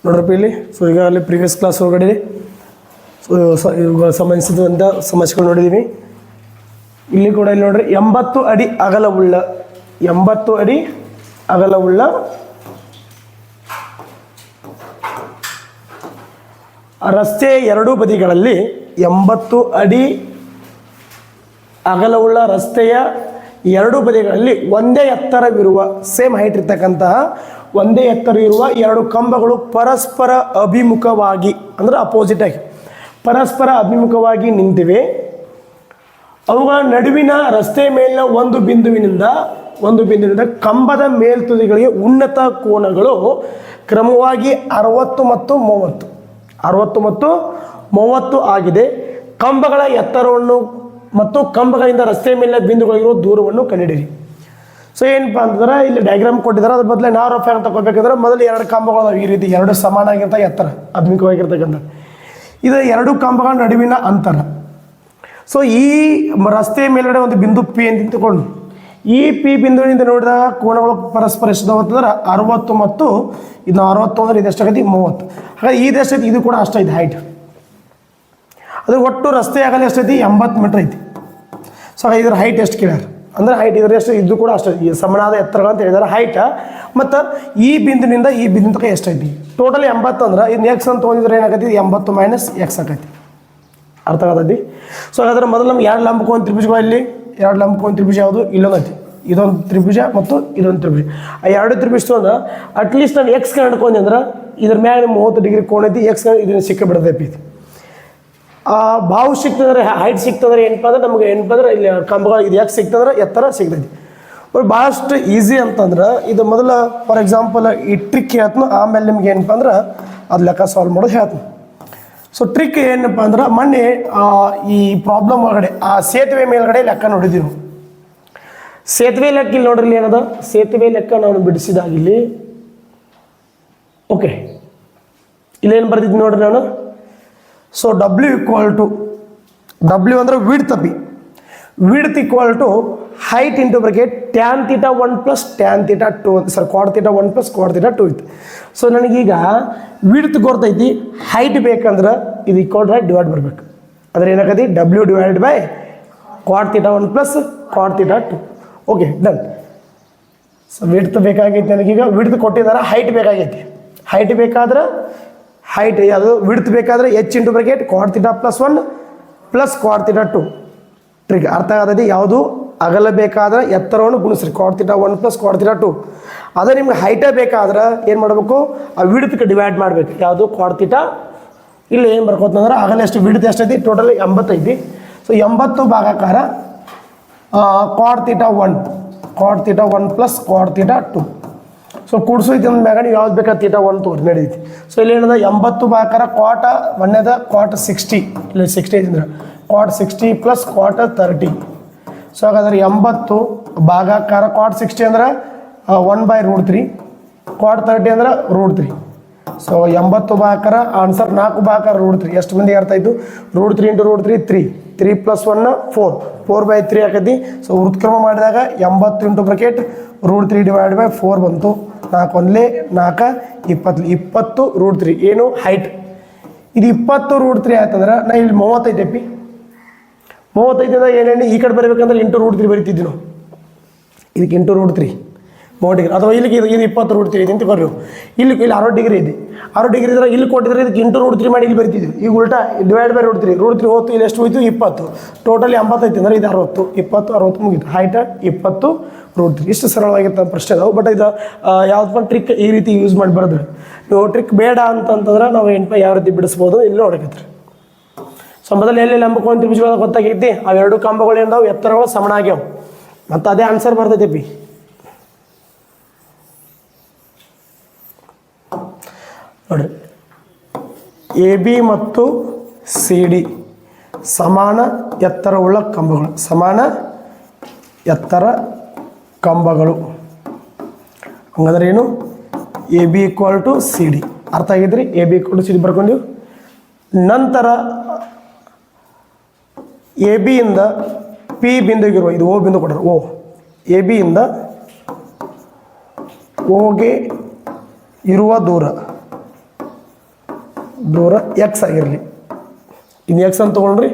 ನೋಡ್ರಪ್ಪ ಇಲ್ಲಿ. ಸೊ ಈಗಾಗಲೇ ಪ್ರೀವಿಯಸ್ ಕ್ಲಾಸ್ ಒಳಗಡೆ ಸಂಬಂಧಿಸಿದಂಥ ಸಮಸ್ಯೆಗಳು ನೋಡಿದ್ದೀವಿ. ಇಲ್ಲಿ ಕೂಡ ಇಲ್ಲಿ ನೋಡ್ರಿ 80 ಅಡಿ ಅಗಲವುಳ್ಳ 80 ಅಡಿ ಅಗಲವುಳ್ಳ ರಸ್ತೆಯ ಎರಡೂ ಬದಿಗಳಲ್ಲಿ 80 ಅಡಿ ಅಗಲವುಳ್ಳ ರಸ್ತೆಯ ಎರಡೂ ಬದಿಗಳಲ್ಲಿ ಒಂದೇ ಎತ್ತರವಿರುವ ಸೇಮ್ ಹೈಟ್ ಇರ್ತಕ್ಕಂತಹ ಒಂದೇ ಎತ್ತರವಿರುವ ಎರಡು ಕಂಬಗಳು ಪರಸ್ಪರ ಅಭಿಮುಖವಾಗಿ ಅಂದರೆ ಅಪೋಸಿಟ್ ಆಗಿ ಪರಸ್ಪರ ಅಭಿಮುಖವಾಗಿ ನಿಂತಿವೆ. ಅವುಗಳ ನಡುವಿನ ರಸ್ತೆ ಮೇಲಿನ ಒಂದು ಬಿಂದುವಿನಿಂದ ಕಂಬದ ಮೇಲ್ತುದಿಗಳಿಗೆ ಉನ್ನತ ಕೋನಗಳು ಕ್ರಮವಾಗಿ 60 ಮತ್ತು 30 ಆಗಿದೆ. ಕಂಬಗಳ ಎತ್ತರವನ್ನು ಮತ್ತು ಕಂಬಗಳಿಂದ ರಸ್ತೆ ಮೇಲಿನ ಬಿಂದುಗಳಿರುವ ದೂರವನ್ನು ಕಂಡುಹಿಡಿಯಿರಿ. ಸೊ ಏನಪ್ಪ ಅಂತಂದ್ರೆ ಇಲ್ಲಿ ಡಯಾಗ್ರಾಮ್ ಕೊಟ್ಟಿದ್ದಾರೆ. ಅದ್ರ ಬದಲು ನಾವು ರಫ್ ಆಗಿ ತಗೋಬೇಕಂದ್ರೆ ಮೊದಲು ಎರಡು ಕಂಬಗಳು ಈ ರೀತಿ ಎರಡು ಸಮಾನಾಗಿರ್ತ ಎತ್ತರ ಅಭಿಮುಖವಾಗಿರ್ತಕ್ಕಂಥ ಇದು ಎರಡು ಕಂಬಗಳ ನಡುವಿನ ಅಂತರ. ಸೊ ಈ ರಸ್ತೆ ಮೇಲ್ಗಡೆ ಒಂದು ಬಿಂದು ಪಿ ಅಂತ ತಿಳ್ಕೊಂಡು ಈ ಪಿ ಬಿಂದುವಿನಿಂದ ನೋಡಿದಾಗ ಕೋನಗಳು ಪರಸ್ಪರ ಎಷ್ಟಾಗುತ್ತಂದ್ರೆ 60 ಮತ್ತು ಇದು 60 ಅಂದ್ರೆ ಇದು ಎಷ್ಟಾಗೈತಿ 30. ಹಾಗಾಗಿ ಇದು ಎಷ್ಟೈತಿ ಇದು ಕೂಡ ಅಷ್ಟೈತಿ ಹೈಟ್. ಅದು ಒಟ್ಟು ರಸ್ತೆ ಆಗಲ್ಲ ಎಷ್ಟೈತಿ 80 ಮೀಟ್ರ್ ಐತಿ. ಸೊ ಇದರ ಹೈಟ್ ಎಷ್ಟು ಕೇಳ್ಯಾರ ಅಂದರೆ ಹೈಟ್ ಇದರ ಎಷ್ಟು ಇದು ಕೂಡ ಅಷ್ಟೇ ಈ ಸಮನಾದ ಎತ್ತರಗಳು ಅಂತ ಹೇಳಿದಾರೆ ಹೈಟ್. ಮತ್ತು ಈ ಬಿಂದುವಿನಿಂದ ಈ ಬಿಂದು ತನಕ ಎಷ್ಟೈತಿ ಟೋಟಲ್ 80 ಅಂದ್ರೆ ಇದನ್ನ ಎಕ್ಸ್ ಅಂತ ತೊಗೊಂಡಿದ್ರೆ ಏನಾಗೈತಿ 80 ಮೈನಸ್ ಎಕ್ಸ್ ಆಕೈತಿ. ಅರ್ಥ ಆಗತೈತಿ. ಸೊ ಹಾಗಾದ್ರೆ ಮೊದಲು ನಮ್ಗೆ ಎರಡು ಲಂಬಕೋನ ತ್ರಿಭುಜಗಳು ಇಲ್ಲಿ ಎರಡು ಲಂಬಕೋನ ತ್ರಿಭುಜ ಯಾವುದು ಇಲ್ಲೊಂದು ಐತಿ ಇದೊಂದು ತ್ರಿಭುಜ ಮತ್ತು ಇದೊಂದು ತ್ರಿಭುಜ. ಆ ಎರಡು ತ್ರಿಭುಜ ತೊಗೊಂಡು ಅಟ್ಲೀಸ್ಟ್ ನಾನು ಎಕ್ಸ್ ಕಂಡುಕೊಂಡೆ ಅಂದ್ರೆ ಇದ್ರ ಮ್ಯಾಗ 30 ಡಿಗ್ರಿ ಕೋನ ಐತಿ ಎಕ್ಸ್ ಇದನ್ನ ಸಿಕ್ಕಿಬಿಡತೈತಿ. ಬಾವು ಸಿಕ್ತಂದ್ರೆ ಹೈಟ್ ಸಿಕ್ತಂದ್ರೆ ಏನಪ್ಪ ಅಂದ್ರೆ ನಮಗೆ ಏನಪ್ಪ ಅಂದ್ರೆ ಇಲ್ಲಿ ಕಂಬಗಳು ಇದು ಯಾಕೆ ಸಿಕ್ತಂದ್ರೆ ಎತ್ತರ ಸಿಗ್ತೈತಿ. ಬಟ್ ಭಾಳಷ್ಟು ಈಸಿ ಅಂತಂದ್ರೆ ಇದು ಮೊದಲ ಫಾರ್ ಎಕ್ಸಾಂಪಲ್ ಈ ಟ್ರಿಕ್ ಹೇಳ್ತೀನಿ ಆಮೇಲೆ ನಿಮ್ಗೆ ಏನಪ್ಪ ಅಂದ್ರೆ ಅದು ಲೆಕ್ಕ ಸಾಲ್ವ್ ಮಾಡೋದು ಹೇಳ್ತೀನಿ. ಸೊ ಟ್ರಿಕ್ ಏನಪ್ಪ ಅಂದ್ರೆ ಮೊನ್ನೆ ಈ ಪ್ರಾಬ್ಲಮ್ ಒಳಗಡೆ ಆ ಸೇತುವೆ ಮೇಲ್ಗಡೆ ಲೆಕ್ಕ ನೋಡಿದ್ದೀವಿ ನಾವು. ಸೇತುವೆ ಲೆಕ್ಕ ಇಲ್ಲಿ ನೋಡ್ರಿ ಏನದ ಸೇತುವೆ ಲೆಕ್ಕ ನಾನು ಬಿಡಿಸಿದಾಗಿಲ್ಲಿ ಓಕೆ ಇಲ್ಲೇನು ಬರ್ತಿದ್ವಿ ನೋಡ್ರಿ ನಾನು. ಸೊ W ಅಂದರೆ width equal to height into bracket tan theta 1 plus tan theta 2 ಅಂತ sir cot theta 1 plus cot theta 2 ಇತ್ತು. ಸೊ ನನಗೀಗ ವಿಡ್ತ್ ಗೊತ್ತೈತಿ ಹೈಟ್ ಬೇಕಂದ್ರೆ ಇದು ಈಕ್ವಲ್ ಟು ಡಿವೈಡ್ ಬರಬೇಕು. ಅಂದ್ರೆ ಏನಾಗತಿ W divided by Quad theta 1 plus cot theta 2. Okay done. So width ಬೇಕಾಗೈತಿ ನನಗೀಗ ವಿಡ್ತ್ ಕೊಟ್ಟಿದ್ದಾರೆ ಹೈಟ್ ಬೇಕಾಗೈತಿ. ಹೈಟ್ ಬೇಕಾದ್ರೆ ಹೈಟ್ ಯಾವುದು ವಿಡ್ತ್ ಬೇಕಾದರೆ H into bracket cot theta plus 1 plus cot theta 2 trick ಅರ್ಥ ಆಗತೈತಿ. ಯಾವುದು ಅಗಲ ಬೇಕಾದ್ರೆ ಎತ್ತರವನ್ನು ಗುಣಿಸ್ರಿ cot theta 1 plus cot theta 2. ಅದೇ ನಿಮ್ಗೆ ಹೈಟೇ ಬೇಕಾದ್ರೆ ಏನು ಮಾಡಬೇಕು ಆ ವಿಡ್ತ್ಗೆ ಡಿವೈಡ್ ಮಾಡಬೇಕು ಯಾವುದು ಕ್ವಾಡ್ ಥೀಟಾ. ಇಲ್ಲಿ ಏನು ಬರ್ಕೋತಂದ್ರೆ ಅಗಲ ಎಷ್ಟು ವಿಡ್ತ್ ಎಷ್ಟೈತಿ ಟೋಟಲ್ 80 ಐತಿ. ಸೊ 80 ಭಾಗಾಕಾರ cot theta 1 plus cot theta 2. So ಕೂಡಿಸೋಯ್ತು ಅಂದ ಮ್ಯಾಗ ನೀವು ಯಾವ್ದು ಬೇಕಾದ ಥೀಟಾ 1 ತೋರಿ ನಡೀತಿ. ಸೊ ಇಲ್ಲಿ ಏನದ 80 ಭಾಗಾಕಾರ ಕ್ವಾಟ 1 ಕ್ವಾಟ 60 ಇಲ್ಲಿ 60 ಐತಿಂದ್ರೆ ಕ್ವಾಟ್ 60 ಪ್ಲಸ್ ಕ್ವಾಟ 30. ಸೊ ಹಾಗಾದ್ರೆ 80 ಭಾಗಾಕಾರ ಕ್ವಾಟ್ 60 ಅಂದ್ರೆ 1/√3 ಕ್ವಾಟ್ 30 ಅಂದ್ರೆ √3. ಸೊ 80 ಭಾಗಾಕಾರ ಆನ್ಸರ್ 4 ಭಾಗಾಕಾರ √3 ಎಷ್ಟು ಮಂದಿ ಅರ್ಥ ಆಯಿತು. √3 ಇಂಟು √3 3 ಪ್ಲಸ್ 1 4/3 ಆಕೈತಿ. ಸೊ ವೃತ್ಕ್ರಮ ಮಾಡಿದಾಗ 80 ಇಂಟು ಬ್ರಾಕೆಟ್ √3 ಡಿವೈಡ್ ಬೈ 4 ಬಂತು. 4 1 4 20 √3 ಏನು ಹೈಟ್. ಇದು 20 √3 ಆಯ್ತಂದ್ರೆ ನಾ ಇಲ್ಲಿ 35 ಎಪ್ಪಿ 35 ಅಂದ್ರೆ ಏನೇನು ಈ ಕಡೆ ಬರಬೇಕಂದ್ರೆ ಇಂಟು √3 ಬರೀತಿದ್ವಿ ನಾವು ಇದಕ್ಕೆ ಇಂಟು √3 30 ಡಿಗ್ರಿ ಅಥವಾ ಇಲ್ಲಿಗೆ ಇದು 20 √3 ಇದೆ ಅಂತ ಬರ್ರಿ. ಇಲ್ಲಿ 60 ಡಿಗ್ರಿ ಇದೆ 60 ಡಿಗ್ರಿ ಇದ್ರೆ ಇಲ್ಲಿ ಕೊಟ್ಟಿದ್ರೆ ಇದಕ್ಕೆ ಇಂಟು √3 ಮಾಡಿ ಇಲ್ಲಿ ಬರಿತಿದ್ವಿ. ಈಗ ಉಲ್ಟಾ ಡಿವೈಡ್ ಬೈ √3 ಹೋಯ್ತು ಇಲ್ಲಿ ಎಷ್ಟು ಹೋಯ್ತು 20 ಟೋಟಲ್ 80 ಐತಿ ಅಂದ್ರೆ ಇದು 60 20 60 ಮುಗಿತು ಹೈಟ್ 20 √3. ಇಷ್ಟು ಸರಳವಾಗಿರ್ತ ಪ್ರಶ್ನೆ ಅದಾವೆ. ಬಟ್ ಇದು ಯಾವ್ದು ಟ್ರಿಕ್ ಈ ರೀತಿ ಯೂಸ್ ಮಾಡಿ ಬರೋದ್ರೆ ನೀವು ಟ್ರಿಕ್ ಬೇಡ ಅಂತಂತಂದ್ರೆ ನಾವು ಏನಪ್ಪ ಯಾವ ರೀತಿ ಬಿಡಿಸ್ಬೋದು ಇಲ್ಲಿ ನೋಡಕತ್ರಿ. ಸೊ ಮೊದಲು ಎಲ್ಲಿ ಲಂಬಕೋನ ತ್ರಿಭುಜಗಳು ಗೊತ್ತಾಗೈತಿ ಅವೆರಡು ಕಂಬಗಳು ಏನದಾವು ಎತ್ತರಗಳು ಸಮಾನ ಆಗ್ಯಾವ ಮತ್ತು ಅದೇ ಆನ್ಸರ್ ಬರ್ತೈತಿ ಪಿ. ನೋಡ್ರಿ AB ಮತ್ತು CD ಸಮಾನ ಎತ್ತರವುಳ್ಳ ಕಂಬಗಳು ಹಂಗಂದ್ರೆ ಏನು AB ಈಕ್ವಲ್ ಟು CD ಅರ್ಥ ಆಗಿದ್ರಿ. AB ಈಕ್ವಲ್ ಟು CD ಬರ್ಕೊಂಡ್ವಿ. ನಂತರ AB ಇಂದ P ಬಿಂದುಗಿರುವ ಇದು O ಬಿಂದು ಕೊಟ್ಟರು AB ಇಂದ Oಗೆ ಇರುವ ದೂರ ದೂರ ಎಕ್ಸ್ ಆಗಿರಲಿ. ಇದು ಎಕ್ಸ್ ಅಂತ ತೊಗೊಂಡ್ರಿ,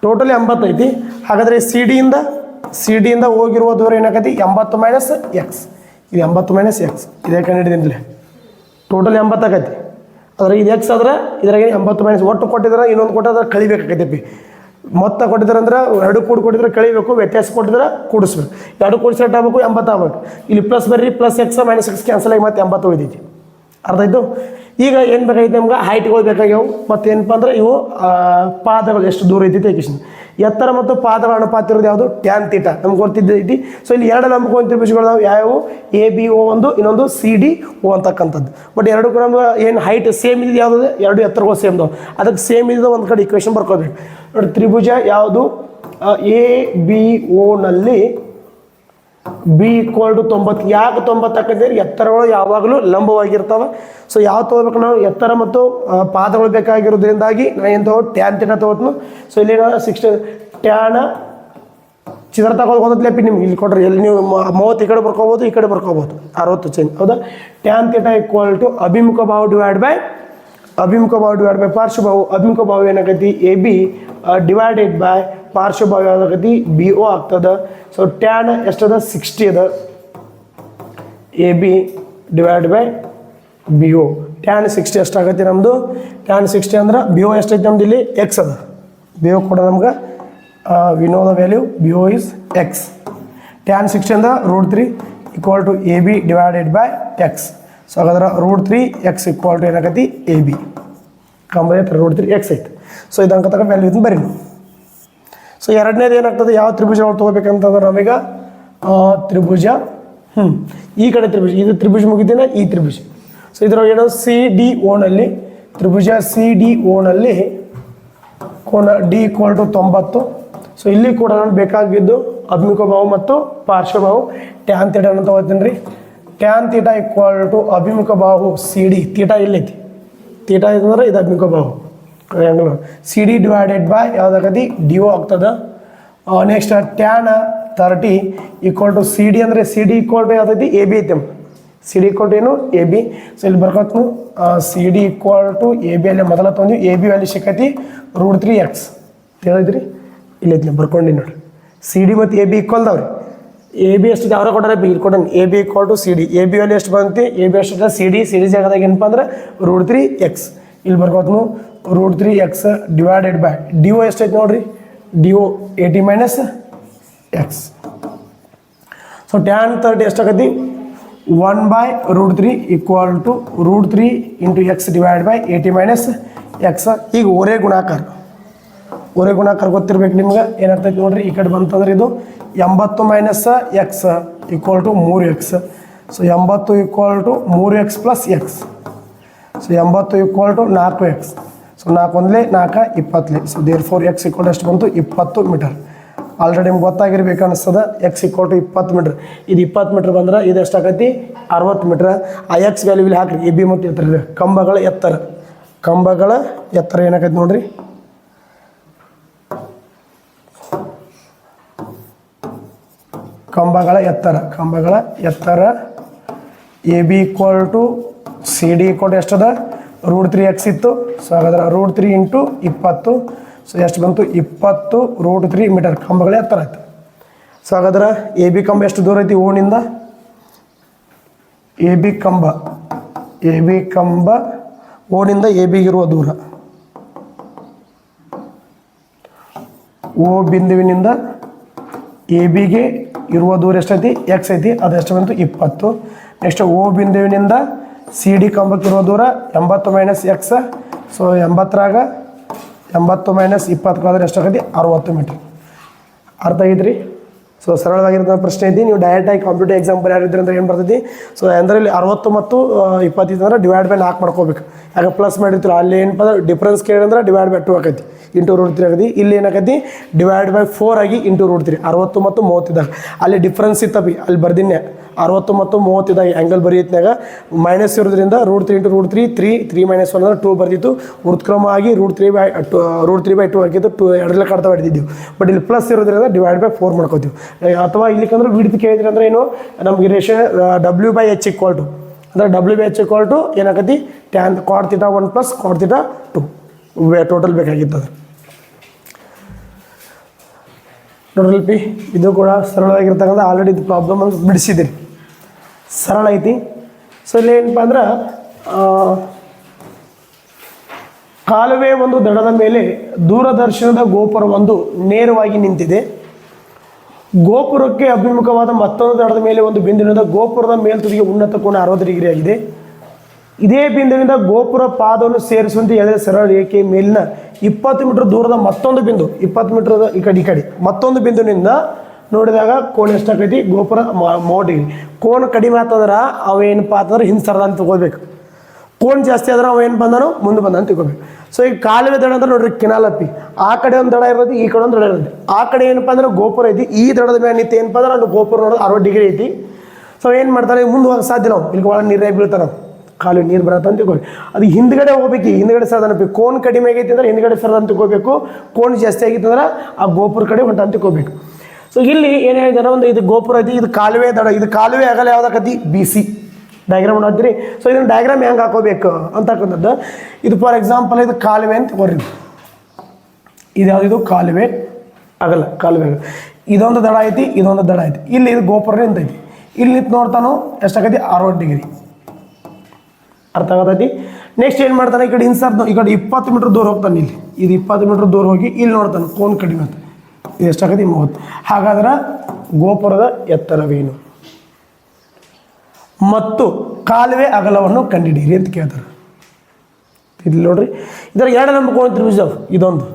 ಟೋಟಲಿ 80 ಐತಿ. ಹಾಗಾದರೆ ಸಿ ಡಿಯಿಂದ ಹೋಗಿರುವ ದೂರ ಏನಾಗೈತಿ 80 ಮೈನಸ್ ಎಕ್ಸ್. ಇದು 80 ಮೈನಸ್ ಎಕ್ಸ್ ಇದೇ ಕಂಡು ಹಿಡಿದಿಲ್ಲ, ಟೋಟಲ್ 80 ಆಗೈತಿ. ಅದ್ರ ಇದು ಎಕ್ಸ್ ಆದ್ರೆ ಇದ್ರಾಗ 80 ಮೈನಸ್ ಒಟ್ಟು ಕೊಟ್ಟಿದ್ರೆ ಇನ್ನೊಂದು ಕೊಟ್ಟಿದ್ರೆ ಕಳಿಬೇಕಾಗೈತಿ. ಮೊತ್ತ ಕೊಟ್ಟಿದ್ರೆ ಅಂದ್ರೆ 2 ಕೊಟ್ಟಿದ್ರೆ ಕಳಿಬೇಕು, ವ್ಯತ್ಯಾಸ ಕೊಟ್ಟಿದ್ರೆ ಕೂಡಿಸ್ಬೇಕು. 2 ಕೂಡಿಸಿ ಆಗಬೇಕು 80 ಆಗ್ಬೇಕು. ಇಲ್ಲಿ ಪ್ಲಸ್ ಬರ್ರಿ, plus X minus X cancel ಆಗಿ ಮತ್ತೆ 80 ಉಳಿದೈತಿ. ಅರ್ಥ ಆಯಿತು. ಈಗ ಏನು ಬೇಕಾಗಿತ್ತು ನಮ್ಗೆ ಹೈಟ್ಗಳು ಬೇಕಾಗ್ಯಾವು. ಮತ್ತು ಏನಪ್ಪ ಅಂದ್ರೆ ಇವು ಪಾದಗಳು ಎಷ್ಟು ದೂರ ಐತಿ ಏಕೇಶನ್. ಎತ್ತರ ಮತ್ತು ಪಾದಗಳ ಅನುಪಾತ ಇರೋದು ಯಾವುದು ಟ್ಯಾನ್ ತೀಟ ನಮ್ಗೆ ಗೊತ್ತಿದ್ದೈತಿ. ಸೊ ಇಲ್ಲಿ 2 ಲಂಬಕೋನ ತ್ರಿಭುಜಗಳು ನಾವು ಯಾವ್ಯಾವು ABO ಒಂದು, ಇನ್ನೊಂದು CDO ಅಂತಕ್ಕಂಥದ್ದು. ಬಟ್ 2 ಕೂಡ ಏನು ಹೈಟ್ ಸೇಮ್ ಇದೆ, ಯಾವುದು 2 ಎತ್ತರಗಳು ಸೇಮ್ ಇದಾವೆ. ಅದಕ್ಕೆ ಸೇಮ್ ಇದ್ದು ಒಂದು ಕಡೆ ಇಕ್ವೇಷನ್ ಬರ್ಕೋಬೇಕು ನೋಡಿ. ತ್ರಿಭುಜ ಯಾವುದು ABO ನಲ್ಲಿ B = 90. ಯಾಕೆ 90 ಹಾಕಿದ್ರೆ ಎತ್ತರಗಳು ಯಾವಾಗಲೂ ಲಂಬವಾಗಿರ್ತಾವೆ. ಸೊ ಯಾವ ತೊಗೋಬೇಕು ನಾವು ಎತ್ತರ ಮತ್ತು ಪಾದಗಳು ಬೇಕಾಗಿರೋದ್ರಿಂದಾಗಿ ನಾನು ಏನು ತಗೋ ಟ್ಯಾನ್ ತೀಟ ತೊಗೋತೀನಿ. ಸೊ ಇಲ್ಲಿ 60 ಟ್ಯಾನ್ ಚಿತ್ರ ತಗೋದಪ್ಪ ನಿಮ್ಗೆ ಇಲ್ಲಿ ಕೊಡ್ರಿ. ಎಲ್ಲಿ ನೀವು 30 ಈ ಕಡೆ ಬರ್ಕೋಬೋದು, ಈ ಕಡೆ ಬರ್ಕೋಬೋದು, 60 ಚೇಂಜ್ ಹೌದಾ. ಟ್ಯಾನ್ ತೀಟ = ಅಭಿಮುಖ ಬಾಹು ಡಿವೈಡ್ ಬೈ ಪಾರ್ಶ್ವ ಬಾಹು. ಅಭಿಮುಖ ಬಾಹು ಏನಾಗೈತಿ AB ಡಿವೈಡೆಡ್ ಬೈ ಪಾರ್ಶ್ವ ಬಾಹು ಯಾವ್ದಾಗೈತಿ BO ಆಗ್ತದೆ. ಸೊ ಟ್ಯಾನ್ ಎಷ್ಟದ 60 ಅದ, AB divide by BO. Tan 60 ಎಷ್ಟಾಗೈತಿ ನಮ್ಮದು, ಟ್ಯಾನ್ 60 ಅಂದ್ರೆ BO ಎಷ್ಟೈತಿ ನಮ್ದು ಇಲ್ಲಿ ಎಕ್ಸ್ ಅದ. BO ಕೂಡ ನಮ್ಗೆ we know the value BO is X. Tan 60 ಅಂದ್ರೆ √3 = AB divided by X. So ಹಾಗಾದ್ರೆ √3x = ಏನಾಗೈತಿ AB ಕಂಬೈತ್ √3x ಐತಿ. ಸೊ ಇದು ಅಂಕ ತಗ ವ್ಯಾಲ್ಯೂ ಇದನ್ನು ಬರೀ. ಸೊ ಎರಡನೇದು ಏನಾಗ್ತದೆ, ಯಾವ ತ್ರಿಭುಜಗಳು ತೊಗೋಬೇಕಂತಂದ್ರೆ ನಮೀಗ ತ್ರಿಭುಜ ಈ ಕಡೆ ತ್ರಿಭುಜ, ಇದು ತ್ರಿಭುಜ ಮುಗಿದಿನ ಈ ತ್ರಿಭುಜ. ಸೊ ಇದ್ರೊಳಗೆ ಏನೋ CDO ನಲ್ಲಿ ತ್ರಿಭುಜ CDO ನಲ್ಲಿ ಕೋನ D = 90. ಸೊ ಇಲ್ಲಿ ಕೂಡ ನಾನು ಬೇಕಾಗಿದ್ದು ಅಭಿಮುಖ ಬಾಹು ಮತ್ತು ಪಾರ್ಶ್ವ ಬಾಹು. ಟ್ಯಾನ್ ತೀಟ ಅಂತ ತಗೋತೀನಿ ರೀ. ಟ್ಯಾನ್ ತೀಟ = ಅಭಿಮುಖ ಬಾಹು CD. ತೀಟ ಇಲ್ಲೈತಿ, ತೀಟ ಇದಂದ್ರೆ ಇದು ಅಭಿಮುಖ ಬಾಹು ಆ್ಯಂಗಲ್. CD ಡಿವೈಡೆಡ್ ಬೈ ಯಾವುದಾಗತಿ DO ಆಗ್ತದೆ. ನೆಕ್ಸ್ಟ್ ಟ್ಯಾನ್ 30 = CD ಅಂದರೆ CD = ಯಾವ್ದೈತಿ AB ಐತಿ. CD = ಏನು AB. ಸೊ ಇಲ್ಲಿ ಬರ್ಕೊತ್ನು CD = AB ಅಲ್ಲಿ ಮೊದಲ ತೊಗೊಂಡು AB ವ್ಯಾಲ್ಯೂ ಸಿಕ್ಕೈತಿ √3x ಹೇಳಿದ್ರಿ. ಇಲ್ಲೈತಿ ಬರ್ಕೊಂಡು ನೋಡ್ರಿ. CD ಮತ್ತು AB ಈಕ್ವಲ್ದವ್ರಿ. AB ಎಷ್ಟು ಅವ್ರ ಕೊಟ್ಟಾರೆ ಇಲ್ಲಿ ಕೊಟ್ಟಾನೆ AB = CD. AB ವ್ಯಾಲ್ಯೂ ಎಷ್ಟು ಬಂತು, AB ಎಷ್ಟು CD ಜಾಗದಾಗ ಏನಪ್ಪ ಅಂದ್ರೆ √3x. ಇಲ್ಲಿ ಬರ್ಕೋತ್ನು √3x ಡಿವೈಡೆಡ್ ಬೈ DO ಎಷ್ಟೈತಿ ನೋಡ್ರಿ, DO 80 minus X. So tan 30 ಎಷ್ಟಾಗತಿ 1/√3 = √3 × x divide by 80 minus X. ಈಗ ಒರೇ ಗುಣಾಕಾರ ಗೊತ್ತಿರ್ಬೇಕು ನಿಮ್ಗೆ. ಏನಾಗ್ತೈತಿ ನೋಡ್ರಿ, ಈ ಕಡೆ ಬಂತಂದ್ರೆ ಇದು 80 minus X = 3x. So 80 = 3x plus X. So 80 = 4x. So 4 1 4 20. So therefore x = ಎಷ್ಟು ಬಂತು 20 ಮೀಟರ್. ಆಲ್ರೆಡಿ ನಿಮ್ಗೆ ಗೊತ್ತಾಗಿರ್ಬೇಕು ಅನಿಸ್ತದೆ. x = 20 metre. ಇದು 20 ಮೀಟರ್ ಬಂದ್ರೆ ಇದು ಎಷ್ಟಾಗೈತಿ 60 ಮೀಟರ್. ಆ ಎಕ್ಸ್ ವ್ಯಾಲ್ಯೂ ಇಲ್ಲಿ ಹಾಕ್ರಿ. AB ಮತ್ತು ಎತ್ತರ ಇದೆ. ಕಂಬಗಳ ಎತ್ತರ ಏನಾಗೈತಿ ನೋಡ್ರಿ, ಕಂಬಗಳ ಎತ್ತರ AB = CD = ಎಷ್ಟದ √3x ಇತ್ತು. ಸೊ ಹಾಗಾದ್ರೆ √3 × 20. ಸೊ ಎಷ್ಟು ಬಂತು 20 √3 ಮೀಟರ್ ಕಂಬಗಳ ಎತ್ತರ ಆಯ್ತು. ಸೊ ಹಾಗಾದ್ರೆ AB ಕಂಬ ಎಷ್ಟು ದೂರ ಐತಿ ಓಣಿಂದ, AB ಕಂಬ ಓಣಿಂದ AB ಇರುವ ದೂರ O ಬಿಂದುವಿನಿಂದ ABಗೆ ಇರುವ ದೂರ ಎಷ್ಟೈತಿ x ಐತಿ, ಅದು ಎಷ್ಟು ಬಂತು 20. ನೆಕ್ಸ್ಟ್ O ಬಿಂದುವಿನಿಂದ CD ಕಂಬಕ್ಕೆ ಇರುವ ದೂರ 80 ಮೈನಸ್ ಎಕ್ಸ್. ಸೊ 80ರಾಗ 80 ಮೈನಸ್ 20 ಕಳೆದ್ರೆ ಎಷ್ಟಾಗೈತಿ 60 ಮೀಟರ್. ಅರ್ಥ ಆಗಿದ್ರಿ. ಸೊ ಸರಳವಾಗಿರೋ ಪ್ರಶ್ನೆ ಐತಿ. ನೀವು ಡೈರೆಕ್ಟಾಗಿ ಕಾಂಪಿಟೇಟಿವ್ ಎಕ್ಸಾಮ್ ಬರೆಯೋದ್ರಿ ಅಂದ್ರೆ ಏನು ಬರ್ತೈತಿ. ಸೊ ಅಂದರೆ ಇಲ್ಲಿ 60 ಮತ್ತು 20 ಅಂದ್ರೆ ಡಿವೈಡ್ ಬೈ 4 ಮಾಡ್ಕೋಬೇಕು. ಯಾಕೆ ಪ್ಲಸ್ ಮಾಡಿರ್ತೀರ ಅಲ್ಲಿ ಏನಪ್ಪ ಅಂದ್ರೆ ಡಿಫ್ರೆನ್ಸ್ ಕೇಳಿದ್ರೆ ಡಿವೈಡ್ ಬೈ 2 ಆಕೈತಿ × √3 ಆಗೈತಿ. ಇಲ್ಲಿ ಏನಾಗೈತಿ ಡಿವೈಡ್ ಬೈ 4 ಆಗಿ × √3. 60 ಮತ್ತು 30 ಇದ್ದಾಗ ಅಲ್ಲಿ ಡಿಫ್ರೆನ್ಸ್ ಇತ್ತಪಿ ಅಲ್ಲಿ ಬರ್ದಿನ್ನೆ 60 ಮತ್ತು 30 ಇದ್ದಾಗ ಆ್ಯಂಗಲ್ ಬರೆಯತ್ನಾಗ ಮೈನಸ್ ಇರೋದ್ರಿಂದ √3 × √3 3 ಮೈನಸ್ 1 ಅಂದ್ರೆ 2 ಬರ್ದಿತ್ತು. ವೃತ್ಕ್ರಮವಾಗಿ √3/2 ಹಾಕಿದ್ದು 2 ಎರಡರಲ್ಲೇ ಕಡ್ತಾ ಹೊಡಿತಿದ್ದೀವಿ. ಬಟ್ ಇಲ್ಲಿ ಪ್ಲಸ್ ಇರೋದ್ರಿಂದ ಡಿವೈಡ್ ಬೈ 4 ಮಾಡ್ಕೋತೀವಿ. ಅಥವಾ ಇಲ್ಲಿಕಂದ್ರೆ ವಿಡ್ತ್ ಕೇಳಿದ್ರಿ ಅಂದ್ರೆ ಏನು ನಮಗೆ ರೇಷನ್ W/H = ಅಂದರೆ W/H = ಏನಾಗತಿ ಟ್ಯಾನ್ ಕಾಡ್ ಥೀಟಾ 1 ಪ್ಲಸ್ ಕಾಡ್ ಥೀಟಾ 2 ಟೋಟಲ್ ಬೇಕಾಗಿತ್ತು ಅದು. ಟೋಟಲ್ ಪಿ ಇದು ಕೂಡ ಸರಳವಾಗಿರ್ತಕ್ಕಂಥ ಆಲ್ರೆಡಿ ಇದು ಪ್ರಾಬ್ಲಮ್ ಅಂತ ಬಿಡಿಸಿದ್ದೀರಿ, ಸರಳ ಐತಿ. ಸೊ ಇಲ್ಲಿ ಏನಪ್ಪ ಅಂದ್ರೆ ಕಾಲುವೆ ಒಂದು ದಡದ ಮೇಲೆ ದೂರದರ್ಶನದ ಗೋಪುರವೊಂದು ನೇರವಾಗಿ ನಿಂತಿದೆ. ಗೋಪುರಕ್ಕೆ ಅಭಿಮುಖವಾದ ಮತ್ತೊಂದು ದಡದ ಮೇಲೆ ಒಂದು ಬಿಂದುವಿನಿಂದ ಗೋಪುರದ ಮೇಲ್ತುದಿಗೆ ಉನ್ನತ ಕೋನ 60 ಡಿಗ್ರಿ ಆಗಿದೆ. ಇದೇ ಬಿಂದುವಿನಿಂದ ಗೋಪುರ ಪಾದವನ್ನು ಸೇರಿಸುವಂತೆ ಎಳೆದ ಸರಳ ರೇಖೆ ಮೇಲಿನ 20 ಮೀಟರ್ ದೂರದ ಮತ್ತೊಂದು ಬಿಂದು, 20 ಮೀಟರ್ ಈ ಕಡೆ ಮತ್ತೊಂದು ಬಿಂದುವಿನಿಂದ ನೋಡಿದಾಗ ಕೋನ ಎಷ್ಟಾಗೈತಿ, ಗೋಪುರ 30 ಡಿಗ್ರಿ. ಕೋನ ಕಡಿಮೆ ಆಗ್ತದ್ರೆ ಅವೇನಪ್ಪ ಅಂತಂದ್ರೆ ಹಿಂದೆ ಸರದ ಅಂತ ತಗೋಬೇಕು. ಕೋನ್ ಜಾಸ್ತಿ ಆದ್ರೆ ಅವ ಏನು ಬಂದಾನೋ ಮುಂದೆ ಬಂದ ಅಂತ ತಿಳ್ಕೊಬೇಕು. ಸೊ ಈಗ ಕಾಲುವೆ ದಡ ಅಂದ್ರೆ ನೋಡ್ರಿ ಕಿನಾಲಪ್ಪಿ, ಆ ಕಡೆ ಒಂದು ದಡ ಇರೋದು, ಈ ಕಡೆ ಒಂದು ದಡ ಇರೋದು. ಆ ಕಡೆ ಏನಪ್ಪ ಅಂದ್ರೆ ಗೋಪುರ ಐತಿ, ಈ ದಡದ ಮೇಲೆ ನಿಂತು ಏನಪ್ಪ ಅಂದ್ರೆ ಅಲ್ಲಿ ಗೋಪುರ ನೋಡೋದು 60 ಡಿಗ್ರಿ ಐತಿ. ಸೊ ಏನು ಮಾಡ್ತಾರೆ, ಮುಂದೆ ಹೋಗಕ್ಕೆ ಸಾಧ್ಯ ನಾವು ಇಲ್ಲಿ ಒಳಗೆ ನೀರೇ ಬೀಳ್ತಾರೆ, ಕಾಲುವೆ ನೀರು ಬರತ್ತ ಅಂತ ತಿಳ್ಕೊಳಿ. ಅದು ಹಿಂದ್ಗಡೆ ಹೋಗ್ಬೇಕು, ಹಿಂದ್ಗಡೆ ಸರದನಪ್ಪಿ. ಕೋನ್ ಕಡಿಮೆ ಆಗೈತಿ ಅಂದ್ರೆ ಹಿಂದ್ಗಡೆ ಸರದ ಅಂತ ತಿಳ್ಕೋಬೇಕು, ಕೋನ್ ಜಾಸ್ತಿ ಆಗಿತ್ತು ಅಂದ್ರೆ ಆ ಗೋಪುರ ಕಡೆ ಹೊಂಟ ಅಂತ ತಿಳ್ಕೋಬೇಕು. ಸೊ ಇಲ್ಲಿ ಏನು ಹೇಳಿದಾರೆ, ಒಂದು ಇದು ಗೋಪುರ ಐತಿ, ಇದು ಕಾಲುವೆ ದಡ, ಇದು ಕಾಲುವೆ ಆಗಲ್ಲ ಯಾವ್ದಾಕತಿ BC ಡಯಾಗ್ರಾಮ್ ನೋಡ್ತೀರಿ. ಸೊ ಇದನ್ನು ಡಯಾಗ್ರಾಮ್ ಹೆಂಗೆ ಹಾಕೋಬೇಕು ಅಂತಕ್ಕಂಥದ್ದು. ಇದು ಫಾರ್ ಎಕ್ಸಾಂಪಲ್ ಇದು ಕಾಲುವೆ ಅಂತ ತಗೋರಿ, ಇದು ಯಾವುದಿದು ಕಾಲುವೆ ಆಗಲ್ಲ, ಕಾಲುವೆ ಆಗಲ್ಲ. ಇದೊಂದು ದಡ ಐತಿ, ಇದೊಂದು ದಡ ಐತಿ. ಇಲ್ಲಿ ಇದು ಗೋಪುರ ನಿಂತೈತಿ, ಇಲ್ಲಿ ನಿಂತು ನೋಡ್ತಾನೋ ಎಷ್ಟಾಗೈತಿ, 60 ಡಿಗ್ರಿ. ಅರ್ಥ ಆಗತೈತಿ. ನೆಕ್ಸ್ಟ್ ಏನು ಮಾಡ್ತಾನೆ, ಈ ಕಡೆ ಇನ್ಸರ್ಟ್, ಈ ಕಡೆ 20 ಮೀಟ್ರ್ ದೂರ ಹೋಗ್ತಾನೆ. ಇಲ್ಲಿ ಇದು 20 ಮೀಟ್ರ್ ದೂರ ಹೋಗಿ ಇಲ್ಲಿ ನೋಡ್ತಾನೆ, ಕೋನ್ ಕಡಿಮೆ ಅಂತ, ಇದು ಎಷ್ಟಾಗೈತಿ, 30. ಹಾಗಾದ್ರೆ ಗೋಪುರದ ಎತ್ತರವೇನು ಮತ್ತು ಕಾಲುವೆ ಅಗಲವನ್ನು ಕಂಡುಹಿಡಿಯಿರಿ ಅಂತ ಕೇಳ್ತಾರೆ. ಇಲ್ಲಿ ನೋಡ್ರಿ, ಇದರ 2 ಲಂಬ ಕೋನ ತ್ರಿಭುಜ, ಇದೊಂದು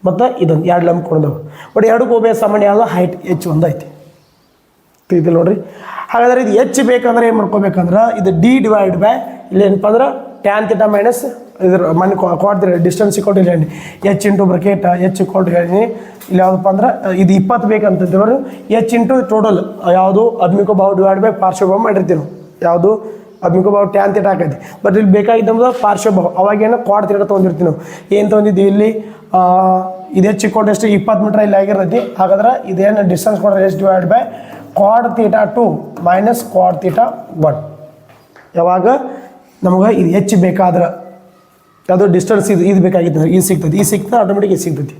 ಮತ್ತು ಇದೊಂದು 2 ಲಂಬ ಕೋನದವು. ಬಟ್ ಎರಡಕ್ಕೂ ಒಬ್ಬ ಸಾಮಾನ್ಯ ಆದ ಹೈಟ್ H1 ಐತಿ. ಇದು ನೋಡ್ರಿ. ಹಾಗಾದ್ರೆ ಇದು H ಬೇಕಂದ್ರೆ ಏನು ಮಾಡ್ಕೋಬೇಕಂದ್ರೆ ಇದು D ಡಿವೈಡ್ ಬೈ ಇಲ್ಲಿ ಏನಪ್ಪ ಅಂದ್ರೆ ಟ್ಯಾನ್ ಥೀಟಾ ಮೈನಸ್ ಇದ್ರ ಮನೆ ಕೊಡ್ತೀರಿ ಡಿಸ್ಟೆನ್ಸ್ ಕೊಟ್ಟಿಲ್ಲ ಹೇಳಿ H ಇಂಟು ಬ್ರಕೆಟ್ H ಕೊಟ್ಟು ಹೇಳಿ. ಇಲ್ಲಿ ಯಾವುದಪ್ಪ ಅಂದ್ರೆ ಇದು 20 ಬೇಕಂತಂದ್ರೆ H ಇಂಟು ಟೋಟಲ್ ಯಾವುದು ಅಭಿಮುಖ ಬಾಹು ಡಿವೈಡ್ ಬೈ ಪಾರ್ಶ್ವಭಾವ ಮಾಡಿರ್ತೀವಿ ನಾವು. ಯಾವುದು ಅಭಿಮುಖ ಬಾಹು ಟ್ಯಾನ್ ಥೀಟಾ ಹಾಕೈತಿ. ಬಟ್ ಇಲ್ಲಿ ಬೇಕಾಗಿದ್ದಂದ್ರೆ ಪಾರ್ಶ್ವಭಾವ, ಅವಾಗೇನೋ ಕ್ವಾಡ್ ಥೀಟಾ ತೊಗೊಂಡಿರ್ತೀವಿ ನಾವು. ಏನು ತೊಗೊಂಡಿದ್ದೀವಿ ಇಲ್ಲಿ ಇದು H ಕೊಟ್ಟು ಎಷ್ಟು 20 ಮೀಟ್ರ್ ಇಲ್ಲಿ ಆಗಿರ್ತೈತಿ. ಹಾಗಾದ್ರೆ ಇದೇನು ಡಿಸ್ಟೆನ್ಸ್ ಕೊಟ್ಟರೆ H divide by Quad theta 2 minus cot theta 1. ಯಾವಾಗ ನಮಗೆ ಇದು H ಬೇಕಾದ್ರೆ ಯಾವುದೋ ಡಿಸ್ಟೆನ್ಸ್ ಇದು ಬೇಕಾಗಿತ್ತು ಅಂದ್ರೆ ಇದು ಸಿಗ್ತದೆ, ಈ ಸಿಗ್ತದೆ ಆಟೋಮೆಟಿಕ್ ಇದು ಸಿಗ್ತೈತಿ.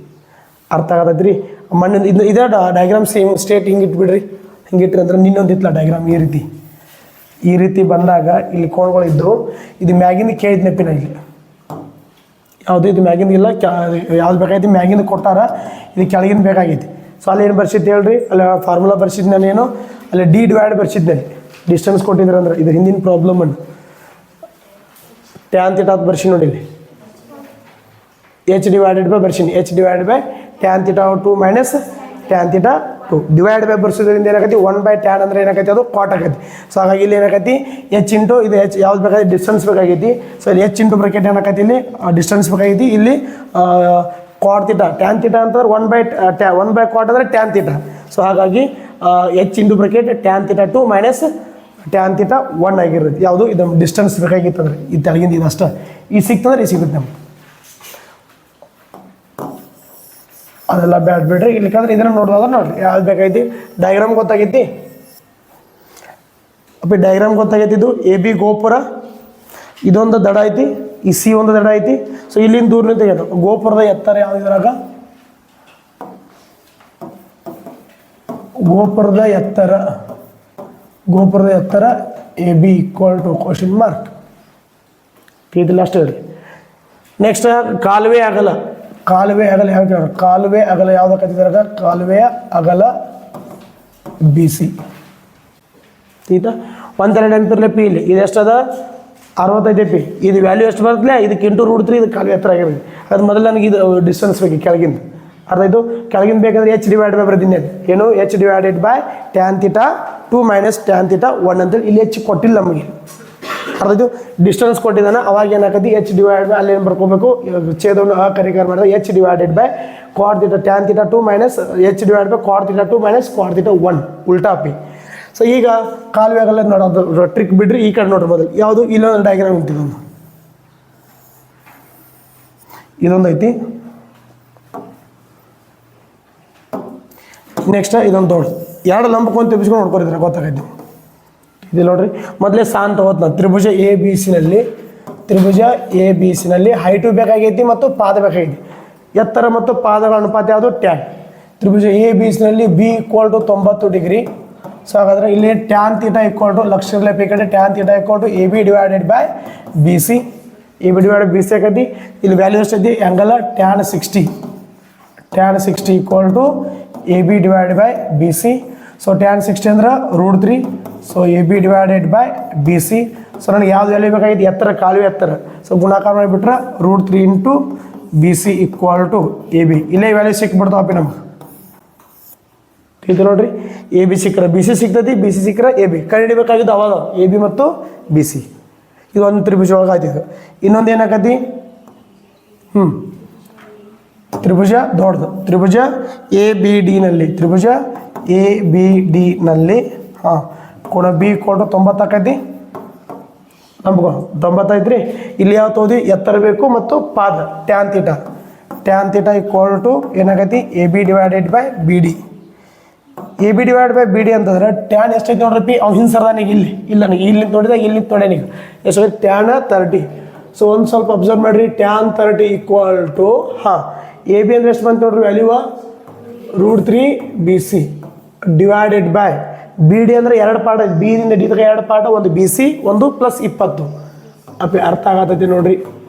ಅರ್ಥ ಆಗತೈತಿ ರೀ. ಮಣ್ಣಿಂದ ಇದೇ ಡಯಾಗ್ರಾಮ್ ಸೇಮ್ ಸ್ಟೇಟ್ ಹಿಂಗೆ ಇಟ್ಬಿಡ್ರಿ. ಹಿಂಗೆ ಇಟ್ರಿ ಅಂದ್ರೆ ನಿನ್ನೊಂದು ಇತ್ತಲ್ಲ ಡಯಾಗ್ರಾಮ್ ಈ ರೀತಿ ಬಂದಾಗ ಇಲ್ಲಿ ಕೋಣಗಳು ಇದ್ದವು. ಇದು ಮ್ಯಾಗಿಂದ ಕೇಳಿದ ನೆಪ್ಪಿನ ಇಲ್ಲಿ ಯಾವುದು ಇದು ಮ್ಯಾಗಿಂದ ಇಲ್ಲ, ಯಾವ್ದು ಬೇಕಾಗೈತಿ ಮ್ಯಾಗಿಂದ ಕೊಟ್ಟಾರ, ಇದು ಕೆಳಗಿಂದ ಬೇಕಾಗೈತಿ. ಸೊ ಅಲ್ಲಿ ಏನು ಬರ್ಸಿದ್ದು ಹೇಳ್ರಿ, ಅಲ್ಲಿ ಫಾರ್ಮುಲಾ ಬರ್ಸಿದ್ದು ನಾನೇನು ಅಲ್ಲಿ D ಡಿವೈಡ್ ಬರ್ಸಿದ್ದೆ ಡಿಸ್ಟೆನ್ಸ್ ಕೊಟ್ಟಿದ್ರೆ ಅಂದ್ರೆ ಇದು ಹಿಂದಿನ ಪ್ರಾಬ್ಲಮ್ ಅನ್ನು ಟ್ಯಾನ್ ಥೀಟಾ ಬರ್ಸಿ ನೋಡಿ. ಇಲ್ಲಿ H ಡಿವೈಡೆಡ್ ಬೈ ಬರ್ಸಿನಿ, H divide by tan theta 2 minus tan theta 2 divide by ಬರ್ಸೋದ್ರಿಂದ ಏನಾಗೈತಿ 1 ಬೈ ಟ್ಯಾನ್ ಅಂದರೆ ಏನಾಗೈತಿ ಅದು ಕಾಟ್ ಆಗೈತಿ. ಸೊ ಹಾಗಾಗಿ ಇಲ್ಲಿ ಏನಾಗೈತಿ H ಇಂಟು ಇದು H ಯಾವ್ದು ಬೇಕಾಗೈತಿ ಡಿಸ್ಟೆನ್ಸ್ ಬೇಕಾಗೈತಿ. ಸೊ ಇಲ್ಲಿ H ಇಂಟು ಬ್ರಕೆಟ್ ಏನಾಗೈತಿ ಇಲ್ಲಿ ಡಿಸ್ಟೆನ್ಸ್ ಬೇಕಾಗೈತಿ. ಇಲ್ಲಿ ಕಾಟ್ ಥೀಟಾ ಟ್ಯಾನ್ ಥೀಟಾ ಅಂತಂದ್ರೆ 1 ಬೈ ಕಾಟ್ ಅಂದರೆ ಟ್ಯಾನ್ ಥೀಟಾ. ಸೊ ಹಾಗಾಗಿ H into bracket tan theta 2 minus tan theta 1 ಆಗಿರುತ್ತೆ. ಯಾವುದು ಇದು ಡಿಸ್ಟೆನ್ಸ್ ಬೇಕಾಗಿತ್ತು ಅಂದರೆ ಇದು ತೆಳಗಿಂದ ಇದು ಅಷ್ಟೇ. ಈ ಸಿಕ್ತಂದ್ರೆ ಈ ಸಿಗುತ್ತೆ ನಮ್ಗೆ, ಅದೆಲ್ಲ ಬೇಡ್ರಿ. ಇಲ್ಲಿಕಂದ್ರೆ ಇದನ್ನು ನೋಡಿದಾಗ ನೋಡಿರಿ ಯಾವ್ದು ಬೇಕಾಗೈತಿ ಡಯಾಗ್ರಾಮ್ ಗೊತ್ತಾಗೈತಿ. ಅಪ್ಪ ಡಯಾಗ್ರಾಮ್ ಗೊತ್ತಾಗೈತಿ. ಇದು AB ಗೋಪುರ, ಇದೊಂದು ದಡ ಐತಿ, ಈ C ಒಂದು ದಡ ಐತಿ. ಸೊ ಇಲ್ಲಿಂದ ದೂರ ನಿಂತ ಗೋಪುರದ ಎತ್ತರ ಯಾವ್ದು ಇದ್ರಾಗ ಗೋಪುರದ ಎತ್ತರ AB equal to question mark. ಇದಿಲ್ಲ ಅಷ್ಟೇ ರೀ. ನೆಕ್ಸ್ಟ್ ಕಾಲುವೆ ಅಗಲ ಯಾವ ಕಾಲುವೆ ಅಗಲ ಯಾವ್ದಕ್ಕಿದ್ರಾಗ ಕಾಲುವೆಯ ಅಗಲ BC. ಆಯ್ತಾ, 1 ನೆನಪಿರ್ಲಿ ಪಿ ಇಲ್ಲಿ ಇದು ಎಷ್ಟದ 65 ಪಿ. ಇದು ವ್ಯಾಲ್ಯೂ ಎಷ್ಟು ಬರ್ತಲೇ ಇದಕ್ಕೆ ಇಂಟು √3 ಇದು ಕಾಲುವೆ ಎತ್ತರ ಆಗಿರೋದು. ಅದು ಮೊದಲು ನನಗೆ ಇದು ಡಿಸ್ಟೆನ್ಸ್ ಬೇಕು ಕೆಳಗಿಂದ. ಅರ್ಥ ಆಯಿತು. ಕೆಳಗಿಂದ ಬೇಕಂದ್ರೆ H ಡಿವೈಡ್ ಬೈ ಬರ್ತೀನಿ ಏನು H divided by tan theta 2 minus tan theta 1 ಅಂತೇಳಿ ಇಲ್ಲಿ H ಕೊಟ್ಟಿಲ್ಲ ನಮಗೆ. ಅರ್ಥ ಆಯಿತು. ಡಿಸ್ಟೆನ್ಸ್ ಕೊಟ್ಟಿದ್ದಾನೆ, ಅವಾಗ ಏನಾಗತಿ H ಡಿವೈಡ್ ಬೈ ಅಲ್ಲಿ ಏನು ಬರ್ಕೋಬೇಕು ಛೇದವನ್ನು ಅಕರಿಕಾರ ಮಾಡಿದಾಗ H divided by Quad theta tan theta 2 minus H divide by Quad theta 2 minus cot theta 1 ಉಲ್ಟಾ ಪಿ. ಸೊ ಈಗ ಕಾಲುವೆ ಆಗಲ್ಲ ನೋಡೋದು ಟ್ರಿಕ್ ಬಿಡ್ರಿ. ಈ ಕಡೆ ನೋಡ್ರಿ ಮೊದಲು ಯಾವುದು ಇಲ್ಲೊಂದು ಡಯಾಗ್ರಾಮ್ ಇಟ್ಟಿದ್ದು ಇದೊಂದು ಐತಿ. ನೆಕ್ಸ್ಟ್ ಇದೊಂದು ದೊಡ್ಡ 2 ಲಂಬಕೋನ ತೆಗೆಸ್ಕೊಂಡು ನೋಡ್ಕೊಂಡಿದ್ರೆ ಗೊತ್ತಾಗೈತಿ. ಇದು ನೋಡ್ರಿ ಮೊದಲೇ ಸಾಂತ ಹೋದ್ ನಾನು ತ್ರಿಭುಜ ABCನಲ್ಲಿ ತ್ರಿಭುಜ ಎ ಬಿ ಸಿನಲ್ಲಿ ಹೈಟು ಬೇಕಾಗೈತಿ ಮತ್ತು ಪಾದ ಬೇಕಾಗೈತಿ. ಎತ್ತರ ಮತ್ತು ಪಾದಗಳ ಅನುಪಾತ ಯಾವುದು? ಟ್ಯಾನ್. ತ್ರಿಭುಜ ಎ ಬಿ ಸಿನಲ್ಲಿ B equal to 90 degree. So ಹಾಗಾದರೆ ಇಲ್ಲಿ ಟ್ಯಾನ್ ಥೀಟಾ ಈಕ್ವಲ್ ಟು ಲಕ್ಷ ಈ ಕಡೆ tan theta equal to A B divided by B C. A B divided B C ಆಗೈತಿ. ಇಲ್ಲಿ ವ್ಯಾಲ್ಯೂ ಎಷ್ಟೈತಿ? Angle tan 60. Tan 60 equal to A B divided by B C. So tan 60 ಅಂದ್ರೆ √3. So A B divided by B C. So ನನಗೆ ಯಾವ್ದು value ಬೇಕಾಗಿತ್ತು? ಎತ್ತರ, ಕಾಲುವೆ ಎತ್ತರ. ಸೊ ಗುಣಾಕಾರ ಮಾಡಿಬಿಟ್ರೆ √3 into B C equal to A B. ಇಲ್ಲೇ ವ್ಯಾಲ್ಯೂ ಸಿಕ್ಬಿಡ್ತಾವಪ್ಪಿ ನಮ್ಗೆ. ಇದು ನೋಡ್ರಿ, ಎ ಬಿ ಸಿಕ್ಕರೆ ಬಿ ಸಿ ಸಿಗ್ತೈತಿ, ಬಿ ಸಿ ಸಿಕ್ಕರೆ ಎ ಬಿ. ಕಂಡುಹಿಡಿಬೇಕಾಗಿದ್ದು ಅವಾಗ ಎ ಬಿ ಮತ್ತು ಬಿ ಸಿ. ಇದು ಒಂದು ತ್ರಿಭುಜ ಒಳಗೆ ಆಯ್ತಿದ್ದು. ಇನ್ನೊಂದು ಏನಾಗತಿ? ತ್ರಿಭುಜ ದೊಡ್ಡದು. ತ್ರಿಭುಜ ಎ ಬಿ ಡಿನಲ್ಲಿ, ತ್ರಿಭುಜ ಎ ಬಿ ಡಿನಲ್ಲಿ ಕೋಣ ಬಿ ಕೊಟ್ಟು 90 ಆಕೈತಿ. ನಮ್ಗೆ 90 ಐತ್ರಿ. ಇಲ್ಲಿ ಯಾವ ತೋದಿ? ಎತ್ತರ ಬೇಕು ಮತ್ತು ಪಾದ tan theta. Tan theta equal to ಏನಾಗೈತಿ? A B divided by B D. A B divide by B D ಅಂತಂದ್ರೆ ಟ್ಯಾನ್ ಎಷ್ಟೈತಿ ನೋಡ್ರಿ? ಅವ್ನು ಹಿಂಸರ್ದಾನಿಗೆ ಇಲ್ಲಿ ಇಲ್ಲ, ನನಗೆ ಇಲ್ಲಿ ನೋಡಿದಾಗ ಇಲ್ಲಿ ತೊಡೆನಿಗೆ ಎಷ್ಟು? ಟ್ಯಾನ್ 30. ಸೊ ಒಂದು ಸ್ವಲ್ಪ ಅಬ್ಸರ್ವ್ ಮಾಡಿರಿ. Tan 30 equal to A B ಅಂದರೆ ಎಷ್ಟು ಬಂತು ನೋಡ್ರಿ value? √3 B C divided by B D ಅಂದರೆ 2 ಪಾರ್ಟ್ ಐತಿ. ಬಿ ದಿಂದ ಡಿ ತಗ 2 ಪಾರ್ಟ್, ಒಂದು ಬಿ ಸಿ, ಒಂದು ಪ್ಲಸ್ 20. ಅಪ್ಪಿ ಅರ್ಥ ಆಗತೈತಿ ನೋಡ್ರಿ,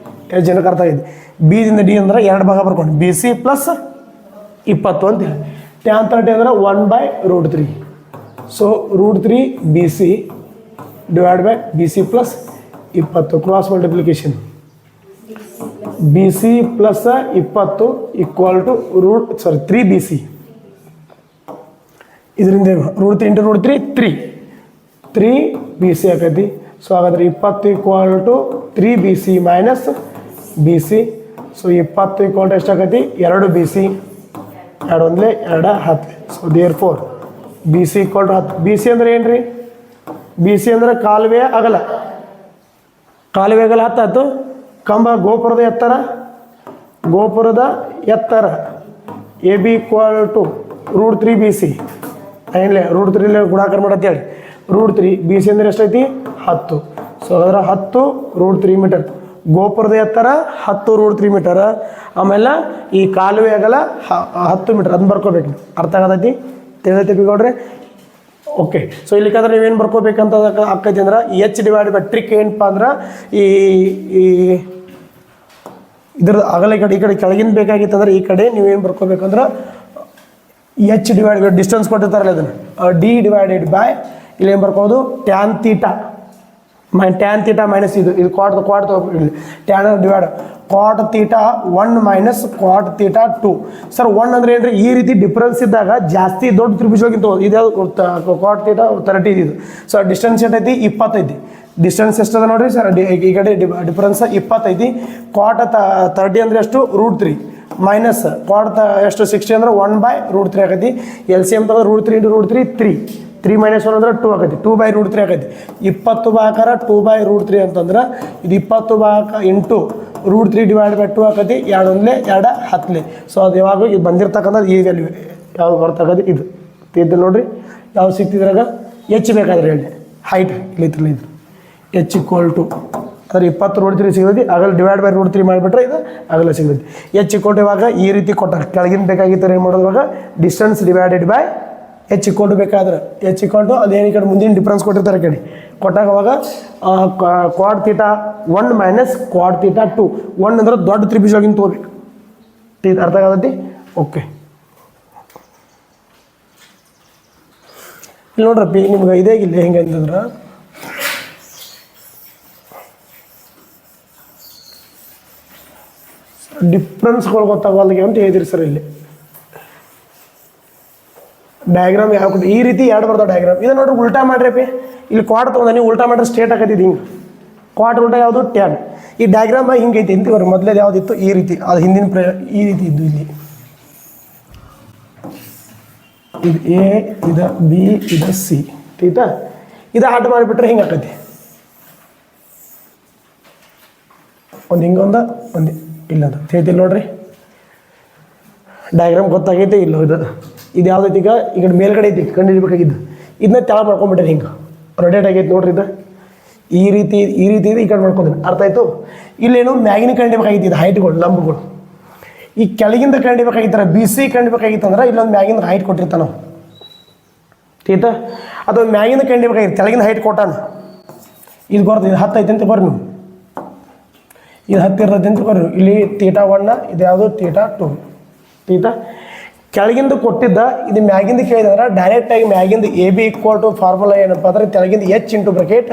ಎಷ್ಟು ಜನಕ್ಕೆ ಅರ್ಥ ಆಗೈತಿ? ಬಿ ದಿಂದ ಡಿ ಅಂದ್ರೆ 2 ಭಾಗ ಬರ್ಕೊಂಡು ಬಿ ಸಿ ಪ್ಲಸ್ 20 ಅಂತ ಹೇಳಿ. ಟ್ಯಾನ್ 30 ಅಂದ್ರೆ 1/√3. So √3 B C divide by B C plus 20 cross multiplication. B C plus 20 equal to 3 B C. ಇದರಿಂದ √3 ಇಂಟು √3 3 ಬಿ ಸಿ ಆಕೈತಿ. ಸೊ ಹಾಗಾದ್ರೆ 20 equal to 3 B C minus B C. So 20 equal to ಎಷ್ಟಾಗೈತಿ? 2 B C. 2 1 2 10. So therefore B C equal to 10. B C ಅಂದ್ರೆ ಏನು ರೀ? B C ಅಂದ್ರೆ ಕಾಲುವೆ ಅಗಲ. ಕಾಲುವೆ ಅಗಲ 10 ಆಯ್ತು. ಕಂಬ ಗೋಪುರದ ಎತ್ತರ, ಗೋಪುರದ ಎತ್ತರ A B equal to √3 B C. ಏನಿಲ್ಲ √3 ಗುಣಾಕಾರ ಮಾಡತ್ತೆ ಹೇಳಿ. √3 ಬಿ ಸಿ ಅಂದ್ರೆ ಎಷ್ಟೈತಿ? 10. ಸೊ ಅದರ 10 √3 ಮೀಟರ್. ಗೋಪುರದ ಎತ್ತರ 10 √3 ಮೀಟರ್. ಆಮೇಲೆ ಈ ಕಾಲುವೆ ಅಗಲ 10 ಮೀಟರ್. ಅದನ್ನ ಬರ್ಕೋಬೇಕು. ಅರ್ಥ ಆಗತೈತಿ? ತಿಳಿದೈತಿ ಬಿಗೌಡ್ರೆ? ಓಕೆ. ಸೊ ಇಲ್ಲಿಕಂದ್ರೆ ನೀವೇನು ಬರ್ಕೋಬೇಕಂತ ಆಕೈತಿ ಅಂದ್ರೆ ಎಚ್ ಡಿವೈಡ್ ಬೈ ಟ್ರಿಕ್ ಏನಪ್ಪ ಅಂದ್ರೆ ಈ ಇದ್ರ ಅಗಲ ಈ ಕಡೆ ಕೆಳಗಿನ ಬೇಕಾಗಿತ್ತು ಅಂದ್ರೆ ಈ ಕಡೆ ನೀವೇನು ಬರ್ಕೋಬೇಕಂದ್ರೆ ಎಚ್ ಡಿವೈಡ್ ಬೈ ಡಿಸ್ಟೆನ್ಸ್ ಕೊಟ್ಟಿರ್ತಾರಲ್ಲ ಅದನ್ನು ಡಿ ಡಿವೈಡೆಡ್ ಬೈ ಇಲ್ಲಿ ಏನು ಬರ್ಕೋದು? Tan theta tan theta minus ಇದು ಕ್ವಾಟ್ ತಗೋಬಿಡಿ. Tan divide cot theta 1 minus cot theta 2. Sir 1 ಅಂದ್ರೆ ಏನ್ರಿ? ಈ ರೀತಿ ಡಿಫ್ರೆನ್ಸ್ ಇದ್ದಾಗ ಜಾಸ್ತಿ ದೊಡ್ಡ ತ್ರಿಭುಜವಾಗಿಂತ ಇದ್ಯಾವುದು? ಕ್ವಾಟ್ ಥೀಟಾ 30 ಇದು. ಸೊ ಡಿಸ್ಟೆನ್ಸ್ ಎಷ್ಟೈತಿ? 20 ಐತಿ. ಡಿಸ್ಟೆನ್ಸ್ ಎಷ್ಟದ ನೋಡ್ರಿ ಸರ್? ಈ ಕಡೆ ಡಿಫ್ರೆನ್ಸ್ 20 ಐತಿ. ಕ್ವಾಟ್ 30 ಅಂದ್ರೆ ಎಷ್ಟು? √3 ಮೈನಸ್ ಕ್ವಾಟ್ ಎಷ್ಟು? 60 ಅಂದ್ರೆ 1/√3 ಆಗೈತಿ. ಎಲ್ ಸಿ ಎಮ್ ತಗ √3 ಇಂಟು √3 3 ಮೈನಸ್ 1 ಅಂದ್ರೆ 2 ಆಗೈತಿ. 2/√3 ಆಗೈತಿ. 20 ಭಾಗಾಕಾರ 2/√3 ಅಂತಂದ್ರೆ ಇದು 20 ಭಾಗ ಇಂಟು √3 ಡಿವೈಡ್ ಬೈ 2 ಆಗೈತಿ. 2 1 2 10. ಸೊ ಅದು ಯಾವಾಗ ಇದು ಬಂದಿರ್ತಕ್ಕಂಥದ್ದು ಈ ವ್ಯಾಲ್ಯೂ ಯಾವ್ದು ಬರ್ತಕ್ಕಂಥ ಇದು ತಿದ್ದು ನೋಡ್ರಿ. ಯಾವ್ದು ಸಿಗ್ತಿದ್ರಾಗ ಎಚ್ ಬೇಕಾದ್ರೆ ಹೇಳಿ. ಹೈಟ್ ಇಲ್ಲಿ ಎಚ್ ಈಕ್ವಲ್ ಟು ಅದ್ರ 20 √3 ಸಿಗೋದು. ಆಗಲ್ಲ ಡಿವೈಡ್ ಬೈ √3 ಮಾಡಿಬಿಟ್ರೆ ಇದು ಆಗಲ್ಲ ಸಿಗೋದು. ಎಚ್ ಈಕ್ವಲ್ ಟು ಇವಾಗ ಈ ರೀತಿ ಕೊಟ್ಟಾಗ ಕೆಳಗಿನ ಬೇಕಾಗಿತ್ತು ಏನು ಮಾಡೋದು? ಇವಾಗ distance divided by H equal to ಬೇಕಾದ್ರೆ ಎಚ್ ಈಕ್ವಲ್ ಟು ಅದೇನು ಈ ಕಡೆ ಮುಂದಿನ ಡಿಫ್ರೆನ್ಸ್ ಕೊಟ್ಟಿರ್ತಾರೆ ಕಡೆ ಕೊಟ್ಟಾಗ ಅವಾಗ cot theta 1 minus cot theta 2. 1 ಅಂದ್ರೆ ದೊಡ್ಡ ತ್ರಿಭುಜವಾಗಿಂತ ತಗೋಬೇಕು. ಅರ್ಥ ಆಗತೈತಿ? ಓಕೆ. ಇಲ್ಲಿ ನೋಡ್ರಪ್ಪಿ ನಿಮ್ಗೆ ಇದೇ ಇಲ್ಲ ಹೆಂಗೆ ಅಂತಂದ್ರೆ ಡಿಫ್ರೆನ್ಸ್ಗಳು ಗೊತ್ತಾಗಲ್ಗೆ ಅಂತ ಹೇಳಿದ್ರಿ ಸರ್. ಇಲ್ಲಿ ಡಯಾಗ್ರಾಮ್ ಯಾವ ಈ ರೀತಿ 2 ಬರ್ತಾವೆ ಡಯಾಗ್ರಾಮ್. ಇದನ್ನ ನೋಡ್ರಿ ಉಲ್ಟಾ ಮಾಡ್ರಿ. ಇಲ್ಲಿ ಕ್ವಾಡ್ ತೊಗೊಂಡ ನೀವು ಉಲ್ಟಾ ಮಾಡ್ರೆ ಸ್ಟ್ರೇಟ್ ಆಗತ್ತಿದ್ದು ಹಿಂಗೆ. ಕ್ವಾಡ್ ಉಲ್ಟಾ ಯಾವುದು? ಟ್ಯಾನ್. ಈ ಡಯಾಗ್ರಾಮ್ ಹಿಂಗೈತಿ ಅಂತ ಇವ್ರು ಮೊದಲೇದು ಯಾವುದಿತ್ತು? ಈ ರೀತಿ. ಅದು ಹಿಂದಿನ ಈ ರೀತಿ ಇದ್ದು ಇಲ್ಲಿ ಇದು ಎ, ಇದು ಬಿ, ಇದು ಸಿ. ಟೀತಾ ಇದು ಅಡ್ಡ ಮಾಡಿಬಿಟ್ರೆ ಹಿಂಗೆ ಆಕೈತಿ. ಒಂದು ಹಿಂಗೊಂದು ಒಂದು ಇಲ್ಲದ ತಿಳಿತಿಲ್ಲ ನೋಡ್ರಿ. ಡಯಾಗ್ರಾಮ್ ಗೊತ್ತಾಗೈತೆ ಇಲ್ಲ? ಇದು ಯಾವ್ದೈತಿ? ಈಗ ಈ ಕಡೆ ಮೇಲ್ಗಡೆ ಐತಿ ಕಂಡು ಹಿಡಿಬೇಕಾಗಿದ್ದು. ಇದನ್ನ ತೆಳ ಮಾಡ್ಕೊಂಬಿಟ್ರೆ ಹಿಂಗೆ ರೊಟೇಟ್ ಆಗೈತೆ ನೋಡ್ರಿ. ಈ ರೀತಿ ಇದೆ, ಈ ಕಡೆ ಮಾಡ್ಕೊತೀನಿ. ಅರ್ಥ ಆಯ್ತು? ಇಲ್ಲೇನು ಮ್ಯಾಗಿನ ಕಂಡಿಬೇಕಾಗಿತ್ತು, ಇದು ಹೈಟ್ಗಳು ಲಂಬ್ಗಳು. ಈ ಕೆಳಗಿಂದ ಕಂಡಿಬೇಕಾಗಿತ್ತಾರೆ, ಬಿ ಸಿ ಕಂಡಿಬೇಕಾಗಿತ್ತು ಅಂದ್ರೆ ಇಲ್ಲೊಂದು ಮ್ಯಾಗಿಂದ ಹೈಟ್ ಕೊಟ್ಟಿರ್ತಾನೆ ನಾವು, ತೀತಾ. ಅಥವಾ ಮ್ಯಾಗಿಂದ ಕಂಡಿಬೇಕಾಗಿತ್ತು, ಕೆಳಗಿಂದ ಹೈಟ್ ಕೊಟ್ಟಾನ. ಇದು ಗೊರ್ದು, ಇದು 10 ಐತೆ ಅಂತ ಬರ್ರಿ ನೀವು, ಇದು 10 ಇರ್ತೈತೆ ಅಂತ ಬರ್ರಿ. ಇಲ್ಲಿ ತೀಟಾ 1 ಇದು ಯಾವುದು ತೀಟಾ 2, ತೀತಾ. ಕೆಳಗಿಂದ ಕೊಟ್ಟಿದ್ದ ಇದು ಮ್ಯಾಗಿಂದ ಕೇಳಿದ್ರೆ ಡೈರೆಕ್ಟಾಗಿ ಮ್ಯಾಗಿಂದ A B equal to formula ಏನಪ್ಪ ಅಂದ್ರೆ ಕೆಳಗಿಂದ H into bracket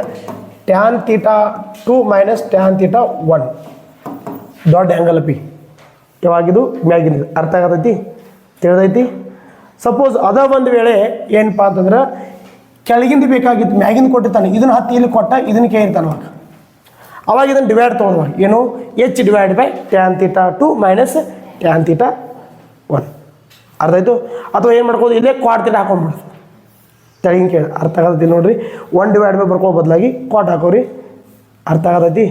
tan theta 2 minus tan theta 1 ದೊಡ್ಡ ಆ್ಯಂಗಲ್ ಪಿ. ಯಾವಾಗಿದು ಮ್ಯಾಗಿಂದ. ಅರ್ಥ ಆಗತೈತಿ? ತಿಳಿದೈತಿ? ಸಪೋಸ್ ಅದ ಒಂದು ವೇಳೆ ಏನಪ್ಪ ಅಂತಂದ್ರೆ ಕೆಳಗಿಂದ ಬೇಕಾಗಿತ್ತು, ಮ್ಯಾಗಿಂದ ಕೊಟ್ಟಿರ್ತಾನೆ, ಇದನ್ನು 10 ಇಲ್ಲಿ ಕೊಟ್ಟ, ಇದನ್ನು ಕೇಳಿರ್ತಾನೆ ಅವಾಗ ಇದನ್ನು ಡಿವೈಡ್ ತೊಗೊಂಡು ಏನು H divide by tan theta 2 minus tan theta 1. ಅರ್ಥ ಆಯಿತು? ಅಥವಾ ಏನು ಮಾಡ್ಬೋದು, ಇಲ್ಲೇ ಕ್ವಾಟ್ ತೀಟಾ ಹಾಕೊಂಡ್ಬಿಡ್ತು ತೆಳಗಿನ ಕೇಳಿ. ಅರ್ಥ ಆಗತೈತಿ ನೋಡ್ರಿ? 1 ಡಿವೈಡ್ ಬೈ ಬರ್ಕೋ ಬದಲಾಗಿ ಕ್ವಾಟ್ ಹಾಕೋರಿ. ಅರ್ಥ ಆಗತೈತಿ?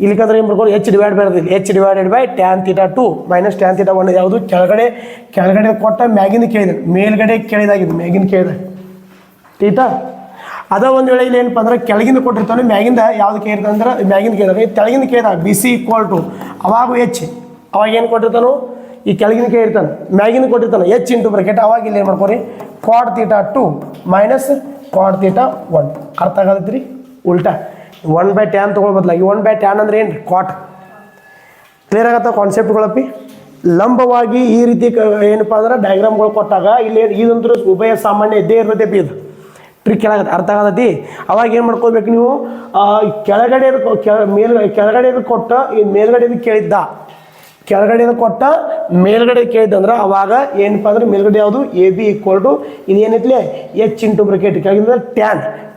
ಇಲ್ಲಿಕಂದ್ರೆ ಏನು ಮಾಡ್ಕೊಂಡು ಎಚ್ ಡಿವೈಡ್ ಬೈ ಇರ್ತೈತಿ, H divided by tan theta 2 minus tan theta 1. ಯಾವುದು ಕೆಳಗಡೆ ಕೊಟ್ಟ ಮ್ಯಾಗಿಂದ ಕೇಳಿದೆ, ಮೇಲ್ಗಡೆ ಕೇಳಿದಾಗಿದೆ ಮ್ಯಾಗಿಂದ ಕೇಳಿದೆ, ತೀತಾ. ಅದ ಒಂದು ವೇಳೆ ಇಲ್ಲಿ ಏನಪ್ಪ ಅಂದ್ರೆ ಕೆಳಗಿಂದ ಕೊಟ್ಟಿರ್ತಾನೆ, ಮ್ಯಾಗಿಂದ ಯಾವ್ದು ಕೇಳಿರ್ತಾನೆ ಅಂದ್ರೆ ಮ್ಯಾಗಿಂದ ಕೇಳಿದಾಗ ತೆಳಗಿಂದ ಕೇಳಿದಾಗ ಬಿ ಸಿ ಈಕ್ವಲ್ ಟು ಅವಾಗ ಎಚ್, ಅವಾಗ ಏನು ಕೊಟ್ಟಿರ್ತಾನೋ ಈ ಕೆಳಗಿನ ಕೇಳಿರ್ತಾನೆ, ಮ್ಯಾಗಿಂದ ಕೊಟ್ಟಿರ್ತಾನೆ ಎಚ್ ಇಂಟು ಬ್ರಕೆಟ್. ಅವಾಗ ಇಲ್ಲಿ ಏನು ಮಾಡ್ಕೊರಿ cot theta 2 minus cot theta 1. ಅರ್ಥ ಆಗತ್ತೆ ರೀ? ಉಲ್ಟಾ 1 ಬೈ ಟ್ಯಾನ್ ತೊಗೊಳ್ ಬದಲಾಗಿ 1 ಬೈ ಟ್ಯಾನ್ ಅಂದ್ರೆ ಏನು ರೀ ಕ್ವಾಟ್. ಕ್ಲಿಯರ್ ಆಗತ್ತ ಕಾನ್ಸೆಪ್ಟ್ಗಳಪ್ಪಿ? ಲಂಬವಾಗಿ ಈ ರೀತಿ ಏನಪ್ಪ ಅಂದ್ರೆ ಡಯಾಗ್ರಾಮ್ಗಳು ಕೊಟ್ಟಾಗ ಇಲ್ಲಿ ಇದಂತೂ ಉಭಯ ಸಾಮಾನ್ಯ ಇದ್ದೇ ಇರ್ತೈತೆ ಪಿ. ಇದು ಟ್ರಿಕ್ ಕೆಳಗತ್ತೆ. ಅರ್ಥ ಆಗತೈತಿ? ಅವಾಗ ಏನು ಮಾಡ್ಕೋಬೇಕು ನೀವು, ಕೆಳಗಡೆ ಕೊಟ್ಟ ಈ ಮೇಲ್ಗಡೆ ಕೇಳಿದ್ದ, ಕೆಳಗಡೆ ಕೊಟ್ಟ ಮೇಲ್ಗಡೆ ಕೇಳಿದ್ದಂದ್ರೆ ಅವಾಗ ಏನಪ್ಪ ಅಂದ್ರೆ ಮೇಲ್ಗಡೆ ಯಾವುದು ಎ ಬಿ ಈಕ್ವಲ್ ಟು ಇದು ಏನೈತ್ಲೆ ಎಚ್ ಇಂಟು ಬ್ರಕೆಟ್ ಕೆಳಗಿಂದ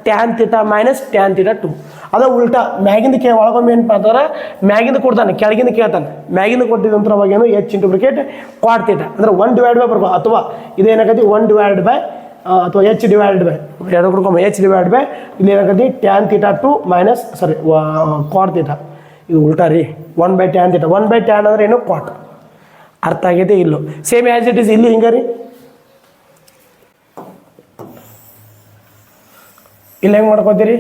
tan theta minus tan theta 2. ಅದ ಉಲ್ಟಾ ಮ್ಯಾಗಿಂದ ಒಳಗೊಮ್ಮೆ ಏನಪ್ಪ ಅಂತಂದ್ರೆ ಮ್ಯಾಗಿಂದ ಕೊಡ್ತಾನೆ, ಕೆಳಗಿಂದ ಕೇಳ್ತಾನೆ. ಮ್ಯಾಗಿಂದ ಕೊಟ್ಟಿದ್ದಂತರ ಅವಾಗ ಏನು H into bracket cot theta ಅಂದ್ರೆ 1 ಡಿವೈಡ್ ಬೈ ಬರ್ಬೋದು, ಅಥವಾ ಇದೇನಾಗತಿ 1 ಡಿವೈಡ್ ಬೈ ಅಥವಾ ಎಚ್ ಡಿವೈಡ್ ಬೈ ಎರಡು ಕೊಡ್ಕೊಮ್ಮ ಎಚ್ ಡಿವೈಡ್ ಬೈ ಇಲ್ಲಿ ಏನಾಗತಿ tan theta 2 minus cot theta. ಇದು ಉಲ್ಟಾ ರೀ, 1 by tan theta. 1 by tan ಅಂದ್ರೆ ಏನು ಕ್ವಾಟ್. ಅರ್ಥ ಆಗೈತೆ? ಇಲ್ಲೂ ಸೇಮ್ ಆ್ಯಸ್ ಇಟ್ ಈಸ್ ಇಲ್ಲಿ ಹಿಂಗೆ ರೀ. ಇಲ್ಲಿ ಹೆಂಗೆ ಮಾಡ್ಕೋತೀರಿ,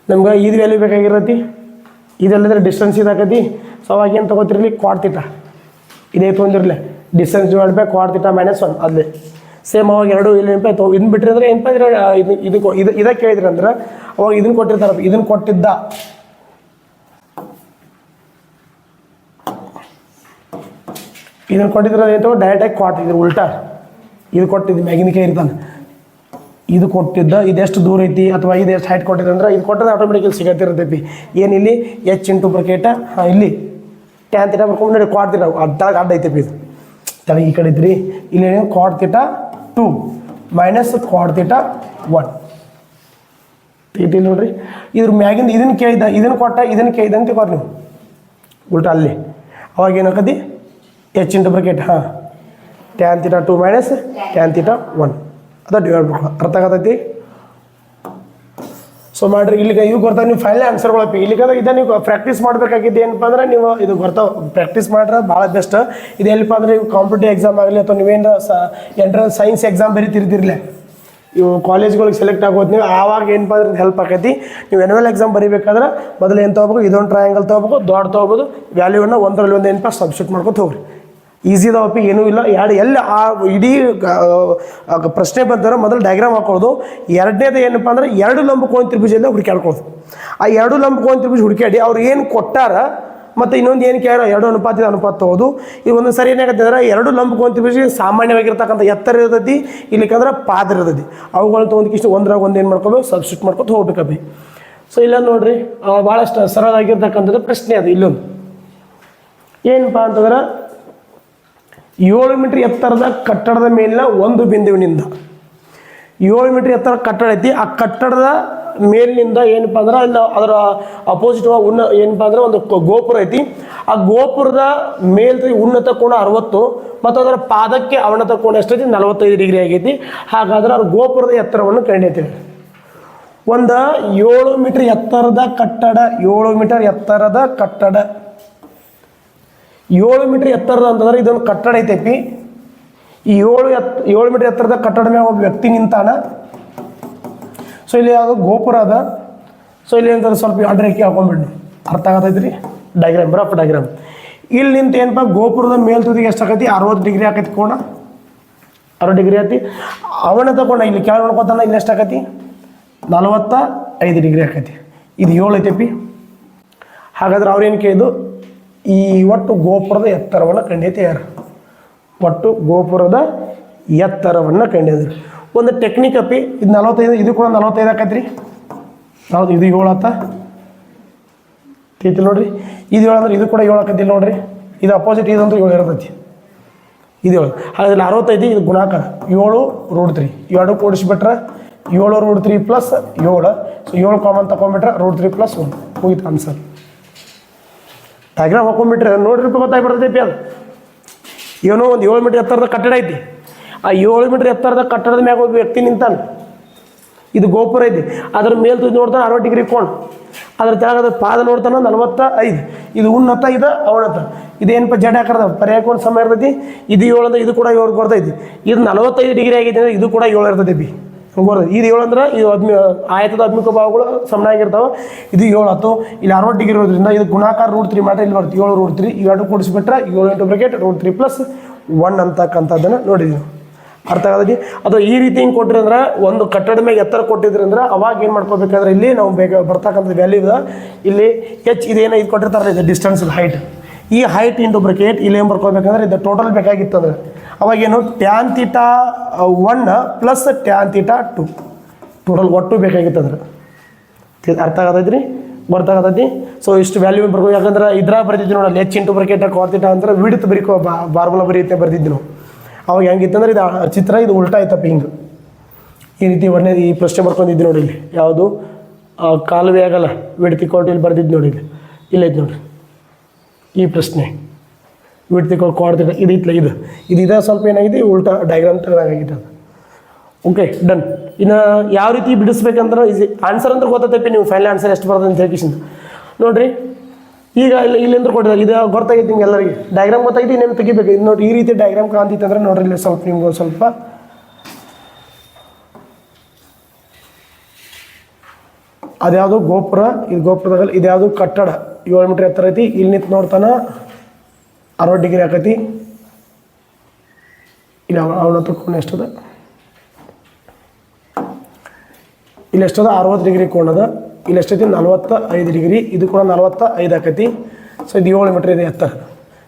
ನಮ್ಗೆ ಇದು ವ್ಯಾಲ್ಯೂ ಬೇಕಾಗಿರತ್ತಿ, ಇದೆಲ್ಲದ್ರೆ ಡಿಸ್ಟೆನ್ಸ್ ಇದಾಕತಿ. ಸೊ ಅವಾಗ ಏನು ತೊಗೋತಿರ್ಲಿ ಕ್ವಾಡ್ ತೀಟಾ ಇದೇ ತೊಗೊಂಡಿರಲಿ, distance divide by cot theta minus 1 ಅಲ್ಲೇ ಸೇಮ್. ಅವಾಗ ಎರಡು ಇಲ್ಲಿ ಏನಪ್ಪ ಇದನ್ನ ಬಿಟ್ಟರೆ ಅಂದ್ರೆ ಏನಪ್ಪ ಇದ್ರೆ ಇದಕ್ಕೆ ಕೇಳಿದ್ರಿ ಅಂದ್ರೆ ಅವಾಗ ಇದನ್ನು ಕೊಟ್ಟಿರ್ತಾರಪ್ಪ, ಇದನ್ನು ಕೊಟ್ಟಿದ್ದ ಇದನ್ನು ಕೊಟ್ಟಿದ್ರೆ ಏನು ಡೈರೆಕ್ಟಾಗಿ ಕ್ವಾಟ್. ಇದ್ರ ಉಲ್ಟಾ ಇದು ಕೊಟ್ಟಿದ್ದು ಮ್ಯಾಗಿನ ಕೈ ಇರ್ತಾನೆ, ಇದು ಕೊಟ್ಟಿದ್ದ ಇದೆಷ್ಟು ದೂರ ಐತಿ ಅಥವಾ ಇದು ಎಷ್ಟು ಹೈಟ್ ಕೊಟ್ಟಿದೆ ಅಂದ್ರೆ ಇದು ಕೊಟ್ಟರೆ ಆಟೋಮೆಟಿಕ್ ಇಲ್ಲಿ ಸಿಗತ್ತಿರ್ತೈತಿ. ಏನಿಲ್ಲಿ ಎಚ್ ಇಂಟು ಬ್ರಕೆಟ ಇಲ್ಲಿ ಟ್ಯಾನ್ ತೀಟಾ ಬರ್ಕೊಂಡು ನೋಡಿ ಕ್ವಾಡ್ ತೀಟಾ ಅಡ್ಡಾಗ ಅಡ್ಡ ಐತೆ ಇದು ತಲೆಗೆ ಈ ಕಡೆ ಇದ್ರಿ. ಇಲ್ಲಿ Quad theta 2 minus cot theta 1 ತೀಟಿ ನೋಡ್ರಿ. ಇದ್ರ ಮ್ಯಾಗಿಂದ ಇದನ್ನು ಕೇಳಿದ್ದ, ಇದನ್ನು ಕೊಟ್ಟ ಇದನ್ನು ಕೇಳಿದ ಅಂತ ಕೊಡ್ರಿ ನೀವು ಉಲ್ಟಾ ಅಲ್ಲಿ. ಅವಾಗ ಏನಾಕತಿ H into bracket tan theta 2 minus tan theta 1 ಅದ ಡಿವೈಡ್ ಮಾಡ್ಕೊ. ಅರ್ಥ ಆಗತೈತಿ? ಸೊ ಮಾಡಿರಿ. ಇಲ್ಲಿಗೆ ಇವು ಬರ್ತಾವೆ ನೀವು ಫೈನಲ್ ಆನ್ಸರ್ಗಳಪ್ಪಿ. ಇಲ್ಲಿಗೆ ಇದನ್ನು ನೀವು ಪ್ರಾಕ್ಟೀಸ್ ಮಾಡಬೇಕಾಗಿದ್ದು ಏನಪ್ಪ ಅಂದ್ರೆ ನೀವು ಇದು ಬರ್ತಾವೆ ಪ್ರಾಕ್ಟೀಸ್ ಮಾಡ್ರೆ ಭಾಳ ಬೆಸ್ಟ್. ಇದು ಎಲ್ಲಿಪ್ಪ ಅಂದ್ರೆ ನೀವು ಕಾಂಪಿಟೇಟಿವ್ ಎಕ್ಸಾಮ್ ಆಗಲಿ ಅಥವಾ ನೀವೇನು ಎಂಟ್ರೆನ್ಸ್ ಸೈನ್ಸ್ ಎಕ್ಸಾಮ್ ಬರೀತಿರ್ತಿರ್ಲೆ ಇವು ಕಾಲೇಜ್ಗಳಿಗೆ ಸೆಲೆಕ್ಟ್ ಆಗೋದು ನೀವು ಆವಾಗ ಏನಪ್ಪ ಅಂದ್ರೆ ಹೆಲ್ಪ್ ಆಕೈತಿ. ನೀವು ಎನ್ಯುವಲ್ ಎಕ್ಸಾಮ್ ಬರೀಬೇಕಾದ್ರೆ ಮೊದಲು ಏನು ತೊಗೋಬೇಕು, ಇದೊಂದು ಟ್ರಯಾಂಗಲ್ ತೊಗೋಬೇಕು, ದೊಡ್ಡ ತೊಗೋಬೋದು, ವ್ಯಾಲ್ಯೂವನ್ನು ಒಂದರಲ್ಲಿ ಒಂದು ಏನಪ್ಪ ಸಬ್ಸ್ಟಿಟ್ಯೂಟ್ ಮಾಡ್ಕೊತ ಹೋಗ್ರಿ. ಈಸಿ ಇದಾವಪ್ಪಿ, ಏನೂ ಇಲ್ಲ. ಎಲ್ಲಿ ಆ ಇಡೀ ಪ್ರಶ್ನೆ ಬಂದರೆ ಮೊದಲು ಡಯಾಗ್ರಾಮ್ ಹಾಕೊಳ್ಳೋದು. ಎರಡನೇದು ಏನಪ್ಪ ಅಂದ್ರೆ 2 ಲಂಬಕೋನ ತ್ರಿಭುಜದಿಂದ ಹುಡುಕಾಡ್ಕೊಳ್ಳೋದು. ಆ 2 ಲಂಬಕೋನ ತ್ರಿಭುಜ ಹುಡುಕಾಡಿ ಅವ್ರು ಏನು ಕೊಟ್ಟಾರ ಮತ್ತು ಇನ್ನೊಂದು ಏನು ಕೇಳ 2 ಅನುಪಾತ ತೊಗೋದು. ಈಗ ಒಂದು ಸರಿ ಏನಾಗತ್ತೆ ಅಂದ್ರೆ 2 ಲಂಬಕೋನ ತ್ರಿಭುಜ ಸಾಮಾನ್ಯವಾಗಿರ್ತಕ್ಕಂಥ ಎತ್ತರ ಇರ್ತೈತಿ, ಇಲ್ಲಿಕಂದ್ರೆ ಪಾದ ಇರ್ತೈತಿ. ಅವುಗಳನ್ನ ತೊಗೊಂಡಿಷ್ಟು ಒಂದ್ರಾಗ ಒಂದು ಏನು ಮಾಡ್ಕೋಬೇಕು ಸಬ್ಸ್ಟಿಟ್ಯೂಟ್ ಮಾಡ್ಕೊತ ಹೋಗ್ಬೇಕಪ್ಪಿ. ಸೊ ಇಲ್ಲ ನೋಡ್ರಿ ಭಾಳಷ್ಟು ಸರಳವಾಗಿರ್ತಕ್ಕಂಥದ್ದು ಪ್ರಶ್ನೆ ಅದು. ಇಲ್ಲೊಂದು ಏನಪ್ಪ ಅಂತಂದ್ರೆ 7 ಮೀಟರ್ ಎತ್ತರದ ಕಟ್ಟಡದ ಮೇಲಿನ ಒಂದು ಬಿಂದುವಿನಿಂದ 7 ಮೀಟರ್ ಎತ್ತರ ಕಟ್ಟಡ ಐತಿ. ಆ ಕಟ್ಟಡದ ಮೇಲಿನಿಂದ ಏನಪ್ಪ ಅಂದ್ರೆ ಅಲ್ಲಿ ಅದರ ಅಪೋಸಿಟ್ ಏನಪ್ಪ ಅಂದ್ರೆ ಒಂದು ಗೋಪುರ ಐತಿ. ಆ ಗೋಪುರದ ಮೇಲ್ ಉನ್ನತ ಕೋನ 60 ಮತ್ತು ಅದರ ಪಾದಕ್ಕೆ ಅವನತ ಕೋನ ಎಷ್ಟೈತಿ 45 ಡಿಗ್ರಿ ಆಗೈತಿ. ಹಾಗಾದ್ರೆ ಅವ್ರ ಗೋಪುರದ ಎತ್ತರವನ್ನು ಕಂಡಿಡ್ತೀವಿ. ಒಂದು 7 ಮೀಟರ್ ಎತ್ತರದ ಕಟ್ಟಡ, 7 ಮೀಟರ್ ಎತ್ತರದ ಕಟ್ಟಡ, 7 ಮೀಟರ್ ಎತ್ತರದ ಅಂತಂದ್ರೆ ಇದೊಂದು ಕಟ್ಟಡ ಐತೈತಿ. ಈ 7 ಮೀಟರ್ ಎತ್ತರದ ಕಟ್ಟಡ ಮೇಲೆ ಒಬ್ಬ ವ್ಯಕ್ತಿ ನಿಂತಾನ. ಸೊ ಇಲ್ಲಿ ಯಾವುದು ಗೋಪುರ ಅದ, ಸೊ ಇಲ್ಲಿ ಏನಂತಾರೆ ಸ್ವಲ್ಪ ಅಡ್ರೇಕಿ ಹಾಕೊಂಡ್ಬಿಡ್ನು, ಅರ್ಥ ಆಗತೈತಿ ರೀ. Diagram rough diagram. ಇಲ್ಲಿ ನಿಂತು ಏನಪ್ಪ ಗೋಪುರದ ಮೇಲ್ತುದಿಗೆ ಎಷ್ಟು ಆಕೈತಿ 60 ಡಿಗ್ರಿ ಆಕೈತಿ ಕೋಣ, 60 ಡಿಗ್ರಿ ಆಕತಿ. ಅವನ ತಗೊಂಡ ಇಲ್ಲಿ ಕೆಳಗೆ ನೋಡ್ಕೊತಾನ, ಇಲ್ಲಿ ಎಷ್ಟು ಆಕತಿ 45 ಡಿಗ್ರಿ ಆಕೈತಿ. ಇದು 7 ಐತೆಪಿ. ಹಾಗಾದ್ರೆ ಅವ್ರೇನು ಕೇಳಿದ್ದು, ಈ ಒಟ್ಟು ಗೋಪುರದ ಎತ್ತರವನ್ನು ಕಂಡೈತೆ ಯಾರು? ಒಟ್ಟು ಗೋಪುರದ ಎತ್ತರವನ್ನು ಕಂಡಿದ್ರು. ಒಂದು ಟೆಕ್ನಿಕ್ ಅಪ್ಪಿ, ಇದು 45, ಇದು ಕೂಡ 45 ಆಕೈತಿ ರೀ. ಹೌದು, ಇದು 7 ಆತ ತಿಳ್ತಿ ನೋಡ್ರಿ. ಇದು 7 ಅಂದ್ರೆ ಇದು ಕೂಡ 7 ಆಕೈತಿ ನೋಡ್ರಿ. ಇದು ಅಪೋಸಿಟ್, ಇದಂದ್ರೆ 7 ಇರ್ತೈತಿ. ಇದು 7. ಹಾಗಾದ್ರೆ 65, ಇದು ಗುಣಾಕಾರ 7√3, ಇವೆರಡು ಕೂಡಿಸ್ಬಿಟ್ರೆ 7√3 ಪ್ಲಸ್ 7. ಸೊ 7 ಕಾಮನ್ ತಗೊಂಡ್ಬಿಟ್ರೆ √3 ಪ್ಲಸ್ 1 ಹೋಗಿತ್ತು ಆನ್ಸರ್. ಡಯಾಗ್ರಾಮ್ ಹಾಕೊಂಡ್ಬಿಟ್ರೆ ನೋಡ್ರಿ ಗೊತ್ತಾಗ್ಬಿಡ್ತೈತಿ. ಅದು ಏನೋ ಒಂದು 7 ಮೀಟರ್ ಎತ್ತರದ ಕಟ್ಟಡ ಐತಿ. ಆ 7 ಮೀಟರ್ ಎತ್ತರದ ಕಟ್ಟಡದ ಮ್ಯಾಗ ಒಬ್ಬ ವ್ಯಕ್ತಿ ನಿಂತಾನೆ. ಇದು ಗೋಪುರ ಐತಿ, ಅದ್ರ ಮೇಲ್ತುದಿ ನೋಡ್ತಾನೆ 60 ಡಿಗ್ರಿ ಕೋಣ, ಅದ್ರ ತೆಳಗದ ಪಾದ ನೋಡ್ತಾನೆ 45. ಇದು ಉನ್ನತ, ಇದು ಅವನತ. ಇದೇನಪ್ಪ ಜಡ ಹಾಕದ ಪರ್ಯಾಯಕೊಂಡು ಸಮಯ ಇರ್ತೈತಿ. ಇದು 7 ಅಂದ್ರೆ ಇದು ಕೂಡ 7 ಬರ್ತೈತಿ. ಇದು 45 ಡಿಗ್ರಿ ಆಗೈತಿ ಅಂದ್ರೆ ಇದು ಕೂಡ 7 ಇರ್ತೈತಿ ಬಿ ಬರ್ತೈತಿ. ಇದು 7 ಅಂದ್ರೆ ಇದು ಆಯತದ ಅದ್ಮಿಕ ಭಾವಗಳು ಸಮನಾಗಿರ್ತಾವೆ. ಇದು 7 ಆಯ್ತು. ಇಲ್ಲಿ 60 ಡಿಗ್ರಿ ಇರೋದ್ರಿಂದ ಇದು ಗುಣಾಕಾರ √3 ಮಾಡ್ರೆ ಇಲ್ಲಿ ಬರುತ್ತೆ 7√3. ಇವೆರಡು ಕೂಡಿಸ್ಬಿಟ್ರೆ 7 × ಬ್ರಾಕೆಟ್ √3 ಪ್ಲಸ್ 1 ಅಂತಕ್ಕಂಥದ್ದನ್ನು ನೋಡಿದ್ವಿ. ಅರ್ಥ ಆಗದಿ? ಅದು ಈ ರೀತಿ ಹಿಂಗೆ ಕೊಟ್ಟಿರಿ ಅಂದ್ರೆ, ಒಂದು ಕಟ್ಟಡ ಮೇಲೆ ಎತ್ತರ ಕೊಟ್ಟಿದ್ರಿ ಅಂದ್ರೆ ಅವಾಗ ಏನು ಮಾಡ್ಕೋಬೇಕಂದ್ರೆ ಇಲ್ಲಿ ನಾವು ಬರ್ತಕ್ಕಂಥ ವ್ಯಾಲ್ಯೂ ಇದೆ. ಇಲ್ಲಿ ಇದೇನೋ ಇದು ಕೊಟ್ಟಿರ್ತಾರಲ್ಲ, ಇದು ಡಿಸ್ಟೆನ್ಸ್ ಹೈಟ್. ಈ ಹೈಟ್ ಇಂಟು ಬ್ರಾಕೆಟ್ ಇಲ್ಲಿ ಏನು ಬರ್ಕೋಬೇಕಂದ್ರೆ ಇದು ಟೋಟಲ್ ಬೇಕಾಗಿತ್ತು ಅಂದ್ರೆ ಅವಾಗೇನು tan theta 1 plus tan theta 2 total ಒಟ್ಟು ಬೇಕಾಗಿತ್ತು ಅಂದ್ರೆ. ಅರ್ಥ ಆಗತೈತ್ರಿ? ಗೊತ್ತಾಗತೈತಿ? ಸೊ ಇಷ್ಟು ವ್ಯಾಲ್ಯೂ ಬರ್ಕೋ. ಯಾಕಂದ್ರೆ ಇದ್ರ ಬರ್ತಿದ್ವಿ ನೋಡಲ್ಲ, H ಇಂಟು ಬ್ರಾಕೆಟ್ ಕಾರ್ಥೀಟಾ ಅಂದ್ರೆ ವಿಡ್ತ್ ಬರೀಕೋ ಬಾರ್ಮುಲಾ ಬರೀತೆ ಬರ್ತಿದ್ವಿ ನಾವು. ಅವಾಗ ಹೆಂಗಿತ್ತಂದ್ರೆ ಇದು ಚಿತ್ರ ಇದು ಉಲ್ಟಾ ಐತಪ್ಪ, ಹಿಂಗೆ ಈ ರೀತಿ ಈ ಪ್ರಶ್ನೆ ಬರ್ಕೊಂಡಿದ್ದು ನೋಡಿ. ಇಲ್ಲಿ ಯಾವುದು ಕಾಲುವೆ ಆಗಲ್ಲ, ವಿಡ್ತ್ ಇಕ್ವಲ್ ಟು ಇಲ್ಲಿ ಬರ್ದಿದ್ದು ನೋಡಿ. ಇಲ್ಲಿ ಐತೆ ನೋಡಿರಿ ಈ ಪ್ರಶ್ನೆ. ವಿಡ್ತ್ ಇಕ್ವಲ್ ಕಾರ್ಥೀಟಾ ಇದು ಇತ್ತಲ್ಲ, ಇದು ಸ್ವಲ್ಪ ಏನಾಗಿದೆ ಉಲ್ಟಾ ಡಯಾಗ್ರಾಮ್ ತೆಗೆದಾಗಿತ್ತು ಅದು. Okay, done. ಇನ್ನು ಯಾವ ರೀತಿ ಬಿಡಿಸ್ಬೇಕಂದ್ರೆ ಆನ್ಸರ್ ಅಂದ್ರೆ ಗೊತ್ತೈತಿ ನೀವು. ಫೈನಲ್ ಆನ್ಸರ್ ಎಷ್ಟು ಬರ್ತದೆ ಅಂತ ಹೇಳ್ಕಿಸಿಂದ ನೋಡಿರಿ. ಈಗ ಇಲ್ಲಿಂದ ಕೊಟ್ಟಿದ್ದಾರೆ, ಇದು ಗೊತ್ತಾಗೈತಿ ನಿಮ್ಗೆ ಎಲ್ಲರಿಗೆ. ಡಯಾಗ್ರಾಮ್ ಗೊತ್ತಾಗೈತಿ, ಇನ್ನೇನು ತೆಗಿಬೇಕು. ಇದು ನೋಡಿ, ಈ ರೀತಿ ಡಯಾಗ್ರಾಮ್ ಕಾಣ್ತಿತ್ತು ಅಂದ್ರೆ ನೋಡ್ರಿ ಇಲ್ಲಿ ಸ್ವಲ್ಪ ನಿಮ್ಗೆ ಸ್ವಲ್ಪ ಅದ್ಯಾವುದು ಗೋಪುರ, ಇದು ಗೋಪುರದಾಗ ಇದ್ಯಾವುದು ಕಟ್ಟಡ 7 ಮೀಟರ್ ಎತ್ತರ ಐತಿ. ಇಲ್ಲಿ ನಿಂತು ನೋಡ್ತಾನ 60 ಡಿಗ್ರಿ ಆಕೈತಿ. ಇಲ್ಲಿ ಅವನ ಕೋಣ ಎಷ್ಟದ, ಇಲ್ಲಿ ಎಷ್ಟದ 60 ಡಿಗ್ರಿ ಕೋಣದ. ಇಲ್ಲಿ ಎಷ್ಟೈತಿ 45 ಡಿಗ್ರಿ. ಇದು ಕೂಡ 45 ಆಕೈತಿ. ಸೊ ಇದು 7 ಮೀಟರ್ ಇದೆ ಎತ್ತರ.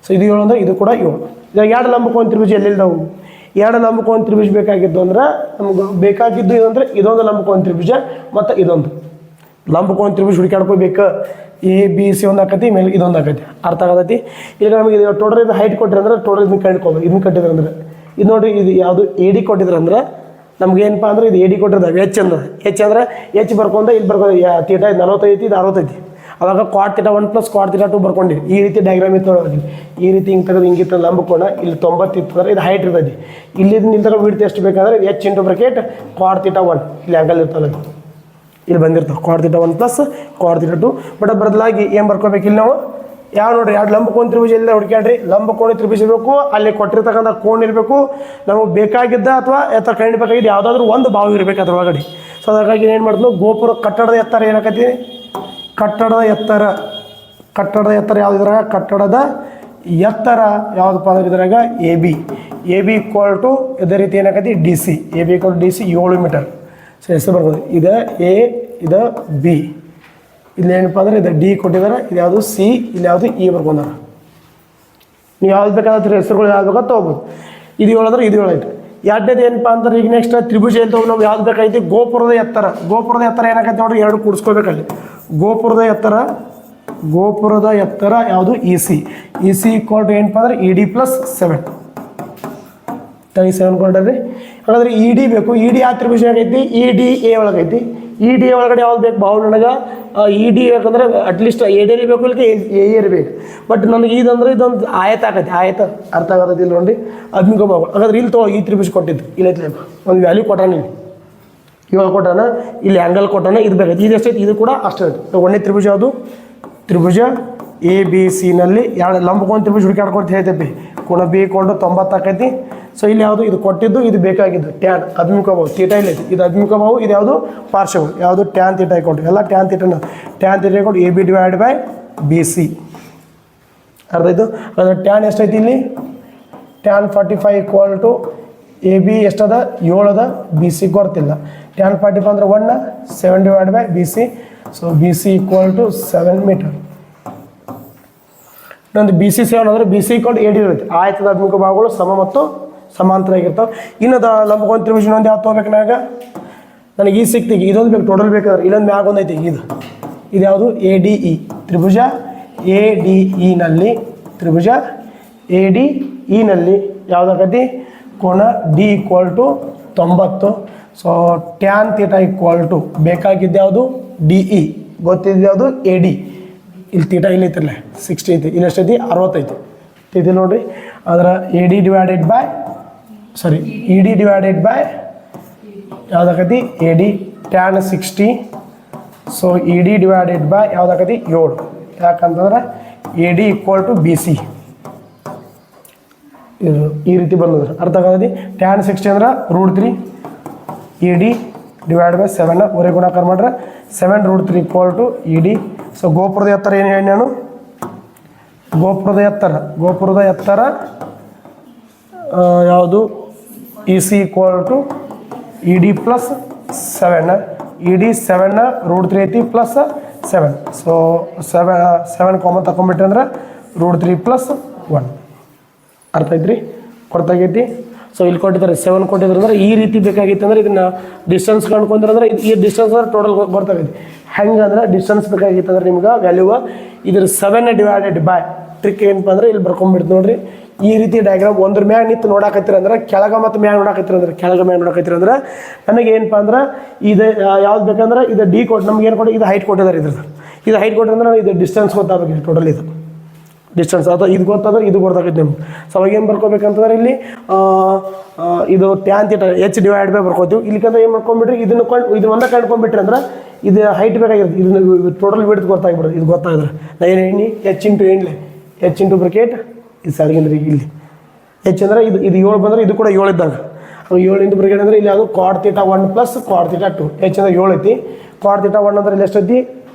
ಸೊ ಇದು 7 ಅಂದ್ರೆ ಇದು ಕೂಡ 7. ಇವಾಗ 2 ಲಂಬಕೋನ ತ್ರಿಭುಜ ಎಲ್ಲಿದ್ದಾವು? 2 ಲಂಬಕೋನ ತ್ರಿಭುಜ ಬೇಕಾಗಿದ್ದು ಅಂದ್ರೆ ನಮ್ಗೆ ಬೇಕಾಗಿದ್ದು ಇದಂದ್ರೆ ಇದೊಂದು ಲಂಬಕೋನ ತ್ರಿಭುಜ ಮತ್ತು ಇದೊಂದು ಲಂಬಕೋನ ತ್ರಿಭುಜ ಹುಡುಕಾಡ್ಕೋಬೇಕು. ABC ಒಂದು ಆಕೈತಿ, ಮೇಲೆ ಇದೊಂದು ಆಕೈತಿ. ಅರ್ಥ ಆಗತೈತಿ? ಈಗ ನಮಗೆ ಇದು ಟೋಟಲ್ ಇದು ಹೈಟ್ ಕೊಟ್ಟಿದ್ರೆ ಅಂದ್ರೆ ಟೋಟಲ್ ಇದನ್ನ ಕಂಡುಕೋಬೇಕು. ಇದನ್ನ ಕಟ್ಟಿದ್ರೆ ಅಂದ್ರೆ ಇದು ನೋಡಿ, ಇದು ಯಾವುದು AD ಕೊಟ್ಟಿದ್ರೆ ಅಂದ್ರೆ ನಮ್ಗೆ ಏನಪ್ಪ ಅಂದ್ರೆ ಇದು AD ಕೊಟ್ಟಿರ್ತಾವೆ. H ಅಂದ್ರೆ ಬರ್ಕೊಂಡು ಇಲ್ಲಿ ಬರ್ಕೊಂಡು ಥೀಟಾ ಇದು 45 ಇದು 65. ಅವಾಗ cot θ 1 ಪ್ಲಸ್ cot θ 2 ಬರ್ಕೊಂಡಿರಿ. ಈ ರೀತಿ ಡಯಾಗ್ರಾಮ್ ಇತ್ತು ನೋಡಿ. ಈ ರೀತಿ ಹಿಂಗೆ ತೆಗೆದು ಹಿಂಗಿತ್ತು ಲಂಬಕೋನ. ಇಲ್ಲಿ 90 ಇತ್ತು ಅಂದ್ರೆ ಇದು ಹೈಟ್ ಇರ್ತೈತಿ. ಇಲ್ಲಿ ನಿಂತರ ವಿಡ್ತ್ ಎಷ್ಟು ಬೇಕಾದ್ರೆ H ಇಂಟು ಬ್ರಾಕೆಟ್ cot θ 1 ಇಲ್ಲಿ ಆ್ಯಂಗಲ್ ಇರ್ತಲ್ಲ, ಇಲ್ಲಿ ಬಂದಿರ್ತಾವೆ cot θ 1 ಪ್ಲಸ್ cot θ 2. ಬಟ್ ಬದಲಾಗಿ ಏನು ಬರ್ಕೋಬೇಕು ಇಲ್ಲಿ ನಾವು ಯಾವ ನೋಡ್ರಿ 2 ಲಂಬಕೋನ ತ್ರಿಭುಜ ಎಲ್ಲ ಹುಡುಕ್ಯಾಡ್ರಿ. ಲಂಬಕೋನ ತ್ರಿಭುಜ ಇರಬೇಕು, ಅಲ್ಲಿ ಕೊಟ್ಟಿರ್ತಕ್ಕಂಥ ಕೋಣ ಇರಬೇಕು, ನಮಗೆ ಬೇಕಾಗಿದ್ದ ಅಥವಾ ಎತ್ತರ ಕಂಡುಬೇಕಾಗಿದ್ದು ಯಾವುದಾದ್ರೂ ಒಂದು ಭಾವ ಇರಬೇಕು ಅದ್ರ ಒಳಗಡೆ. ಸೊ ಹಾಗಾಗಿ ಏನು ಮಾಡ್ತೀವಿ, ಗೋಪುರ ಕಟ್ಟಡದ ಎತ್ತರ ಏನಾಕೈತಿ, ಕಟ್ಟಡದ ಎತ್ತರ ಯಾವುದಿದ್ರಾಗ, ಕಟ್ಟಡದ ಎತ್ತರ ಯಾವುದಪ್ಪ ಅಂದ್ರೆ ಇದ್ರಾಗ AB ಈಕ್ವಲ್ ಟು ಇದೇ ರೀತಿ ಏನಾಕೈತಿ DC. AB equal to DC 7 metre. So ಹೆಸರು ಬರ್ಬೋದು. ಇದು A, ಇದು B. ಇಲ್ಲಿ ಏನಪ್ಪ ಅಂದರೆ ಇದು D ಕೊಟ್ಟಿದ್ದಾರೆ, ಇದು ಯಾವುದು C, ಇಲ್ಲಿ ಯಾವುದು E ಬರ್ಕೊಂಡಾರ. ನೀವು ಯಾವ್ದು ಬೇಕಾದ್ರೆ ಹೆಸರುಗಳು ಯಾವ್ದು ಬೇಕಾದ್ರೆ ತೊಗೋಬೋದು. ಇದು 7 ಅಂದ್ರೆ ಇದು 7 ಆಯ್ತು. ಎರಡನೇದು ಏನಪ್ಪ ಅಂದ್ರೆ ಈಗ ನೆಕ್ಸ್ಟ್ ತ್ರಿಭುಜ ಅಂತ ನಾವು ಯಾವ್ದು ಬೇಕಾಯ್ತು, ಗೋಪುರದ ಎತ್ತರ ಏನಾಗೈತೆ ನೋಡ್ರಿ, 2 ಕೂಡಿಸ್ಕೋಬೇಕಲ್ಲಿ. ಗೋಪುರದ ಎತ್ತರ ಯಾವುದು EC ಈಕ್ವಲ್ ಟು ಏನಪ್ಪ ಅಂದ್ರೆ ED ಪ್ಲಸ್ 7 ಕೊಂಡ್ರಿ. ಹಾಗಾದ್ರೆ ED ಬೇಕು. ED ಯಾವ ತ್ರಿಭುಜ ಆಗೈತಿ, EDA ಒಳಗೈತಿ. EDA ಒಳಗಡೆ ಯಾವ್ದು ಬೇಕು ಭಾವ ನನಗೆ, ED ಬೇಕಂದ್ರೆ ಅಟ್ಲೀಸ್ಟ್ AD ಬೇಕು, ಇಲ್ಲಿಗೆ AE ಇರಬೇಕು. ಬಟ್ ನನಗೆ ಇದಂದ್ರೆ ಇದೊಂದು ಆಯತ ಆಗೈತಿ. ಆಯತ ಅರ್ಥ ಆಗತ್ತೆ ಇಲ್ಲಿ ನೋಡಿ, ಅದ್ಮಿಕ ಭಾವ. ಹಾಗಾದ್ರೆ ಇಲ್ಲಿ ಈ ತ್ರಿಭುಜ ಕೊಟ್ಟಿದ್ದು ಇಲ್ಲಿ ಐತಿ, ಒಂದು ವ್ಯಾಲ್ಯೂ ಕೊಟ್ಟಾನ, ಇಲ್ಲಿ 7 ಕೊಟ್ಟಾನ, ಇಲ್ಲಿ ಆ್ಯಂಗಲ್ ಕೊಟ್ಟಾನ, ಇದು ಬೇಕೈತಿ. ಇದು ಎಷ್ಟೈತಿ, ಇದು ಕೂಡ ಅಷ್ಟೇ ಐತಿ. ಒಂದೇ ತ್ರಿಭುಜ ಯಾವುದು, ತ್ರಿಭುಜ ಎ ಬಿ ಸಿನಲ್ಲಿ ಎರಡು ಲಂಬಕೋನ ತ್ರಿಭುಜ ಹುಡುಕಾಡ್ಕೊತ ಹೇಳ್ತೇವೆ ಕೋನ ಬಿ ಕೊಂಡು 90 ಆಕೈತಿ. ಸೊ ಇಲ್ಲಿ ಯಾವುದು ಇದು ಕೊಟ್ಟಿದ್ದು ಇದು ಬೇಕಾಗಿದ್ದು ಟ್ಯಾನ್ ಅಭಿಮುಖ ಬಾವು ತೀಟ ಇಲ್ಲ ಇದು ಅಭಿಮುಖ ಬಾವು ಇದು ಯಾವುದು ಪಾರ್ಶ್ವವು ಯಾವುದು ಟ್ಯಾನ್ ತೀಟ ಇಕೊಂಡು ಎಲ್ಲ ಟ್ಯಾನ್ ತೀಟ ಇಕೊಂಡು A B divide by B C ಅರ್ಥ ಆಯಿತು. ಅದರ ಟ್ಯಾನ್ ಎಷ್ಟೈತಿ ಇಲ್ಲಿ tan 45 equal to A B ಎಷ್ಟದ 7 ಅದ ಬಿ ಸಿ ಗೊತ್ತಿಲ್ಲ. ಟ್ಯಾನ್ 45 ಅಂದ್ರೆ 1 7 divide by B C. So B C equal to 7 metre. ಇನ್ನೊಂದು ಬಿ ಸಿ 7 ಅಂದರೆ B C equal A D ಇರುತ್ತೆ. ಆಯತದ ಅಭಿಮುಖ ಭಾಗಗಳು ಸಮ ಮತ್ತು ಸಮಾಂತರ ಆಗಿರ್ತಾವೆ. ಇನ್ನೊಂದು ಲಂಬಕೋನ ತ್ರಿಭುಜ ಇನ್ನೊಂದು ಯಾವ್ದು ತೊಗೋಬೇಕು ನನಗೆ ಈ ಸಿಕ್ತಿಗೆ ಇದೊಂದು ಬೇಕು ಟೋಟಲ್ ಬೇಕಾದ್ರೆ ಇಲ್ಲೊಂದು ಮ್ಯಾಗ ಒಂದು ಐತಿ ಇದು ಯಾವುದು ಎ ಡಿ ಇ ತ್ರಿಭುಜ ಎ ಡಿ ಇನಲ್ಲಿ ತ್ರಿಭುಜ ಎ ಡಿ ಇನಲ್ಲಿ ಯಾವುದಾಗತಿ ಕೋನ D equal to 90. So tan theta equal to ಬೇಕಾಗಿದ್ದು ಯಾವುದು ಡಿ ಇ ಗೊತ್ತಿದ್ದು ಯಾವುದು ಎ ಡಿ. ಇಲ್ಲಿ ತೀಟ ಇಲ್ಲಿ ಐತಿರಲ್ಲ 60 ಐತಿ ಇಲ್ಲಿ ಎಷ್ಟೈತಿ 60 ಐತಿ ಐತಿ ನೋಡಿರಿ. ಅದರ A D divided by sorry E D divided by ಯಾವುದಾಗತಿ A D tan 60. So E D divided by ಯಾವುದಾಗತಿ 7 ಯಾಕಂತಂದ್ರೆ A D equal to B C ಇದು ಈ ರೀತಿ ಬಂದದ್ರೆ ಅರ್ಥ ಆಗತಿ. ಟ್ಯಾನ್ 60 ಅಂದ್ರೆ √3 ಇ ಡಿ ಡಿವೈಡ್ ಬೈ 7 ಒರೆ ಗುಣಾಕಾರ ಮಾಡ್ರೆ 7 √3 equal to E D. So ಗೋಪುರದ ಎತ್ತರ ಏನು ಹೇಳಿ ನಾನು ಗೋಪುರದ ಎತ್ತರ ಯಾವುದು E C equal to E D plus 7 E D 7 √3 ಐತಿ ಪ್ಲಸ್ 7. ಸೊ 7 ಕಾಮನ್ ತಗೊಂಡ್ಬಿಟ್ರಿ ಅಂದ್ರೆ √3 ಪ್ಲಸ್ 1 ಅರ್ಥ ಐತ್ರಿ ಕೊಡ್ತಾಗೈತಿ. ಸೊ ಇಲ್ಲಿ ಕೊಟ್ಟಿದ್ದಾರೆ 7 ಕೊಟ್ಟಿದ್ರು ಅಂದ್ರೆ ಈ ರೀತಿ ಬೇಕಾಗಿತ್ತು ಅಂದ್ರೆ ಇದನ್ನ ಡಿಸ್ಟೆನ್ಸ್ ಕಂಡ್ಕೊಂಡ್ರೆ ಈ ಡಿಸ್ಟೆನ್ಸ್ ಅಂದ್ರೆ ಟೋಟಲ್ ಗೊತ್ತಾಗೈತಿ. ಹೆಂಗೆ ಅಂದ್ರೆ ಡಿಸ್ಟೆನ್ಸ್ ಬೇಕಾಗಿತ್ತು ಅಂದ್ರೆ ನಿಮ್ಗೆ ವ್ಯಾಲ್ಯೂ ಇದ್ರ 7 ಡಿವೈಡೆಡ್ ಬೈ ಟ್ರಿಕ್ ಏನಪ್ಪ ಅಂದ್ರೆ ಇಲ್ಲಿ ಬರ್ಕೊಂಡ್ಬಿಡ್ತು ನೋಡ್ರಿ. ಈ ರೀತಿ ಡಯಾಗ್ರಾಮ್ ಒಂದ್ರ ಮ್ಯಾಗ ನಿಂತು ನೋಡಾಕತ್ತೀರ ಅಂದ್ರೆ ಕೆಳಗ ಮತ್ತು ಮ್ಯಾಗ ನೋಡಾಕತ್ತೀರ ಅಂದ್ರೆ ನನಗೆ ಏನಪ್ಪ ಅಂದ್ರೆ ಇದು ಯಾವ್ದು ಬೇಕಂದ್ರೆ ಇದು ಡಿ ಕೊಟ್ಟು ನಮ್ಗೆ ಏನು ಕೊಟ್ಟು ಇದು ಹೈಟ್ ಕೊಟ್ಟಿದ್ದಾರೆ ಇದು ಹೈಟ್ ಕೊಟ್ಟಿದ್ರೆ ಇದು ಡಿಸ್ಟೆನ್ಸ್ ಗೊತ್ತಾಗಬೇಕು ಟೋಟಲ್ ಇದು ಡಿಸ್ಟೆನ್ಸ್ ಅಥವಾ ಇದು ಗೊತ್ತಾದ್ರೆ ಇದು ಗೊತ್ತಾಗೈತೆ ನಿಮ್ಗೆ. ಸೊ ಅವಾಗ ಏನು ಬರ್ಕೋಬೇಕಂತಂದ್ರೆ ಇಲ್ಲಿ ಇದು tan theta H divide by ಬರ್ಕೋತೀವಿ. ಇಲ್ಲಿಕಂದ್ರೆ ಏನು ಮಾಡ್ಕೊಂಡ್ಬಿಟ್ರಿ ಇದು ಒಂದೇ ಕಂಡ್ಕೊಂಡ್ಬಿಟ್ರಿ ಅಂದ್ರೆ ಇದು ಹೈಟ್ ಬೇಕಾಗಿರುತ್ತೆ ಇದನ್ನ ಟೋಟಲ್ ವಿಡ್ತ್ ಗೊತ್ತಾಗ್ಬಿಡ್ರಿ ಇದು ಗೊತ್ತಾಗಿದ್ರೆ ನಾ ಏನು ಹೇಳಿ ಎಚ್ ಇಂಟು ಬ್ರಕೆಟ್ ಇದು ಸರ್ಗಿಂದ್ರಿ ಇಲ್ಲಿ ಎಚ್ ಅಂದ್ರೆ ಇದು 7 ಬಂದರೆ ಇದು ಕೂಡ 7 ಇದ್ದಾಗ 7 ಇಂಟು ಬ್ರಕೆಟ್ ಅಂದರೆ ಇಲ್ಲಿ ಅದು cot theta 1 plus cot theta 2 H ಅಂದ್ರೆ 7 ಐತಿ ಕಾಟ್ ತೀಟ 1 ಅಂದ್ರೆ ಇಲ್ಲಿ ಎಷ್ಟೈತಿ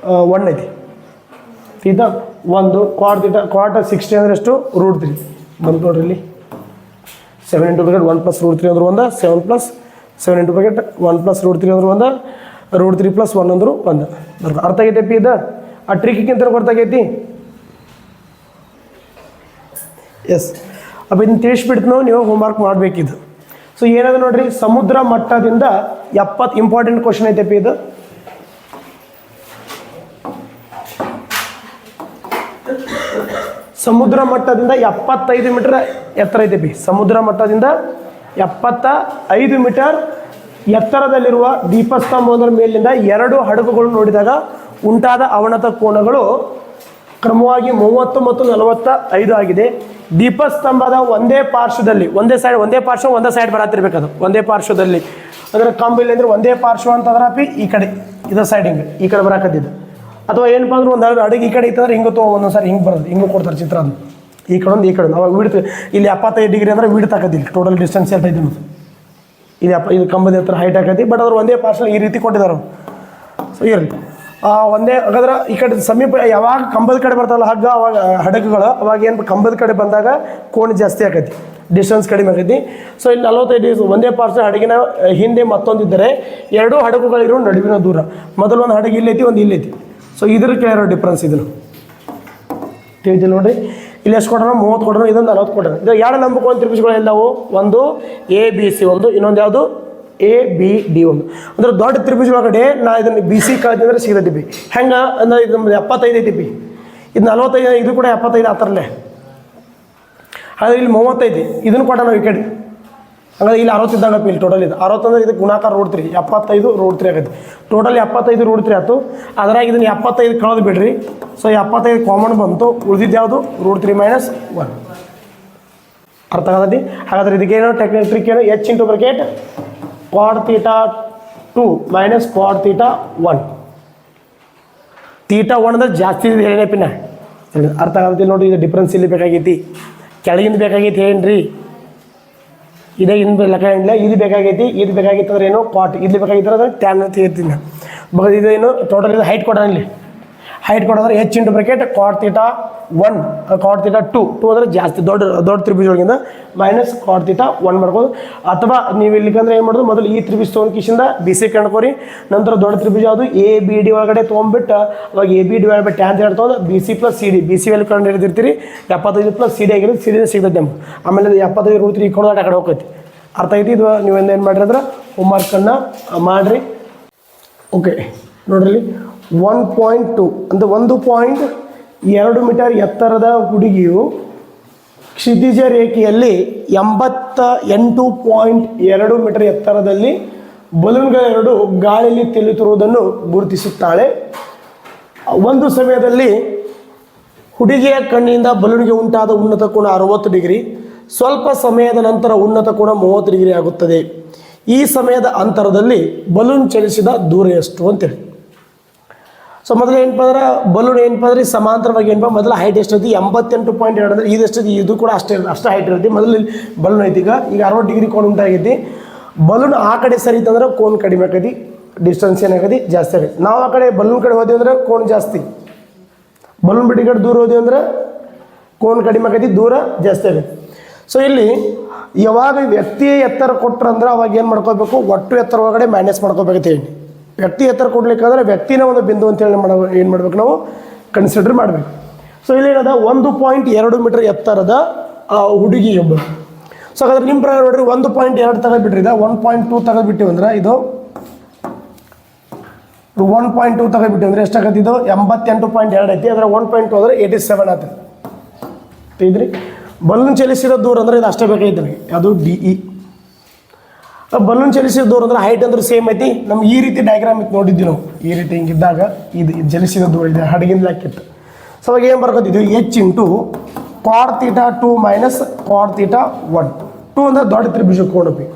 1 ಐತಿ ತೀಟ 1 ಕಾಟ್ 60 ಅಂದ್ರೆ ಎಷ್ಟು √3 ಬಂದು ನೋಡ್ರಿ ಇಲ್ಲಿ 7 ಇಂಟು ಬ್ರಕೆಟ್ 1 ಪ್ಲಸ್ √3 ಅಂದ್ರೆ 1 7 ಪ್ಲಸ್ 7 ಇಂಟು ಬ್ರಕೆಟ್ 1 ಪ್ಲಸ್ √3 ಅಂದ್ರೆ 1 √3 ಪ್ಲಸ್ 1 ಅಂದ್ರೆ 1 ಅರ್ಥ ಆಗೈತೆ ಪಿ ಇದು ಆ ಟ್ರಿಕ್ಕಿಂತ ಗೊತ್ತಾಗೈತಿ. ಎಸ್ ಅಪ್ಪ ಇದನ್ನು ತಿಳಿಸ್ಬಿಡ್ತು ನೀವು ಹೋಮ್ವರ್ಕ್ ಮಾಡಬೇಕಿದ್ದು. ಸೊ ಏನಾದ್ರು ನೋಡ್ರಿ ಸಮುದ್ರ ಮಟ್ಟದಿಂದ 70 ಇಂಪಾರ್ಟೆಂಟ್ ಕ್ವಶನ್ ಐತೆಪಿ ಇದು. ಸಮುದ್ರ ಮಟ್ಟದಿಂದ 75 ಮೀಟರ್ ಎತ್ತರ ಐತೆಪಿ. ಸಮುದ್ರ ಮಟ್ಟದಿಂದ 75 ಮೀಟರ್ ಎತ್ತರದಲ್ಲಿರುವ ದೀಪಸ್ತಂಭದ ಮೇಲಿಂದ 2 ಹಡಗುಗಳು ನೋಡಿದಾಗ ಉಂಟಾದ ಅವನತ ಕೋನಗಳು ಕ್ರಮವಾಗಿ 30 ಮತ್ತು 45 ಆಗಿದೆ. ದೀಪಸ್ತಂಭದ ಒಂದೇ ಪಾರ್ಶ್ವದಲ್ಲಿ ಒಂದೇ ಸೈಡ್ ಬರತ್ತಿರ್ಬೇಕದು ಒಂದೇ ಪಾರ್ಶ್ವದಲ್ಲಿ ಅಂದರೆ ಕಂಬಿಲ್ಲಿ ಅಂದ್ರೆ ಒಂದೇ ಪಾರ್ಶ್ವ ಅಂತಂದ್ರೆ ಅಪ್ಪಿ ಈ ಕಡೆ ಇದ ಸೈಡ್ ಹಿಂಗೆ ಈ ಕಡೆ ಬರಾಕತ್ತಿದ್ದು ಅಥವಾ ಏನಪ್ಪ ಅಂದ್ರೆ ಒಂದು ಅಡುಗೆ ಈ ಕಡೆ ಇತ್ತಂದ್ರೆ ಹಿಂಗೆ ಒಂದೊಂದು ಸಾರಿ ಹಿಂಗೆ ಬರೋದು ಹಿಂಗೆ ಕೊಡ್ತಾರೆ ಚಿತ್ರ ಅದು ಈ ಕಡೆ ಒಂದು ಈ ಕಡೆ ಅವಾಗ ವಿಡ್ತು ಇಲ್ಲಿ 75 ಡಿಗ್ರಿ ಅಂದ್ರೆ ವಿಡ್ತ್ ಆಕತ್ತಿಲ್ಲ ಟೋಟಲ್ ಡಿಸ್ಟೆನ್ಸ್ ಎಷ್ಟೈತಿ ಇದು ಕಂಬದ ಹತ್ರ ಹೈಟ್ ಆಕೈತಿ. ಬಟ್ ಅದ್ರ ಒಂದೇ ಪಾರ್ಶ್ವ ಈ ರೀತಿ ಕೊಟ್ಟಿದ್ದಾರೆ. ಸೊ ಇರಲಿ ಒಂದೇ ಹಾಗಾದ್ರೆ ಈ ಕಡೆ ಸಮೀಪ ಯಾವಾಗ ಕಂಬದ ಕಡೆ ಬರ್ತಾವಲ್ಲ ಹಗ್ಗ ಅವಾಗ ಹಡಗುಗಳು ಅವಾಗ ಏನು ಕಂಬದ ಕಡೆ ಬಂದಾಗ ಕೋಣೆ ಜಾಸ್ತಿ ಆಕೈತಿ ಡಿಸ್ಟೆನ್ಸ್ ಕಡಿಮೆ ಆಕೈತಿ. ಸೊ ಇಲ್ಲಿ 45 ಒಂದೇ ಪಾರ್ಶ್ವ ಹಡಗಿನ ಹಿಂದೆ ಮತ್ತೊಂದಿದ್ದರೆ 2 ಹಡಗುಗಳಿರೋ ನಡುವಿನ ದೂರ ಮೊದಲು ಒಂದು ಹಡಗು ಇಲ್ಲೈತಿ ಒಂದು ಇಲ್ಲೈತಿ. ಸೊ ಇದ್ರ ಕೇಳಿರೋ ಡಿಫ್ರೆನ್ಸ್ ಇದನ್ನು ತಿಳಿದಿಲ್ಲ ನೋಡಿರಿ. ಇಲ್ಲಿ ಎಷ್ಟು ಕೊಡೋಣ 30 ಕೊಡೋಣ ಇದೊಂದು 40 ಕೊಡೋಣ. ಇದು 2 ಲಂಬಕೋನ ತ್ರಿಭುಜಗಳು ಎಲ್ಲವು ಒಂದು ಎ ಬಿ ಸಿ ಒಂದು ಇನ್ನೊಂದು ಯಾವುದು ಎ ಬಿ ಡಿ ಒಂದು ಅಂದ್ರೆ ದೊಡ್ಡ ತ್ರಿಭುಜ ಒಳಗಡೆ ನಾ ಇದನ್ನು ಬಿ ಸಿ ಕಳೆದಂದ್ರೆ ಸಿಗತೈತಿ ಬಿ ಹೆಂಗೆ ಅಂದ್ರೆ ಇದು 75 ಐತಿ ಬಿ ಇದು 45 ಇದು ಕೂಡ 75 ಆ ಥರಲ್ಲೇ. ಆದರೆ ಇಲ್ಲಿ 30 ಐತಿ ಇದನ್ನು ಕೊಟ್ಟ ನಾವು ಈ ಕಡೆ ಹಂಗಾದ್ರೆ ಇಲ್ಲಿ 60 ಇದ್ದಾಗ ಇಲ್ಲಿ ಟೋಟಲ್ ಇದು 60 ಅಂದ್ರೆ ಇದಕ್ಕೆ ಗುಣಾಕಾರ √3 75 √3 ಆಗೈತಿ ಟೋಟಲ್ 75 √3 ಆಯ್ತು. ಅದ್ರಾಗ ಇದನ್ನು 75 ಕಳೆದು ಬಿಡ್ರಿ. ಸೊ 75 ಕಾಮನ್ ಬಂತು ಉಳಿದಿದ್ದು ಯಾವುದು √3 - 1 ಅರ್ಥ ಆಗತೈತಿ. ಹಾಗಾದ್ರೆ ಇದಕ್ಕೇನು ಟೆಕ್ನಿಕ್ ಟ್ರಿಕ್ ಏನು H into bracket cot theta 2 minus cot theta 1 theta 1 ಅಂದ್ರೆ ಜಾಸ್ತಿ ಇದೆ ಹೇಳೇಪಿನ ಅರ್ಥ ಆಗುತ್ತೆ ನೋಡಿರಿ. ಇದು ಡಿಫ್ರೆನ್ಸ್ ಇಲ್ಲಿ ಬೇಕಾಗೈತಿ, ಕೆಳಗಿಂದ ಬೇಕಾಗೈತಿ ಏನ್ರಿ, ಇದೇ ಇನ್ನು ಲೆಕ್ಕ ಏನಿಲ್ಲ, ಇದು ಬೇಕಾಗೈತಿ. ಇದು ಬೇಕಾಗಿತ್ತು ಅಂದ್ರೆ ಏನು ಕಾಟ್, ಇಲ್ಲಿ ಬೇಕಾಗಿತ್ತು ಅಂದ್ರೆ ಟ್ಯಾನ್ ಅಂತ ಹೇಳ್ತೀನಿ. ಇದೇನು ಟೋಟಲ್ ಇದು ಹೈಟ್ ಕೊಡೋಣ. ಇಲ್ಲಿ ಹೈಟ್ ಕೊಡೋದ್ರೆ H into bracket cot theta 1 cot theta 2 ಅಂದರೆ ಜಾಸ್ತಿ ದೊಡ್ಡ ತ್ರಿಭುಜ ಒಳಗಿಂದ ಮೈನಸ್ ಕಾಟ್ ಥೀಟಾ 1 ಮಾಡ್ಬೋದು. ಅಥವಾ ನೀವು ಇಲ್ಲಿಗಂದ್ರೆ ಏನು ಮಾಡೋದು, ಮೊದಲು ಈ ತ್ರಿಭುಜ ತೊಗೊಂಡು ಕಿಶಿಂದ ಬಿ ಸಿ ಕಂಡ್ಕೋರಿ. ನಂತರ ದೊಡ್ಡ ತ್ರಿಭುಜ ಯಾವುದು ABD ಒಳಗಡೆ ತೊಗೊಂಡ್ಬಿಟ್ಟು ಅವಾಗ ABD ಒಳಗಡೆ ಟ್ಯಾನ್ ಥೀಟಾ ತೊಗೊಂಡು BC plus CD, BC value ಕಂಡು ಹಿಡಿದಿರ್ತೀರಿ. 75 ಪ್ಲಸ್ CD ಆಗಿರೋದು, CD ಸಿಗ್ತೈತೆ ನಮ್ಗೆ. ಆಮೇಲೆ 75 ರೂಟ್ರಿ ಈ ಕೊಡೋದು ಆ ಕಡೆ ಹೋಗ್ತೈತಿ. ಅರ್ಥ ಐತಿ. ಇದು ನೀವು ಏನು ಮಾಡಿರಿ ಅಂದ್ರೆ ಹೋಮ್ವರ್ಕನ್ನು ಮಾಡಿರಿ. ಓಕೆ ನೋಡ್ರಿ, 1.2 ಅಂದರೆ 1.2 ಮೀಟರ್ ಎತ್ತರದ ಹುಡುಗಿಯು ಕ್ಷಿತಿಜ ರೇಖೆಯಲ್ಲಿ 88.2 ಮೀಟರ್ ಎತ್ತರದಲ್ಲಿ ಬಲೂನ್ಗಳೆರಡು ಗಾಳಿಯಲ್ಲಿ ತೇಲುತ್ತಿರುವುದನ್ನು ಗುರುತಿಸುತ್ತಾಳೆ. ಒಂದು ಸಮಯದಲ್ಲಿ ಹುಡುಗಿಯ ಕಣ್ಣಿನಿಂದ ಬಲೂನ್ಗೆ ಉಂಟಾದ ಉನ್ನತ ಕೋನ 60 ಡಿಗ್ರಿ, ಸ್ವಲ್ಪ ಸಮಯದ ನಂತರ ಉನ್ನತ ಕೋನ 30 ಡಿಗ್ರಿ ಆಗುತ್ತದೆ. ಈ ಸಮಯದ ಅಂತರದಲ್ಲಿ ಬಲೂನ್ ಚಲಿಸಿದ ದೂರ ಎಷ್ಟು ಅಂತೇಳಿ. ಸೊ ಮೊದಲು ಏನಪ್ಪ ಅಂದ್ರೆ ಬಲೂನ್ ಏನಪ್ಪ ಅಂದ್ರೆ ಸಮಾಂತರವಾಗಿ ಏನಪ್ಪ, ಮೊದಲು ಹೈಟ್ ಎಷ್ಟೈತಿ 88.2 ಅಂದರೆ ಇದು ಎಷ್ಟೈತಿ, ಇದು ಕೂಡ ಅಷ್ಟೇ ಹೈಟ್ ಇರುತ್ತೆ. ಮೊದಲು ಬಲೂನ್ ಐತಿ, ಈಗ 60 ಡಿಗ್ರಿ ಕೋನ ಉಂಟಾಗೈತಿ. ಬಲೂನ್ ಆ ಕಡೆ ಸರಿತಂದ್ರೆ ಕೋನ್ ಕಡಿಮೆ ಆಕೈತಿ, ಡಿಸ್ಟೆನ್ಸ್ ಏನಾಗೈತಿ ಜಾಸ್ತಿ ಆಗೈತಿ. ನಾವು ಆ ಕಡೆ ಬಲೂನ್ ಕಡೆ ಹೋದ್ವಿ ಅಂದ್ರೆ ಕೋನ್ ಜಾಸ್ತಿ, ಬಲೂನ್ ಬಿಟ್ಟು ಕಡೆ ದೂರ ಹೋದ್ವಿ ಅಂದ್ರೆ ಕೋನ್ ಕಡಿಮೆ ಆಕೈತಿ, ದೂರ ಜಾಸ್ತಿ ಆಗೈತಿ. ಸೊ ಇಲ್ಲಿ ಯಾವಾಗ ವ್ಯಕ್ತಿಯ ಎತ್ತರ ಕೊಟ್ರಂದ್ರೆ ಅವಾಗ ಏನು ಮಾಡ್ಕೋಬೇಕು, ಒಟ್ಟು ಎತ್ತರ ಒಳಗಡೆ ಮೈನಸ್ ಮಾಡ್ಕೋಬೇಕಂತ ಹೇಳಿ. ವ್ಯಕ್ತಿ ಎತ್ತರ ಕೊಡ್ಲಿಕ್ಕಂದ್ರೆ ವ್ಯಕ್ತಿನ ಒಂದು ಬಿಂದು ಅಂತೇಳಿ ಏನು ಮಾಡ್ಬೇಕು, ನಾವು ಕನ್ಸಿಡರ್ ಮಾಡಬೇಕು. ಸೊ ಇಲ್ಲಿ ಏನದ 1.2 ಮೀಟರ್ ಎತ್ತರದ ಹುಡುಗಿಯೊಬ್ಬರು. ಸೊ ಹಾಗಾದ್ರೆ ನಿಮ್ಮ ಪ್ರಕಾರ ನೋಡ್ರಿ 1.2 ತೆಗೆದುಬಿಟ್ರಿ, 1.2 ತೆಗೆದುಬಿಟ್ಟಿವಿ ಅಂದ್ರೆ ಇದು 1.2 ತೆಗೆದುಬಿಟ್ಟಿವಿ ಅಂದರೆ ಎಷ್ಟಾಗತ್ತೆ, ಇದು 88.2 ಐತಿ. ಅದರ 1.2 ಅಂದರೆ 87 ಆಗ್ತದೆ. ತಿಳಿದ್ರಿ. ಬಲೂನ್ ಚಲಿಸಿದ ದೂರ ಅಂದ್ರೆ ಇದು ಅಷ್ಟೇ ಬೇಕಾಯ್ತು, ಅದು DE. ಬಲೂನ್ ಚಲಿಸಿದ ದೂರ ಅಂದ್ರೆ ಹೈಟ್ ಅಂದ್ರೆ ಸೇಮ್ ಐತಿ. ನಮ್ಗೆ ಈ ರೀತಿ ಡಯಾಗ್ರಾಮ್ ಇತ್ತು ನೋಡಿದ್ವಿ ನಾವು, ಈ ರೀತಿ ಹಿಂಗಿದ್ದಾಗ ಇದು ಚಲಿಸಿದ ದೂರ ಇದೆ, ಹಡಗಿಂದ ಲೆಕ್ಕಿತ್ತು. ಸೊ ಅವಾಗ ಏನು ಬರ್ಕೋತಿದ್ವಿ, H into cot theta 2 minus cot theta 1. 2 ಅಂದ್ರೆ ದೊಡ್ಡ ತ್ರಿಭುಜ ಕೋನಪಿ.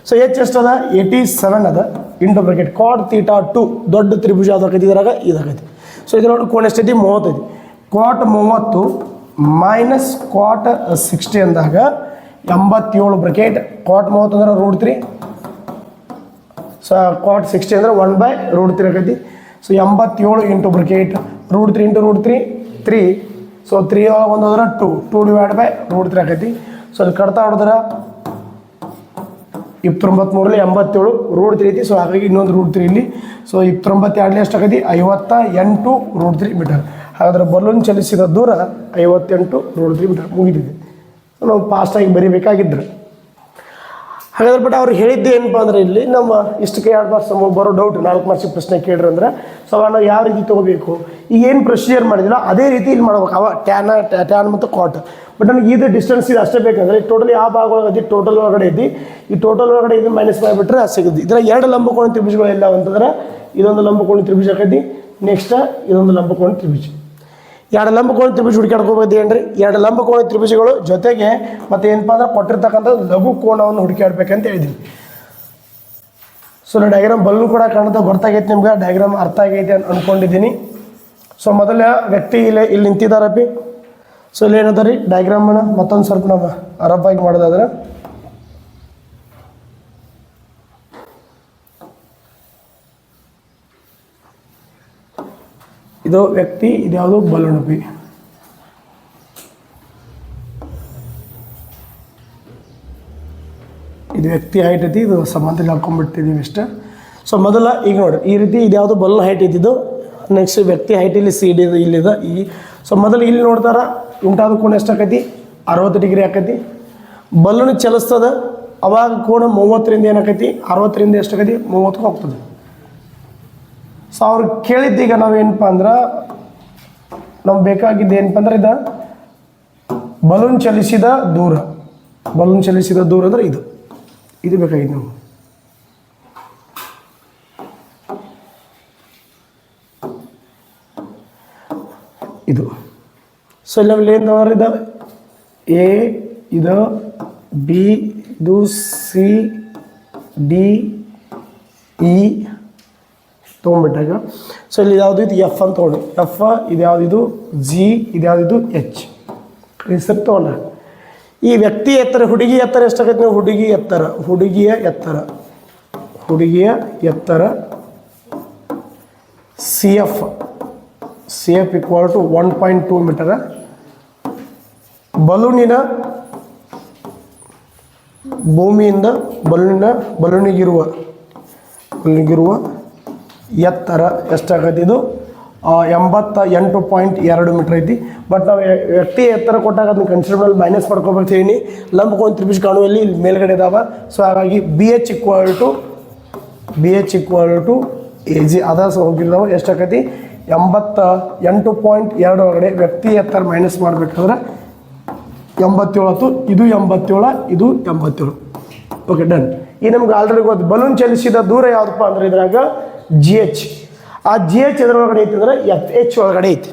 ಸೊ H ಎಷ್ಟದ 87 ಅದ ಇಂಟು ಬ್ರಾಕೆಟ್ ಕಾಟ್ ಥೀಟಾ 2 ದೊಡ್ಡ ತ್ರಿಭುಜ ಅದಾಗೈತಿ, ಇದ್ರಾಗ ಇದಾಗೈತಿ. ಸೊ ಇದ್ರೊಳಗೆ ಕೋನ ಎಷ್ಟೈತಿ 30 ಐತಿ. ಕಾಟ್ 30 ಮೈನಸ್ ಕಾಟ್ 60 ಅಂದಾಗ 87 ಬ್ರಾಕೆಟ್ ಕಾಟ್ 30 ಅಂದ್ರೆ √3. ಸೊ ಕಾಟ್ 60 ಅಂದ್ರೆ 1/√3 ಆಗೈತಿ. So 87 into bracket √3 into √3 3. So 3 ಒಳಗೆ ಒಂದು ಹೋದ್ರೆ 2/√3 ಆಗೈತಿ. ಸೊ ಅಲ್ಲಿ ಕಡ್ತಾ ಹೊಡೆದ್ರೆ 29 87 √3 ಐತಿ. ಸೊ ಹಾಗಾಗಿ ಇನ್ನೊಂದು √3 ಇಲ್ಲಿ. ಸೊ 29 ಎಷ್ಟಾಗೈತಿ 58 √3 ಮೀಟರ್. ಹಾಗಾದ್ರೆ ಬಲೂನ್ ಚಲಿಸಿದ ದೂರ 58 √3 ಮೀಟರ್ ಮುಗಿದಿದೆ. ನಾವು ಫಾಸ್ಟಾಗಿ ಬರೀಬೇಕಾಗಿದ್ರು. ಹಾಗಾದ್ರೆ ಬಟ್ ಅವ್ರು ಹೇಳಿದ್ದು ಏನಪ್ಪ ಅಂದ್ರೆ ಇಲ್ಲಿ ನಮ್ಮ ಇಷ್ಟಕ್ಕೆ 2 ಮಾರ್ಕ್ಸ್ ಬರೋ ಡೌಟ್ 4 ಮಾರ್ಕ್ಸಿಗೆ ಪ್ರಶ್ನೆ ಕೇಳ್ರಿ ಅಂದ್ರೆ ಸೊ ನಾವು ಯಾವ ರೀತಿ ತೊಗೋಬೇಕು, ಈಗ ಏನು ಪ್ರೊಸೀಜರ್ ಮಾಡಿದಿಲ್ಲ ಅದೇ ರೀತಿ ಇಲ್ಲಿ ಮಾಡ್ಬೇಕು. ಅವ ಟ್ಯಾನ್ ಮತ್ತು ಕಾಟ್. ಬಟ್ ನನಗೆ ಇದು ಡಿಸ್ಟೆನ್ಸ್ ಇದು ಅಷ್ಟೇ ಬೇಕಂದ್ರೆ ಟೋಟಲ್ ಯಾವ ಭಾಗ ಒಳಗೈತಿ, ಟೋಟಲ್ ಒಳಗಡೆ ಐತಿ. ಈ ಟೋಟಲ್ ಒಳಗಡೆ ಇದು ಮೈನಸ್ ಮಾಡಿಬಿಟ್ರೆ ಅದು ಸಿಗುತ್ತೆ. ಇದರ 2 ಲಂಬಕೋನ ತ್ರಿಭುಜಗಳು ಎಲ್ಲ ಅಂತಂದ್ರೆ ಇದೊಂದು ಲಂಬಕೋನ ತ್ರಿಭುಜ ಆಕೈತಿ, ನೆಕ್ಸ್ಟ್ ಇದೊಂದು ಲಂಬಕೋನ ತ್ರಿಭುಜ. 2 ಲಂಬಕೋನ ತ್ರಿಭುಜ ಹುಡುಕಾಡ್ಕೋಬೋದು ಏನ್ರಿ, 2 ಲಂಬಕೋನ ತ್ರಿಭುಜಗಳು ಜೊತೆಗೆ ಮತ್ತೆ ಏನಪ್ಪ ಅಂದ್ರೆ ಕೊಟ್ಟಿರ್ತಕ್ಕಂಥ ಲಘು ಕೋನವನ್ನು ಹುಡುಕಾಡ್ಬೇಕಂತ ಹೇಳಿದ್ವಿ. ಸೊ ನಾನು ಡಯಾಗ್ರಾಮ್ ಬಲೂನ್ ಕೂಡ ಕಾಣುತ್ತೆ, ಗೊತ್ತಾಗೈತೆ ನಿಮ್ಗೆ, ಡಯಾಗ್ರಾಮ್ ಅರ್ಥ ಆಗೈತೆ ಅಂದ್ಕೊಂಡಿದ್ದೀನಿ. ಸೊ ಮೊದಲ ವ್ಯಕ್ತಿ ಇಲ್ಲಿ ನಿಂತಿದ್ದಾರಪ್ಪಿ. ಸೊ ಇಲ್ಲಿ ಏನದ ರೀ ಡಯಾಗ್ರಾಮನ್ನು ಮತ್ತೊಂದು ಸ್ವಲ್ಪ ನಾವು ರಫಾಗಿ ಮಾಡೋದಾದ್ರೆ ಇದು ವ್ಯಕ್ತಿ, ಇದು ಯಾವುದು ಬಲೂನ್ ಅಪ್ಪಿ. ಇದು ವ್ಯಕ್ತಿ ಹೈಟ್ ಐತಿ, ಇದು ಸಮಾಂತರ ಹಾಕೊಂಡ್ಬಿಟ್ಟಿದ್ದೀವಿ ಇಷ್ಟು. ಸೊ ಮೊದಲ ಈಗ ನೋಡಿರಿ ಈ ರೀತಿ ಇದು ಯಾವುದು ಬಲೂನ್ ಹೈಟ್ ಇದ್ದಿದ್ದು, ನೆಕ್ಸ್ಟ್ ವ್ಯಕ್ತಿ ಹೈಟ್ ಇಲ್ಲಿ CD ಇಲ್ಲಿದೆ ಈ. ಸೊ ಮೊದಲು ಇಲ್ಲಿ ನೋಡ್ತಾರ ಉಂಟಾದ ಕೋನ ಎಷ್ಟಾಕೈತಿ 60 ಡಿಗ್ರಿ ಆಕೈತಿ. ಬಲೂನ್ ಚಲಿಸ್ತದ ಅವಾಗ ಕೋನ 30ರಿಂದ ಏನಾಕೈತಿ 60ರಿಂದ ಎಷ್ಟಾಕೈತಿ 30ಕ್ಕೆ ಹೋಗ್ತದೆ. ಸೊ ಅವ್ರು ಕೇಳಿದ್ದೀಗ ನಾವೇನಪ್ಪ ಅಂದ್ರೆ ನಮ್ಗೆ ಬೇಕಾಗಿದ್ದು ಏನಪ್ಪ ಅಂದ್ರೆ ಇದು ಬಲೂನ್ ಚಲಿಸಿದ ದೂರ. ಬಲೂನ್ ಚಲಿಸಿದ ದೂರ ಅಂದ್ರೆ ಇದು ಬೇಕಾಗಿತ್ತು ನಾವು. ಇದು ಸೊ ಇಲ್ಲಿ ಏನು ಇದು A, ಇದು B, ಇದು C, D, E, ತೊಗೊಂಡ್ಬಿಟ್ಟಾಗ ಸೊ ಇಲ್ಲಿ ಯಾವುದು ಇದು ಎಫ್ ಅಂತ ತೊಗೊಂಡು ಎಫ್ ಇದು ಯಾವುದಿದು ಜಿ ಇದು ಯಾವುದಿದು ಎಚ್ ಹೆಸರು ತೊಗೊಂಡ ಈ ವ್ಯಕ್ತಿ ಎತ್ತರ ಹುಡುಗಿ ಎತ್ತರ ಎಷ್ಟಾಗೈತೆ ನೀವು ಹುಡುಗಿಯ ಎತ್ತರ C F equal to 1.2 meter ಬಲೂನಿನ ಭೂಮಿಯಿಂದ ಬಲೂನಿಗಿರುವ ಎತ್ತರ ಎಷ್ಟಾಗೈತಿ ಇದು 88.2 ಮೀಟರ್ ಐತಿ ಬಟ್ ನಾವು ವ್ಯಕ್ತಿ ಎತ್ತರ ಕೊಟ್ಟಾಗ ಅದನ್ನ ಕನ್ಸಿಡರಬಲ್ ಮೈನಸ್ ಮಾಡ್ಕೋಬೇಕು ಹೇಳಿ ಲಂಬಕೋನ ತ್ರಿಭುಜ ಕಾಣುವಲ್ಲಿ ಇಲ್ಲಿ ಮೇಲ್ಗಡೆ ಇದಾವ ಸೊ ಹಾಗಾಗಿ B H equal to A G ಅದ ಹೋಗಿರ್ತಾವ ಎಷ್ಟಾಗೈತಿ 88.2 ಒಳಗಡೆ ವ್ಯಕ್ತಿ ಎತ್ತರ ಮೈನಸ್ ಮಾಡಬೇಕಾದ್ರೆ 87 ಆಯ್ತು ಇದು 87 ಓಕೆ ಡನ್ ಈ ನಮ್ಗೆ ಆಲ್ರೆಡಿ ಗೊತ್ತು ಬಲೂನ್ ಚಲಿಸಿದ ದೂರ ಯಾವುದಪ್ಪ ಅಂದ್ರೆ ಇದ್ರಾಗ ಜಿ ಎಚ್ ಆ ಜಿ ಎಚ್ ಎದ್ರೊಳಗಡೆ ಐತಿ ಅಂದ್ರೆ ಎಫ್ ಎಚ್ ಒಳಗಡೆ ಐತಿ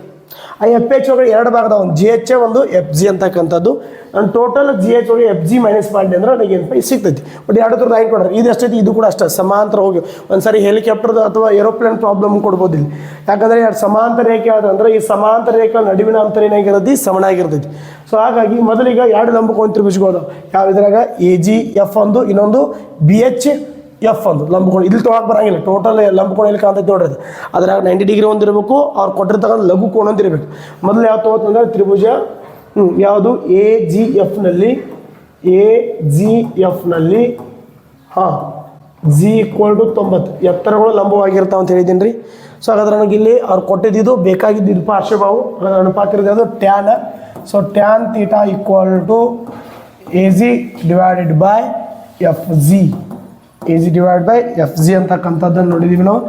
ಆ ಎಫ್ ಎಚ್ ಒಳಗಡೆ ಎರಡು ಭಾಗದ ಒಂದು ಜಿ ಎಚ್ ಒಂದು ಎಫ್ ಜಿ ಅಂತಕ್ಕಂಥದ್ದು ನಾನು ಟೋಟಲ್ ಜಿ ಎಚ್ ಒಳಗೆ ಎಫ್ ಜಿ ಮೈನಸ್ ಮಾಡಿ ಅಂದ್ರೆ ನನಗೆ ಏನು ಪೈ ಸಿಗ್ತೈತಿ ಬಟ್ ಎರಡು ಥರದ್ದು ಆಯ್ಕೆ ಕೊಡ್ರಿ ಇದು ಎಷ್ಟೈತಿ ಇದು ಕೂಡ ಅಷ್ಟೇ ಸಮಾಂತರ ಹೋಗಿ ಒಂದ್ಸರಿ ಹೆಲಿಕಾಪ್ಟರ್ದು ಅಥವಾ ಏರೋಪ್ಲೇನ್ ಪ್ರಾಬ್ಲಮ್ ಕೊಡ್ಬೋದು ಇಲ್ಲಿ ಯಾಕಂದರೆ ಎರಡು ಸಮಾಂತರ ರೇಖೆ ಯಾವ್ದು ಅಂದ್ರೆ ಈ ಸಮಾಂತರ ರೇಖೆ ನಡುವಿನ ಅಂತರ ಏನಾಗಿರ್ತೈತಿ ಸಮಾನ ಆಗಿರ್ತೈತಿ ಸೊ ಹಾಗಾಗಿ ಮೊದಲಿಗೆ ಎರಡು ಲಂಬಕೋನ ತ್ರಿಭುಜಗಳು ಯಾವ ಇದ್ರಾಗ ಎ ಜಿ ಎಫ್ ಒಂದು ಇನ್ನೊಂದು ಬಿ ಎಚ್ ಎಫ್ ಒಂದು ಲಂಬಕೋಣ ಇಲ್ಲಿ ತೊಗೊಳಕ್ಕೆ ಬರಂಗಿಲ್ಲ ಟೋಟಲ್ ಲಂಬಕೋಣ ಇಲ್ಲಿ ಕಾಣ್ತೈತಿ ನೋಡ್ರಿ ಅದ್ರಾಗ 90 ಡಿಗ್ರಿ ಒಂದಿರಬೇಕು ಅವ್ರು ಕೊಟ್ಟಿರ್ತಕ್ಕಂಥ ಲಘು ಕೋಣ ಒಂದಿರಬೇಕು ಮೊದಲು ಯಾವ ತೊಗೋತಂದ್ರೆ ತ್ರಿಭುಜ ಯಾವುದು ಎ ಜಿ ಎಫ್ನಲ್ಲಿ ಹಾಂ ಜಿ ಈಕ್ವಲ್ ಟು 90 ಎತ್ತರಗಳು ಲಂಬವಾಗಿರ್ತಾವೆ ಅಂತ ಹೇಳಿದ್ದೀನಿ ರೀ ಸೊ ಹಾಗಾದ್ರೆ ನನಗೆ ಇಲ್ಲಿ ಅವ್ರು ಕೊಟ್ಟಿದ್ದು ಬೇಕಾಗಿದ್ದು ಪಾರ್ಶ್ವಭಾವು ಅನುಪಾತ ಇರೋದು ಯಾವುದು tan so tan theta equal to A G divided by F G F G ಅಂತಕ್ಕಂಥದ್ದನ್ನು ನೋಡಿದ್ದೀವಿ ನಾವು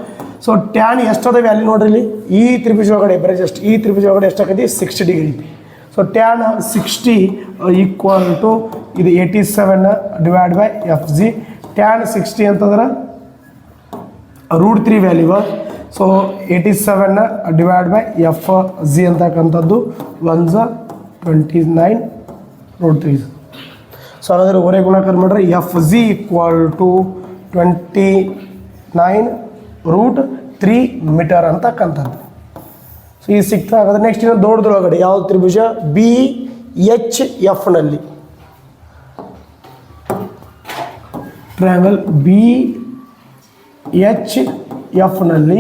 ಸೊ ಟ್ಯಾನ್ ಎಷ್ಟದ ವ್ಯಾಲ್ಯೂ ನೋಡ್ರಿ ಇಲ್ಲಿ ಈ ತ್ರಿಭುಜ ಒಳಗಡೆ ಬರೀ ಜಸ್ಟ್ ಈ ತ್ರಿಭುಜ ಒಳಗಡೆ ಎಷ್ಟಾಗೈತಿ 60 ಡಿಗ್ರಿ ಐತಿ ಸೊ ಟ್ಯಾನ್ 60 ಈಕ್ವಲ್ ಟು ಇದು 87 divide by F G tan 60 ಅಂತಂದ್ರೆ √3 value so 87 divide by F G ಅಂತಕ್ಕಂಥದ್ದು 129√3 ಸೊ ಹಾಗಾದ್ರೆ ಹೊರೆ ಗುಣಾಕಾರ ಮಾಡ್ರೆ F G equal to 29√3 meter ಅಂತಕ್ಕಂಥದ್ದು ಸೊ ಈ ಸಿಕ್ತಾ ಹಾಗಾದ್ರೆ ನೆಕ್ಸ್ಟ್ ಇನ್ನು ದೊಡ್ಡದ್ರೊಳಗಡೆ ಯಾವ್ದು ತ್ರಿಭುಜ ಬಿ ಎಚ್ ಎಫ್ನಲ್ಲಿ ಟ್ರಯಾಂಗಲ್ ಬಿ ಎಚ್ ಎಫ್ನಲ್ಲಿ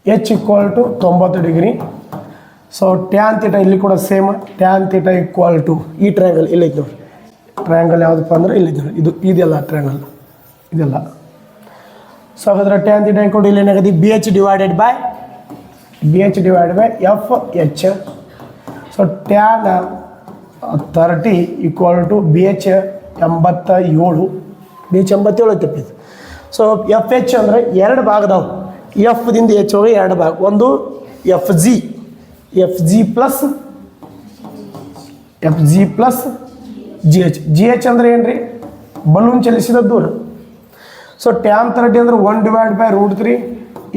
H equal to 90 degree so tan theta ಇಲ್ಲಿ ಕೂಡ same tan theta equal to ಈ ಟ್ರಯಾಂಗಲ್ ಇಲ್ಲೈತೆ ನೋಡಿ ಟ್ರಯಾಂಗಲ್ ಯಾವುದಪ್ಪ ಅಂದ್ರೆ ಇಲ್ಲೈತೆ ನೋಡಿ ಇದೆಲ್ಲ ಟ್ರಯಾಂಗಲ್ ಇದೆಲ್ಲ ಸೊ ಹಾಗಾದ್ರೆ ಟ್ಯಾನ್ ತೀಟಾ ಈಕ್ವಲ್ ಟು ಇಲ್ಲಿ ಏನಾಗತ್ತೆ B H divided by F H so tan 30 equal to B H 87 B H 87 ಐತೆ ಸೊ ಎಫ್ ಎಚ್ ಅಂದರೆ ಎರಡು ಭಾಗದವು ಎಫ್ದಿಂದ ಎಚ್ ಹೋಗಿ ಎರಡು ಭಾಗ ಒಂದು F G plus G H ಅಂದರೆ ಏನು ರೀ ಬಲೂನ್ ಚಲಿಸಿದ ದೂರ ಸೊ ಟ್ಯಾನ್ 30 ಅಂದರೆ 1 ಡಿವೈಡ್ ಬೈ √3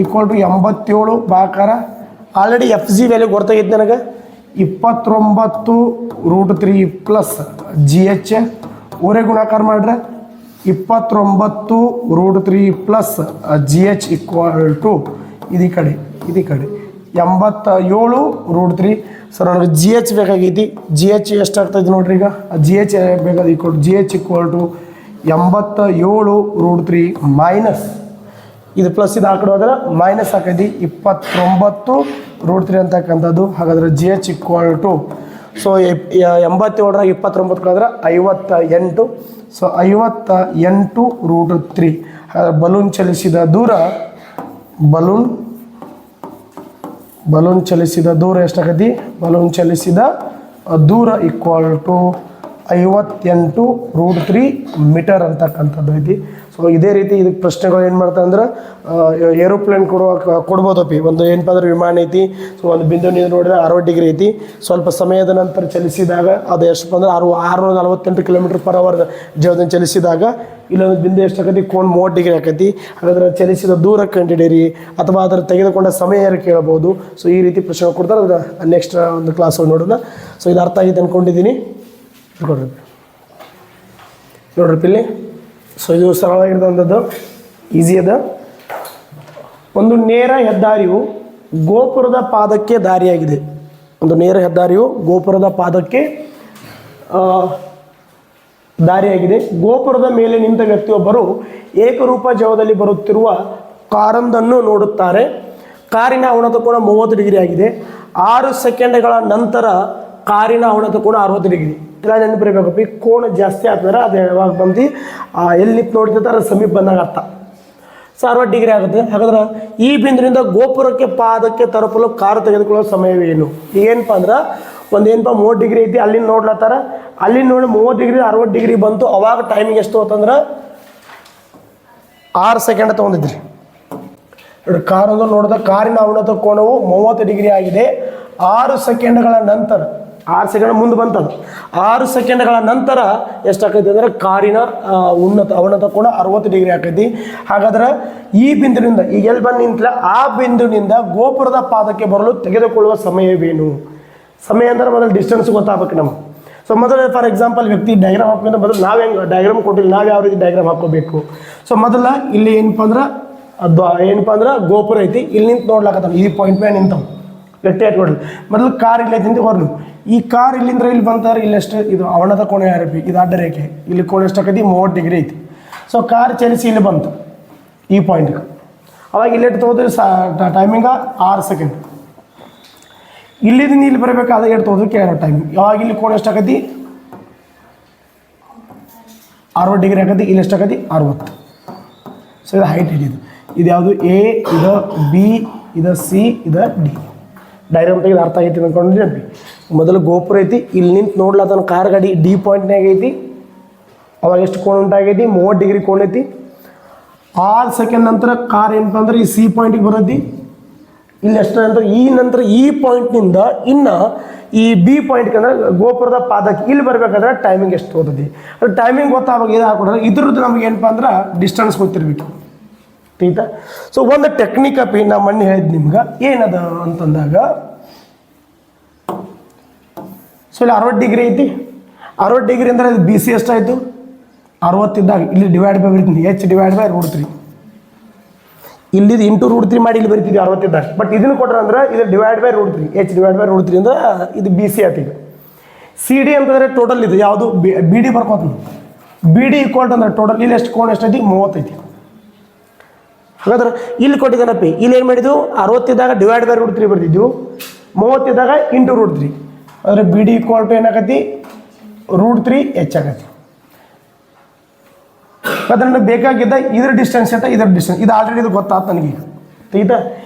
ಈಕ್ವಲ್ ಟು 87 ಭಾಕಾರ ಆಲ್ರೆಡಿ ಎಫ್ ಜಿ ವ್ಯಾಲ್ಯೂ ಗೊತ್ತಾಗಿತ್ತು ನನಗೆ 29√3 ಪ್ಲಸ್ ಜಿ ಎಚ್ ಊರೇ ಗುಣಾಕಾರ ಮಾಡ್ರೆ 29√3 plus G H equal to ಇದು ಕಡೆ 87√3 ಸೊ ನನಗೆ ಜಿ ಎಚ್ ಬೇಕಾಗೈತಿ ಜಿ ಎಚ್ ಎಷ್ಟಾಗ್ತೈತಿ ನೋಡ್ರಿ ಈಗ ಜಿ ಎಚ್ ಬೇಕಾದ equal G H equal to 87√3 minus ಇದು ಪ್ಲಸ್ ಇದು ಹಾಕಡೆ ಹೋದ್ರೆ ಮೈನಸ್ ಆಕೈತಿ 29√3 ಅಂತಕ್ಕಂಥದ್ದು ಹಾಗಾದ್ರೆ G H equal to so 87 29 ಕಳೆದ್ರೆ 58 ಸೊ 58√3 ಬಲೂನ್ ಚಲಿಸಿದ ದೂರ ಎಷ್ಟಾಗೈತಿ ಬಲೂನ್ ಚಲಿಸಿದ ದೂರ ಈಕ್ವಲ್ ಟು 58√3 ಮೀಟರ್ ಅಂತಕ್ಕಂಥದ್ದು ಐತಿ ಸೊ ಇದೇ ರೀತಿ ಇದಕ್ಕೆ ಪ್ರಶ್ನೆಗಳು ಏನು ಮಾಡ್ತಾರೆ ಅಂದ್ರೆ ಏರೋಪ್ಲೇನ್ ಕೊಡ್ಬೋದಪ್ಪಿ ಒಂದು ಏನಪ್ಪ ಅಂದ್ರೆ ವಿಮಾನ ಐತಿ ಸೊ ಒಂದು ಬಿಂದು ನೀರು ನೋಡಿದ್ರೆ 60 ಡಿಗ್ರಿ ಐತಿ ಸ್ವಲ್ಪ ಸಮಯದ ನಂತರ ಚಲಿಸಿದಾಗ ಅದು ಎಷ್ಟಪ್ಪ ಅಂದ್ರೆ 648 km/h ಜವದಿಂದ ಚಲಿಸಿದಾಗ ಇಲ್ಲೊಂದು ಬಿಂದು ಎಷ್ಟಾಗೈತಿ ಕೋನ್ 30 ಡಿಗ್ರಿ ಆಕೈತಿ ಹಾಗಾದ್ರೆ ಚಲಿಸಿದ ದೂರ ಕಂಡುಹಿಡೀರಿ ಅಥವಾ ಅದರ ತೆಗೆದುಕೊಂಡ ಸಮಯ ಕೇಳಬಹುದು ಸೊ ಈ ರೀತಿ ಪ್ರಶ್ನೆ ಕೊಡ್ತಾರೆ ಅದರ ನೆಕ್ಸ್ಟ್ ಒಂದು ಕ್ಲಾಸ್ ನೋಡೋಣ ಸೊ ಇದು ಅರ್ಥ ಆಗಿದೆ ಅಂದ್ಕೊಂಡಿದ್ದೀನಿ ನೋಡ್ರಿ ಇಲ್ಲಿ ಸೊ ಇದು ಸರಳವಾಗಿರ್ತಕ್ಕಂಥದ್ದು ಈಸಿ ಅದ ಒಂದು ನೇರ ಹೆದ್ದಾರಿಯು ಗೋಪುರದ ಪಾದಕ್ಕೆ ದಾರಿಯಾಗಿದೆ. ಒಂದು ನೇರ ಹೆದ್ದಾರಿಯು ಗೋಪುರದ ಪಾದಕ್ಕೆ ದಾರಿಯಾಗಿದೆ. ಗೋಪುರದ ಮೇಲೆ ನಿಂತ ವ್ಯಕ್ತಿಯೊಬ್ಬರು ಏಕರೂಪ ಜಾವದಲ್ಲಿ ಬರುತ್ತಿರುವ ಕಾರೊಂದನ್ನು ನೋಡುತ್ತಾರೆ. ಕಾರಿನ ಅವನತ ಕೋನ 30 ಡಿಗ್ರಿ ಆಗಿದೆ. 6 ಸೆಕೆಂಡ್ಗಳ ನಂತರ ಕಾರಿನ ಅವನತ ಕೋನ 60 ಡಿಗ್ರಿ. ಇಲ್ಲ ನೆನಪಿರಬೇಕಪ್ಪ, ಈ ಕೋನ ಜಾಸ್ತಿ ಆಗ್ತದ್ರೆ ಅದು ಯಾವಾಗ ಬಂದು ಎಲ್ಲಿ ನಿಂತು ನೋಡ್ತಿರ್ತಾರೆ ಅದು ಸಮೀಪ ಬಂದಾಗ ಅರ್ಥ. ಸೊ 60 ಡಿಗ್ರಿ ಆಗುತ್ತೆ. ಹಾಗಾದ್ರೆ ಈ ಬಿಂದುವಿನಿಂದ ಗೋಪುರಕ್ಕೆ ಪಾದಕ್ಕೆ ತಲುಪಲು ಕಾರು ತೆಗೆದುಕೊಳ್ಳೋ ಸಮಯವೇನು? ಏನಪ್ಪ ಅಂದ್ರೆ ಒಂದೇನಪ್ಪ 30 ಡಿಗ್ರಿ ಐತಿ, ಅಲ್ಲಿಂದ ನೋಡ್ಲತ್ತಾರ, ಅಲ್ಲಿಂದ ನೋಡಿ 30 ಡಿಗ್ರಿ 60 ಡಿಗ್ರಿ ಬಂತು. ಅವಾಗ ಟೈಮಿಂಗ್ ಎಷ್ಟು ಹೋತಂದ್ರೆ 6 ಸೆಕೆಂಡ್ ತೊಗೊಂಡಿದ್ರಿ. ಕಾರೊಂದು ನೋಡಿದ ಕಾರಿನ ಅವನತ ಕೋನವು 30 ಡಿಗ್ರಿ ಆಗಿದೆ. 6 ಸೆಕೆಂಡ್ಗಳ ನಂತರ 6 ಸೆಕೆಂಡ್ ಮುಂದೆ ಬಂತದು. 6 ಸೆಕೆಂಡ್ಗಳ ನಂತರ ಎಷ್ಟಾಕೈತಿ ಅಂದರೆ ಕಾರಿನ ಅವನತ ಕೋನ 60 ಡಿಗ್ರಿ ಆಕೈತಿ. ಹಾಗಾದ್ರೆ ಈ ಬಿಂದುವಿನಿಂದ ಈಗ ಎಲ್ಲಿ ಬಂದು ನಿಂತಲ ಆ ಬಿಂದುವಿನಿಂದ ಗೋಪುರದ ಪಾದಕ್ಕೆ ಬರಲು ತೆಗೆದುಕೊಳ್ಳುವ ಸಮಯವೇನು? ಸಮಯ ಅಂದ್ರೆ ಮೊದಲು ಡಿಸ್ಟೆನ್ಸ್ ಗೊತ್ತಾಗಬೇಕು ನಮಗೆ. ಸೊ ಮೊದಲು ಫಾರ್ ಎಕ್ಸಾಂಪಲ್ ವ್ಯಕ್ತಿ ಡಯಾಗ್ರಾಮ್ ಹಾಕೋದು ಮೊದಲು ನಾವು ಹೆಂಗೆ ಡಯಾಗ್ರಾಮ್ ಕೊಟ್ಟಿಲ್ಲ, ನಾವು ಯಾವ ರೀತಿ ಡಯಾಗ್ರಾಮ್ ಹಾಕೋಬೇಕು. ಸೊ ಮೊದಲ ಇಲ್ಲಿ ಏನಪ್ಪ ಅಂದ್ರೆ ಗೋಪುರ ಐತಿ, ಇಲ್ಲಿ ನಿಂತು ನೋಡ್ಲಾಕತ್ತಾನ, ಈ ಪಾಯಿಂಟ್ ಮೇಲೆ ನಿಂತವ್ ವ್ಯಕ್ತಿ ಇಟ್ಕೊಡ್ಲಿ. ಮೊದಲು ಕಾರ್ ಇಲ್ಲಿ ಐತಿ ಅಂತ ಹೊರಲು, ಈ ಕಾರ್ ಇಲ್ಲಿಂದ್ರೆ ಇಲ್ಲಿ ಬಂತಾರೆ, ಇಲ್ಲೆಷ್ಟು ಇದು ಅವನದ ಕೋಣೆ ಯಾರಪ್ಪಿ, ಇದು ಅಡ್ಡ ರೇಖೆ, ಇಲ್ಲಿ ಕೋಣೆ ಎಷ್ಟಾಕೈತಿ 30 ಡಿಗ್ರಿ ಐತಿ. ಸೊ ಕಾರ್ ಚಲಿಸಿ ಇಲ್ಲಿ ಬಂತು ಈ ಪಾಯಿಂಟ್ಗೆ, ಅವಾಗ ಇಲ್ಲೆಟ್ಟು ತೊಗೋದ್ರಿ ಟೈಮಿಂಗ 6 ಸೆಕೆಂಡ್. ಇಲ್ಲಿಂದ ಇಲ್ಲಿ ಬರಬೇಕಾದ್ರೆ ಎಷ್ಟು ತೊಗೋದ್ರಿ ಕೇಳೋ ಟೈಮಿಂಗ್. ಯಾವಾಗ ಇಲ್ಲಿ ಕೋಣೆ ಎಷ್ಟಾಕೈತಿ 60 ಡಿಗ್ರಿ ಆಕೈತಿ, ಇಲ್ಲಿ ಎಷ್ಟಾಕೈತಿ 60. ಸೊ ಇದು ಹೈಟ್ ಹಿಡಿದು, ಇದು ಯಾವುದು ಎ, ಇದು ಬಿ, ಇದು ಸಿ, ಇದು ಡಿ. ಡೈಗ್ರಾಮ್ ತೆಗೆದು ಅರ್ಥ ಆಗೈತಿ ಅಂದ್ಕೊಂಡ್ರಿ ಅಪ್ಪಿ. ಮೊದಲು ಗೋಪುರ ಐತಿ, ಇಲ್ಲಿ ನಿಂತು ನೋಡ್ಲತ್ತನ ಕಾರ್ ಗಾಡಿ ಡಿ ಪಾಯಿಂಟ್ನಾಗ ಐತಿ. ಅವಾಗ ಎಷ್ಟು ಕೋಣ ಉಂಟಾಗೈತಿ 30 ಡಿಗ್ರಿ ಕೋಣ ಐತಿ. 6 ಸೆಕೆಂಡ್ ನಂತರ ಕಾರ್ ಏನಪ್ಪ ಅಂದ್ರೆ ಈ ಸಿ ಪಾಯಿಂಟಿಗೆ ಬರೋದಿ. ಇಲ್ಲಿ ಎಷ್ಟು ನಂತರ ಈ ಪಾಯಿಂಟ್ನಿಂದ ಇನ್ನು ಈ ಬಿ ಪಾಯಿಂಟ್ಗೆ ಅಂದ್ರೆ ಗೋಪುರದ ಪಾದಕ್ಕೆ ಇಲ್ಲಿ ಬರಬೇಕಾದ್ರೆ ಟೈಮಿಂಗ್ ಎಷ್ಟು ಓದದಿ. ಅದು ಟೈಮಿಂಗ್ ಗೊತ್ತಾಗ ಇದು ಹಾಕೊಡ್ರೆ ಇದ್ರದ್ದು ನಮ್ಗೆ ಏನಪ್ಪ ಅಂದ್ರೆ ಡಿಸ್ಟೆನ್ಸ್ ಗೊತ್ತಿರ್ಬೇಕು. ಆಯ್ತಾ? ಸೊ ಒಂದು ಟೆಕ್ನಿಕ್ ಅಪ್ಪಿ ನಾ ಮೊನ್ನೆ ಹೇಳಿದ್ ನಿಮ್ಗೆ ಏನದ ಅಂತಂದಾಗ, ಸೊ ಇಲ್ಲಿ 60 ಡಿಗ್ರಿ ಐತಿ. 60 ಡಿಗ್ರಿ ಅಂದ್ರೆ ಇದು ಬಿ ಸಿ ಎಷ್ಟಾಯಿತು 60 ಇದ್ದಾಗ ಇಲ್ಲಿ ಡಿವೈಡ್ ಬೈ ಬರಿತೀನಿ, H ಡಿವೈಡ್ ಬೈ √3. ಇಲ್ಲಿದ್ದು ಇಂಟು √3 ಮಾಡಿ ಇಲ್ಲಿ ಬರಿತಿದ್ವಿ 60 ಇದ್ದಾಗ. ಬಟ್ ಇದನ್ನು ಕೊಟ್ರೆ ಅಂದ್ರೆ ಇದು divide by √3, H divide by √3 ಅಂದ್ರೆ ಇದು ಬಿ ಸಿ ಆಯ್ತು. ಈಗ ಸಿ ಡಿ ಅಂತಂದರೆ ಟೋಟಲ್ ಇದು ಯಾವುದು ಬಿ ಡಿ ಬರ್ಕೋತೀನಿ. ಬಿ ಡಿ ಈಕ್ವಲ್ ಅಂದ್ರೆ ಟೋಟಲ್ ಇಲ್ಲಿ ಎಷ್ಟು ಕೋಣ ಎಷ್ಟೈತಿ 30 ಐತಿ. ಹಾಗಾದ್ರೆ ಇಲ್ಲಿ ಕೊಟ್ಟಿದ್ದಾನಪ್ಪಿ, ಇಲ್ಲಿ ಏನು ಮಾಡಿದ್ವು 60 ಇದ್ದಾಗ ಡಿವೈಡ್ ಬೈ √3 ಬರ್ತಿದ್ವು, 30 ಇದ್ದಾಗ ಇಂಟು √3 ಅಂದರೆ ಬಿ ಡಿ ಈಕ್ವಲ್ ಟು ಏನಾಗತಿ √3 H ಆಗತಿ. ಅದ್ರ ನನಗೆ ಬೇಕಾಗಿದ್ದ ಇದ್ರ ಡಿಸ್ಟೆನ್ಸ್ ಅಂತ ಇದ್ರ ಡಿಸ್ಟೆನ್ಸ್ ಇದು ಆಲ್ರೆಡಿ ಇದು ಗೊತ್ತಾಯ್ತು ನನಗೆ. ಆಯ್ತಾ?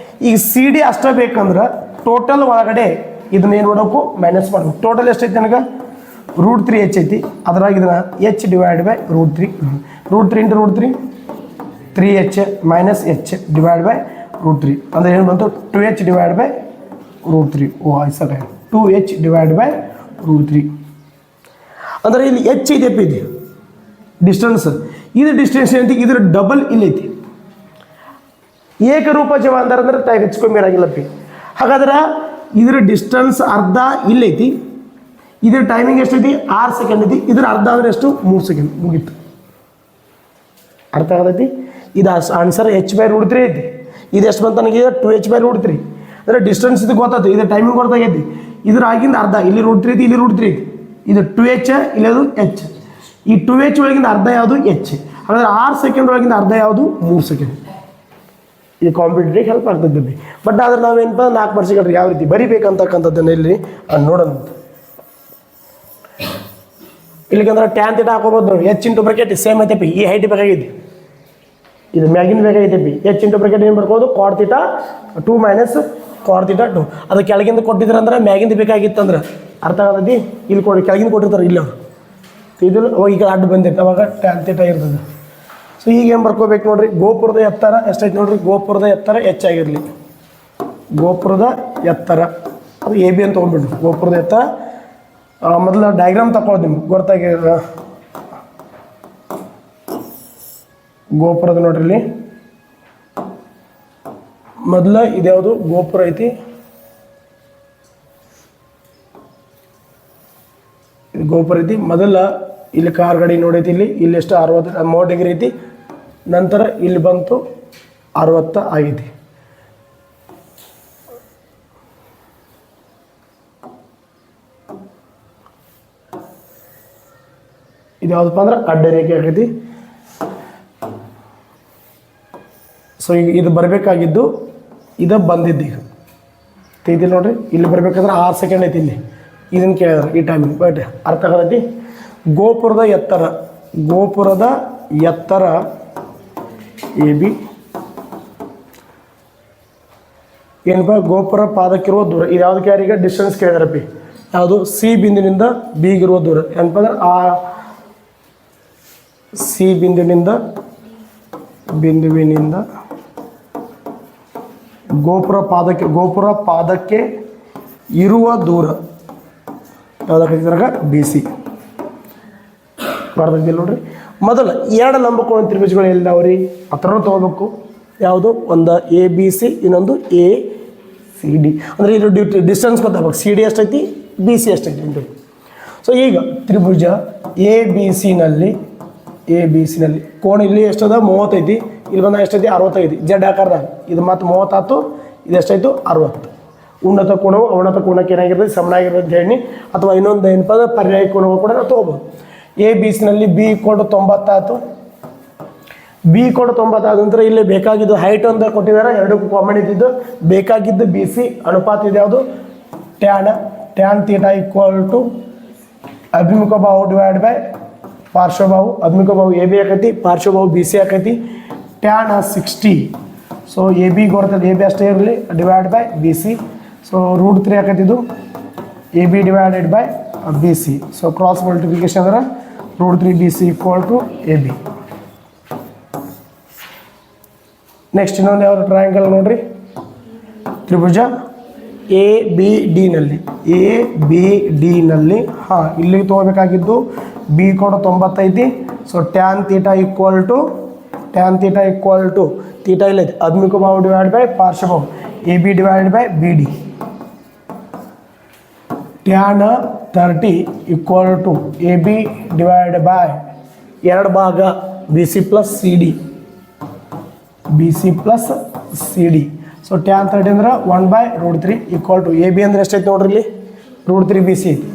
ಈಗ ಸಿ ಡಿ ಅಷ್ಟೇ ಬೇಕಂದ್ರೆ ಟೋಟಲ್ ಒಳಗಡೆ ಇದನ್ನ ಏನು ಮಾಡಬೇಕು ಮೈನಸ್ ಮಾಡಬೇಕು. ಟೋಟಲ್ ಎಷ್ಟೈತಿ ನನಗೆ √3 H ಐತಿ. ಅದ್ರಾಗ ಇದನ್ನ H divide by √3 into √3 3H minus H divide by √3 ಅಂದರೆ ಏನು ಬಂತು 2H ಡಿವೈಡ್ ಬೈ √3. ಓ ಸರಿ 2H ಡಿವೈಡ್ ಬೈ √3 ಅಂದರೆ ಇಲ್ಲಿ H ಇದೆಪ್ಪ ಇದೆ ಡಿಸ್ಟೆನ್ಸ್. ಇದು ಡಿಸ್ಟೆನ್ಸ್ ಏನಂತ ಇದ್ರ ಡಬಲ್ ಇಲ್ಲೈತಿ. ಏಕರೂಪ ಜವಾಂತರ ಅಂದ್ರೆ ಟೈಮ್ ಹೆಚ್ಚು ಆಗಿಲ್ಲಪ್ಪಿ. ಹಾಗಾದ್ರೆ ಇದ್ರ ಡಿಸ್ಟೆನ್ಸ್ ಅರ್ಧ ಇಲ್ಲೈತಿ, ಇದ್ರ ಟೈಮಿಂಗ್ ಎಷ್ಟೈತಿ 6 ಸೆಕೆಂಡ್ ಐತಿ. ಇದ್ರ ಅರ್ಧ ಅಂದ್ರೆ ಎಷ್ಟು 3 ಸೆಕೆಂಡ್ ಮುಗೀತು. ಅರ್ಥ ಆಗತೈತಿ? ಇದು ಆನ್ಸರ್ H ಬೈ √3 ಐತಿ. ಇದು ಎಷ್ಟು ಬಂತ ನನಗೆ 2H ಬೈ √3 ಅಂದರೆ ಡಿಸ್ಟೆನ್ಸ್ ಇದು ಗೊತ್ತಾಯ್ತು, ಇದು ಟೈಮಿಂಗ್ ಗೊತ್ತಾಗೈತಿ. ಇದ್ರ ಆಗಿಂದ ಅರ್ಧ ಇಲ್ಲಿ √3 ಐತಿ, ಇಲ್ಲಿ √3 ಐತಿ. ಇದು 2H ಇಲ್ಲದು H. ಈ 2H ಒಳಗಿಂದ ಅರ್ಧ ಯಾವುದು H. ಹಾಗಾದ್ರೆ 6 ಸೆಕೆಂಡ್ ಒಳಗಿಂದ ಅರ್ಧ ಯಾವುದು 3 ಸೆಕೆಂಡ್. ಇದು ಕಾಂಪಿಟೇಟಿವ್ ಹೆಲ್ಪ್ ಆಗ್ತದೆ. ಬಟ್ ಆದ್ರೆ ನಾವೇನಪ್ಪ 4 ವರ್ಷಗಳು ಯಾವ ರೀತಿ ಬರಿಬೇಕಂತಕ್ಕಂಥದ್ದನ್ನು ಇಲ್ಲಿ ನೋಡೋಣ. ಇಲ್ಲಿಗಂದ್ರೆ ಟ್ಯಾನ್ ಥೀಟಾ ಹಾಕೋಬೋದು ನೋಡಿ. H ಇಂಟು ಬ್ರಾಕೆಟ್ ಸೇಮ್ ಐತೆ ಈ ಹೈಟ್ ಬೇಕಾಗೈತಿ, ಇದು ಮ್ಯಾಗಿನ ಬೇಕಾಗೈತೆ H ಇಂಟು ಬ್ರಾಕೆಟ್ ಏನು ಬರ್ಬೋದು cot θ 2 ಮೈನಸ್ cot θ 2. ಅದು ಕೆಳಗಿಂದ ಕೊಟ್ಟಿದ್ರಂದ್ರೆ ಮ್ಯಾಗಿಂದ ಬೇಕಾಗಿತ್ತಂದ್ರೆ ಅರ್ಥ ಆಗತೈತಿ. ಇಲ್ಲಿ ಕೆಳಗಿಂದ ಕೊಟ್ಟಿರ್ತಾರೆ ಇಲ್ಲ ಅವರು ಇದು ಅವಾಗ ಈಗ ಅಡ್ಡ ಬಂದೈತೆ, ಅವಾಗ ಟ್ಯಾನ್ ಥೀಟಾ ಇರ್ತದೆ. ಸೊ ಈಗ ಏನು ಬರ್ಕೋಬೇಕು ನೋಡ್ರಿ, ಗೋಪುರದ ಎತ್ತರ ಎಷ್ಟೈತೆ ನೋಡ್ರಿ, ಗೋಪುರದ ಎತ್ತರ ಹೆಚ್ಚಾಗಿರಲಿ. ಗೋಪುರದ ಎತ್ತರ ಅದು ಎ ಬಿ ಅಂತ ತೊಗೊಂಡ್ಬಿಡ್ರಿ. ಗೋಪುರದ ಎತ್ತರ ಮೊದಲು ಡಯಾಗ್ರಾಮ್ ತಗೊಳ್ಳೋದು ನಿಮ್ಗೆ ಗೊತ್ತಾಗಿ ಗೋಪುರದ ನೋಡ್ರಿ. ಇಲ್ಲಿ ಮೊದಲ ಇದ್ಯಾವುದು ಗೋಪುರ ಐತಿ, ಇದು ಗೋಪುರ ಐತಿ. ಮೊದಲ ಇಲ್ಲಿ ಕಾರ್ ಗಾಡಿ ನೋಡೈತಿ, ಇಲ್ಲಿ ಎಷ್ಟು 30 ಡಿಗ್ರಿ ಐತಿ. ನಂತರ ಇಲ್ಲಿ ಬಂತು 60 ಆಗೈತಿ. ಇದು ಯಾವುದಪ್ಪ ಅಂದ್ರೆ ಅಡ್ಡ ರೇಖೆ ಆಗೈತಿ. ಸೊ ಈಗ ಇದು ಬರಬೇಕಾಗಿದ್ದು ಇದು ಬಂದಿದ್ದು ಈಗ ತೆಗೆದಿಲ್ಲ ನೋಡ್ರಿ. ಇಲ್ಲಿ ಬರಬೇಕಾದ್ರೆ 6 ಸೆಕೆಂಡ್ ಐತಿ. ಇಲ್ಲಿ ಇದನ್ನು ಕೇಳಿದ್ರೆ ಈ ಟೈಮಿಂಗ್ ಬಟ್ ಅರ್ಥ ಆಗತೈತಿ. ಗೋಪುರದ ಎತ್ತರ ಎ ಬಿ ಏನಪ್ಪ ಗೋಪುರ ಪಾದಕ್ಕಿರುವ ದೂರ. ಇದು ಯಾವುದಕ್ಕೆ ಯಾರೀಗ ಡಿಸ್ಟೆನ್ಸ್ ಕೇಳಿದಾರಪ್ಪಿ. ಯಾವುದು ಸಿ ಬಿಂದುವಿನಿಂದ ಬಿಗಿರುವ ದೂರ ಏನಪ್ಪ ಅಂದ್ರೆ ಆ ಸಿ ಬಿಂದುವಿನಿಂದ ಗೋಪುರ ಪಾದಕ್ಕೆ ಇರುವ ದೂರ ಯಾವುದಕ್ಕೆ ಬಿ ಸಿ ಬರ್ದಿದ್ದಿಲ್ಲ ನೋಡ್ರಿ. ಮೊದಲು 2 ಲಂಬಕೋನ ತ್ರಿಭುಜಗಳು ಎಲ್ಲವ್ರಿ ಹತ್ರ ತೊಗೋಬೇಕು. ಯಾವುದು ಒಂದು ಎ ಬಿ ಸಿ, ಇನ್ನೊಂದು ಎ ಸಿ ಡಿ. ಅಂದರೆ ಇದು ಡಿಸ್ಟೆನ್ಸ್ ಗೊತ್ತಾಗಬೇಕು. ಸಿ ಡಿ ಎಷ್ಟೈತಿ, ಬಿ ಸಿ ಎಷ್ಟೈತಿ ಅಂತ. ಸೊ ಈಗ ತ್ರಿಭುಜ ಎ ಬಿ ಸಿನಲ್ಲಿ ಕೋಣ ಇಲ್ಲಿ ಎಷ್ಟದ 30 ಐತಿ. ಇಲ್ಲಿ ಬಂದಾಗ ಎಷ್ಟೈತಿ 60 ಐತಿ. ಜಡ್ ಆಕಾರದಾಗ ಇದು ಮತ್ತು 30 ಆಯ್ತು. ಇದು ಎಷ್ಟಾಯಿತು 60. ಉನ್ನತ ಕೋಣವು ಅವನತ ಕೋಣಕ್ಕೆ ಏನಾಗಿರ್ತದೆ ಸಮನಾಗಿರ್ತದೆ ಅಂತ ಹೇಳಿ. ಅಥವಾ ಇನ್ನೊಂದು ಏನಪ್ಪ ಅಂದ್ರೆ ಪರ್ಯಾಯ ಕೋಣಗಳು ಕೂಡ ನಾವು ತೊಗೋಬೋದು. ಎ ಬಿ ಸಿನಲ್ಲಿ ಬಿ = 90 ಆಯಿತು. ಬಿ = 90 ಆದ ನಂತರ ಇಲ್ಲಿ ಬೇಕಾಗಿದ್ದು ಹೈಟ್ ಅಂತ ಕೊಟ್ಟಿದ್ದಾರೆ. ಎರಡಕ್ಕೂ ಕಾಮನ್ ಇದ್ದಿದ್ದು ಬೇಕಾಗಿದ್ದು ಬಿ ಸಿ ಅನುಪಾತ ಇದೆ. ಯಾವುದು ಟ್ಯಾನ್ ಥೀಟಾ = ಅಭಿಮುಖ ಬಾಹು ಡಿವೈಡ್ ಬೈ ಪಾರ್ಶ್ವಬಾಹು. ಅಭಿಮುಖ ಬಾಹು ಎ ಬಿ ಆಕೈತಿ, ಪಾರ್ಶ್ವಬಾಹು ಬಿ ಸಿ ಆಕೈತಿ. ಟ್ಯಾನ್ 60. ಸೊ ಎ ಬಿ ಬರ್ತದೆ, ಎ ಬಿ ಅಷ್ಟೇ ಇರಲಿ divide by B C. So √3 ಆಕೈತಿದ್ದು A B divided by B C. So cross multiplication ಅಂದ್ರೆ √3 B C = A B. Next ಇನ್ನೊಂದು ಯಾವುದು ಟ್ರಯಾಂಗಲ್ ನೋಡ್ರಿ. ತ್ರಿಭುಜ ಎ ಬಿ ಡಿನಲ್ಲಿ ಇಲ್ಲಿಗೆ ತೊಗೋಬೇಕಾಗಿದ್ದು ಬಿ = 90 ಐತಿ. ಸೊ ಟ್ಯಾನ್ ಥೀಟಾ ಥೀಟಾ ಇಲ್ಲೈತಿ ಅಭಿಮುಖ ಬಾಹು ಡಿವೈಡ್ ಬೈ ಪಾರ್ಶ್ವಬಾಹು A B divide by B D. Tan 30 = A B divide by 2 ಭಾಗ B C plus C D. So tan 30 ಅಂದ್ರೆ 1/√3 = ಎ ಬಿ ಅಂದ್ರೆ ಎಷ್ಟೈತೆ ನೋಡ್ರಿ ಇಲ್ಲಿ √3 ಬಿ ಸಿ ಐತಿ.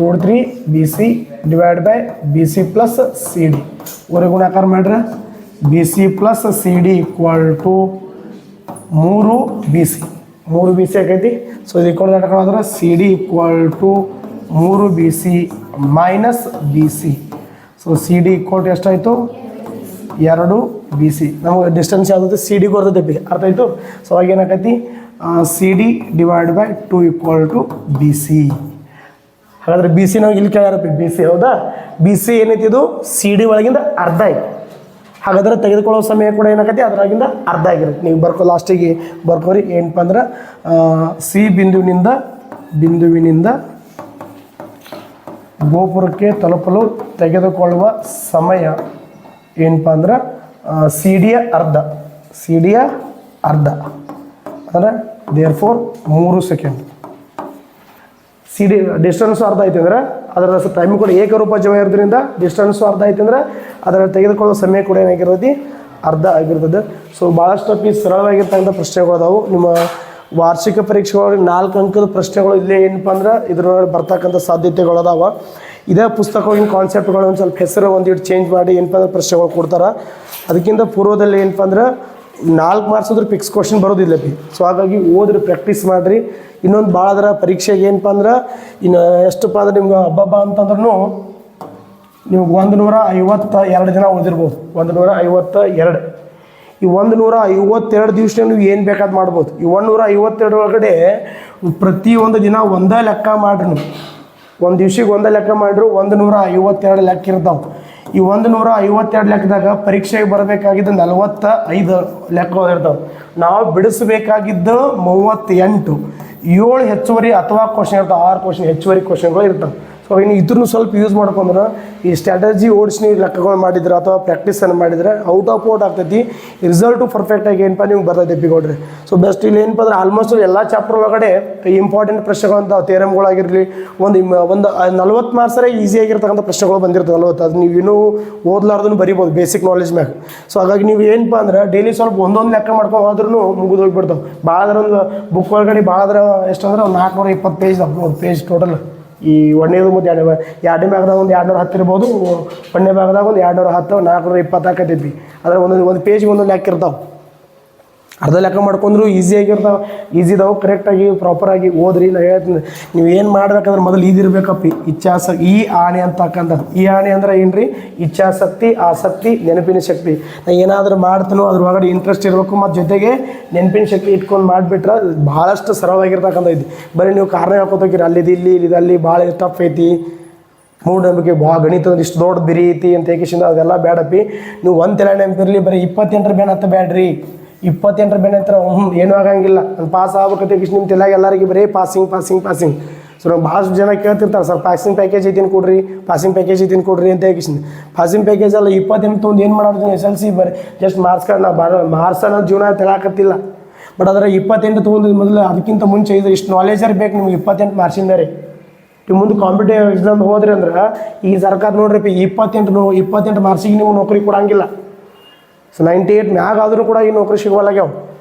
√3 B C divide by B C plus C D. ಒರೆ ಗುಣಾಕಾರ ಮಾಡ್ರೆ B C plus C D = 3 B C ಆಕೈತಿ. ಸೊ ಇದು ಇಟ್ಕೊಂಡ್ರೆ C D = 3 B C minus B C. So C D = ಎಷ್ಟಾಯಿತು 2 ಬಿ ಸಿ. ನಮಗೆ distance ಯಾವುದೈತೆ ಸಿ ಡಿ ಬರ್ತೈತೆ ಅರ್ಥ ಆಯಿತು. ಸೊ ಅವಾಗ ಏನಾಕೈತಿ C D divide by 2 = B C. ಹಾಗಾದ್ರೆ ಬಿ ಸಿ ನಾವು ಇಲ್ಲಿ ಕೇಳ್ಯಾರಪ್ಪ ಬಿ ಸಿ ಹೌದಾ. ಬಿ ಸಿ ಏನೈತಿ ಇದು ಸಿ ಡಿ ಒಳಗಿಂದ ಅರ್ಧ ಐತಿ. ಹಾಗಾದ್ರೆ ತೆಗೆದುಕೊಳ್ಳೋ ಸಮಯ ಕೂಡ ಏನಾಗತ್ತೆ ಅದರಾಗಿಂದ ಅರ್ಧ ಆಗಿರುತ್ತೆ. ನೀವು ಲಾಸ್ಟಿಗೆ ಬರ್ಕೋರಿ ಏನಪ್ಪ ಅಂದ್ರೆ ಸಿ ಬಿಂದುವಿನಿಂದ ಗೋಪುರಕ್ಕೆ ತಲುಪಲು ತೆಗೆದುಕೊಳ್ಳುವ ಸಮಯ ಏನಪ್ಪ ಅಂದ್ರೆ ಸಿ ಡಿಯ ಅರ್ಧ ಅಂದರೆ therefore 3 second. C D distance ಅರ್ಧ ಐತಿ ಅಂದ್ರೆ ಅದರ ಟೈಮ್ ಕೂಡ ಏಕರೂಪ ಜವ ಇರೋದ್ರಿಂದ ಡಿಸ್ಟೆನ್ಸು ಅರ್ಧ ಐತಿ ಅಂದ್ರೆ ಅದರ ತೆಗೆದುಕೊಳ್ಳೋ ಸಮಯ ಕೂಡ ಏನಾಗಿರ್ತೈತಿ ಅರ್ಧ ಆಗಿರ್ತದೆ. ಸೊ ಭಾಳಷ್ಟು ಸರಳವಾಗಿರ್ತಕ್ಕಂಥ ಪ್ರಶ್ನೆಗಳು ಅದಾವು. ನಿಮ್ಮ ವಾರ್ಷಿಕ ಪರೀಕ್ಷೆಗಳಿಗೆ 4 ಅಂಕದ ಪ್ರಶ್ನೆಗಳು ಇಲ್ಲೇ ಏನಪ್ಪ ಅಂದ್ರೆ ಇದ್ರೊಳಗೆ ಬರ್ತಕ್ಕಂಥ ಸಾಧ್ಯತೆಗಳು ಅದಾವ. ಇದೇ ಪುಸ್ತಕವಾಗಿನ ಕಾನ್ಸೆಪ್ಟ್ಗಳು ಒಂದು ಸ್ವಲ್ಪ ಹೆಸರು ಒಂದಿಟ್ಟು ಚೇಂಜ್ ಮಾಡಿ ಏನಪ್ಪ ಅಂದ್ರೆ ಪ್ರಶ್ನೆಗಳು ಕೊಡ್ತಾರೆ. ಅದಕ್ಕಿಂತ ಪೂರ್ವದಲ್ಲಿ ಏನಪ್ಪ ಅಂದ್ರೆ 4 ಮಾರ್ಕ್ಸ್ ಅಂದ್ರೆ ಫಿಕ್ಸ್ ಕ್ವಶನ್ ಬರೋದಿಲ್ಲ ಬಿ. ಸೊ ಹಾಗಾಗಿ ಓದ್ರಿ, ಪ್ರಾಕ್ಟೀಸ್ ಮಾಡಿರಿ. ಇನ್ನೊಂದು ಭಾಳ ಅದರ ಪರೀಕ್ಷೆಗೆ ಏನಪ್ಪ ಅಂದ್ರೆ ಇನ್ನು ಎಷ್ಟಪ್ಪ ಅಂದ್ರೆ ನಿಮ್ಗೆ ಹಬ್ಬ ಅಂತಂದ್ರೂ ನೀವು 152 ದಿನ ಓದಿರ್ಬೋದು. 152. ಈ 152 ದಿವಸ ನೀವು ಏನು ಬೇಕಾದ್ ಮಾಡ್ಬೋದು. ಈ 152 ಒಳಗಡೆ ಪ್ರತಿಯೊಂದು ದಿನ ಒಂದೇ ಲೆಕ್ಕ ಮಾಡಿರಿ. ನೀವು ಒಂದು ದಿವ್ಸಕ್ಕೆ ಒಂದೇ ಲೆಕ್ಕ ಮಾಡಿದ್ರು 152 ಲೆಕ್ಕ ಇರ್ತಾವೆ. ಈ 152 ಲೆಕ್ಕದಾಗ ಪರೀಕ್ಷೆಗೆ ಬರಬೇಕಾಗಿದ್ದು 45 ಲೆಕ್ಕಗಳು ಇರ್ತಾವೆ. ನಾವು ಬಿಡಿಸಬೇಕಾಗಿದ್ದು 38. 7 ಹೆಚ್ಚುವರಿ ಅಥವಾ ಕ್ವಶನ್ ಇರ್ತಾವೆ. 6 ಕ್ವಶನ್ ಹೆಚ್ಚುವರಿ ಕ್ವಶನ್ಗಳು ಇರ್ತಾವೆ. ಸೊ ಇನ್ನು ಇದ್ರೂ ಸ್ವಲ್ಪ ಯೂಸ್ ಮಾಡ್ಕೊಂಡ್ರೆ ಈ ಸ್ಟ್ರಾಟಜಿ ಓಡಿಸಿ ನೀವು ಲೆಕ್ಕಗಳು ಮಾಡಿದ್ರೆ ಅಥವಾ ಪ್ರಾಕ್ಟೀಸನ್ನು ಮಾಡಿದರೆ ಔಟ್ ಆಗ್ತೈತಿ. ರಿಸಲ್ಟು ಪರ್ಫೆಕ್ಟಾಗಿ ಏನಪ್ಪ ನಿಮ್ಗೆ ಬರ್ತೈತೆ ಬಿಗೊಡ್ರಿ. ಸೊ ಬೆಸ್ಟ್ ಇಲ್ಲಿ ಏನಪ್ಪ ಅಂದ್ರೆ ಆಲ್ಮೋಸ್ಟ್ ಎಲ್ಲ ಚಾಪ್ಟರ್ ಒಳಗಡೆ ಇಂಪಾರ್ಟೆಂಟ್ ಪ್ರಶ್ನೆಗಳಂತ ಥಿಯರಮ್ಗಳಾಗಿರಲಿ ಒಂದು 40 ಮಾರ್ಕ್ಸರೇ ಈಸಿಯಾಗಿರ್ತಕ್ಕಂಥ ಪ್ರಶ್ನೆಗಳು ಬಂದಿರ್ತವೆ 40. ಅದು ನೀವು ಇನ್ನೂ ಓದ್ಲಾರ್ದನ್ನು ಬರಿಬೋದು ಬೇಸಿಕ್ ನಾಲೆಜ್ ಮ್ಯಾಗ. ಸೊ ಹಾಗಾಗಿ ನೀವು ಏನಪ್ಪ ಅಂದ್ರೆ ಡೈಲಿ ಸ್ವಲ್ಪ ಒಂದೊಂದು ಲೆಕ್ಕ ಮಾಡ್ಕೊಂಡು ಹೋದ್ರೂ ಮುಗಿದು ಹೋಗಿಬಿಡ್ತಾವೆ. ಭಾಳ ಒಂದು ಬುಕ್ ಒಳಗಡೆ ಭಾಳ ಎಷ್ಟು ಅಂದ್ರೆ ಒಂದು 420 ಪೇಜ್ ಪೇಜ್ ಟೋಟಲ್ ಈ ಒಂದನೇದು ಮತ್ತು ಎರಡನೇ ಭಾಗದಾಗ ಒಂದು 210 ಇರ್ಬೋದು, ಒಂದನೇ ಭಾಗದಾಗ ಒಂದು 210, 420 ಆಕತೈತಿ. ಅದ್ರ ಒಂದು ಪೇಜ್ಗೆ ಒಂದೊಂದು ಲೆಕ್ಕ ಇರ್ತಾವೆ. ಅರ್ಧ ಲೆಕ್ಕ ಮಾಡ್ಕೊಂಡ್ರು ಈಸಿಯಾಗಿರ್ತಾವೆ, ಈಸಿ ಇದಾವೆ. ಕರೆಕ್ಟಾಗಿ ಪ್ರಾಪರಾಗಿ ಓದ್ರಿ. ನಾ ಹೇಳ್ತೀನಿ, ನೀವು ಏನು ಮಾಡ್ಬೇಕಂದ್ರೆ ಮೊದಲು ಇದಿರ್ಬೇಕಪ್ಪ, ಈ ಆಣೆ ಅಂತಕ್ಕಂಥದ್ದು. ಈ ಆಣೆ ಅಂದ್ರೆ ಏನು ರೀ? ಇಚ್ಛಾಶಕ್ತಿ, ಆಸಕ್ತಿ, ನೆನಪಿನ ಶಕ್ತಿ. ನಾ ಏನಾದರೂ ಮಾಡ್ತೀನೋ ಅದ್ರ ಒಳಗಡೆ ಇಂಟ್ರೆಸ್ಟ್ ಇರಬೇಕು, ಮತ್ತು ಜೊತೆಗೆ ನೆನಪಿನ ಶಕ್ತಿ ಇಟ್ಕೊಂಡು ಮಾಡಿಬಿಟ್ರೆ ಭಾಳಷ್ಟು ಸರಳವಾಗಿರ್ತಕ್ಕಂಥ ಐತಿ. ಬರೀ ನೀವು ಕಾರಣ ಹೇಳ್ಕೊತೋಗಿರಿ, ಅಲ್ಲಿದ್ದು ಇಲ್ಲಿ ಅಲ್ಲಿ ಭಾಳ ಟಫ್ ಐತಿ, ಮೂಢನಂಬಿಕೆ ಗಣಿತ ಅಂದ್ರೆ ಇಷ್ಟು ದೊಡ್ಡ ಬಿರಿ ಐತಿ ಅಂತ ಏಕಿಸಿಂದ ಅದೆಲ್ಲ ಬೇಡಪ್ಪಿ. ನೀವು ಒಂದು ತಲೆ ನೆನಪಿರಲಿ, ಬರೀ 28 ಬೇಡ ಅಂತ ಬೇಡ್ರಿ. 28 ಬೇಡ ಅಂತ ಏನೂ ಆಗಂಗಿಲ್ಲ. ನಾನು ಪಾಸ್ ಆಗ್ಬೇಕಂತ ನಿಮ್ಮ ತಲೆಯಾಗ ಎಲ್ಲರಿಗೆ ಬರೀ ಪಾಸಿಂಗ್. ಸೊ ನಾವು ಭಾಳಷ್ಟು ಜನ ಕೇಳ್ತಿರ್ತಾರೆ, ಸರ್ ಪಾಸಿಂಗ್ ಪ್ಯಾಕೇಜ್ ಐತಿನ ಕೊಡ್ರಿ, ಪಾಸಿಂಗ್ ಪ್ಯಾಕೇಜ್ ಐತಿನ ಕೊಡ್ರಿ ಅಂತ ಹೇಗಿಸಿಂದ. ಪಾಸಿಂಗ್ ಪ್ಯಾಕೇಜ್ ಅಲ್ಲ, 28 ತೊಗೊಂಡು ಏನು ಮಾಡೋದು? SLC ಬರೀ ಜಸ್ಟ್ ಮಾರ್ಕ್ಸ್ಗಳನ್ನ ಮಾರ್ಕ್ಸನ್ನ ಜೀವನ ತೆಲಾಕತ್ತಿಲ್ಲ. ಬಟ್ ಅದರ 28 ತೊಗೊಂಡು ಮೊದಲು ಅದಕ್ಕಿಂತ ಮುಂಚೆ ಇದು ಇಷ್ಟು ನಾಲೆಜರ್ ಬೇಕು ನಿಮ್ಗೆ. 28 ಮಾರ್ಕ್ಸಿಂದ ರೀ ನೀವು ಮುಂದೆ ಕಾಂಪಿಟೇಟಿವ್ ಎಕ್ಸಾಮ್ ಹೋದ್ರಿ ಅಂದ್ರೆ ಈ ಸರ್ಕಾರ ನೋಡ್ರಿ 28 ಮಾರ್ಕ್ಸಿಗೆ ನೀವು ನೌಕರಿ ಕೊಡಂಗಿಲ್ಲ. ಸೊ 98 ಮ್ಯಾಗ ಆದರೂ ಕೂಡ ಈ ನೌಕರಿ ಸಿಗೋಲ್ಲಾಗ್ಯಾವ.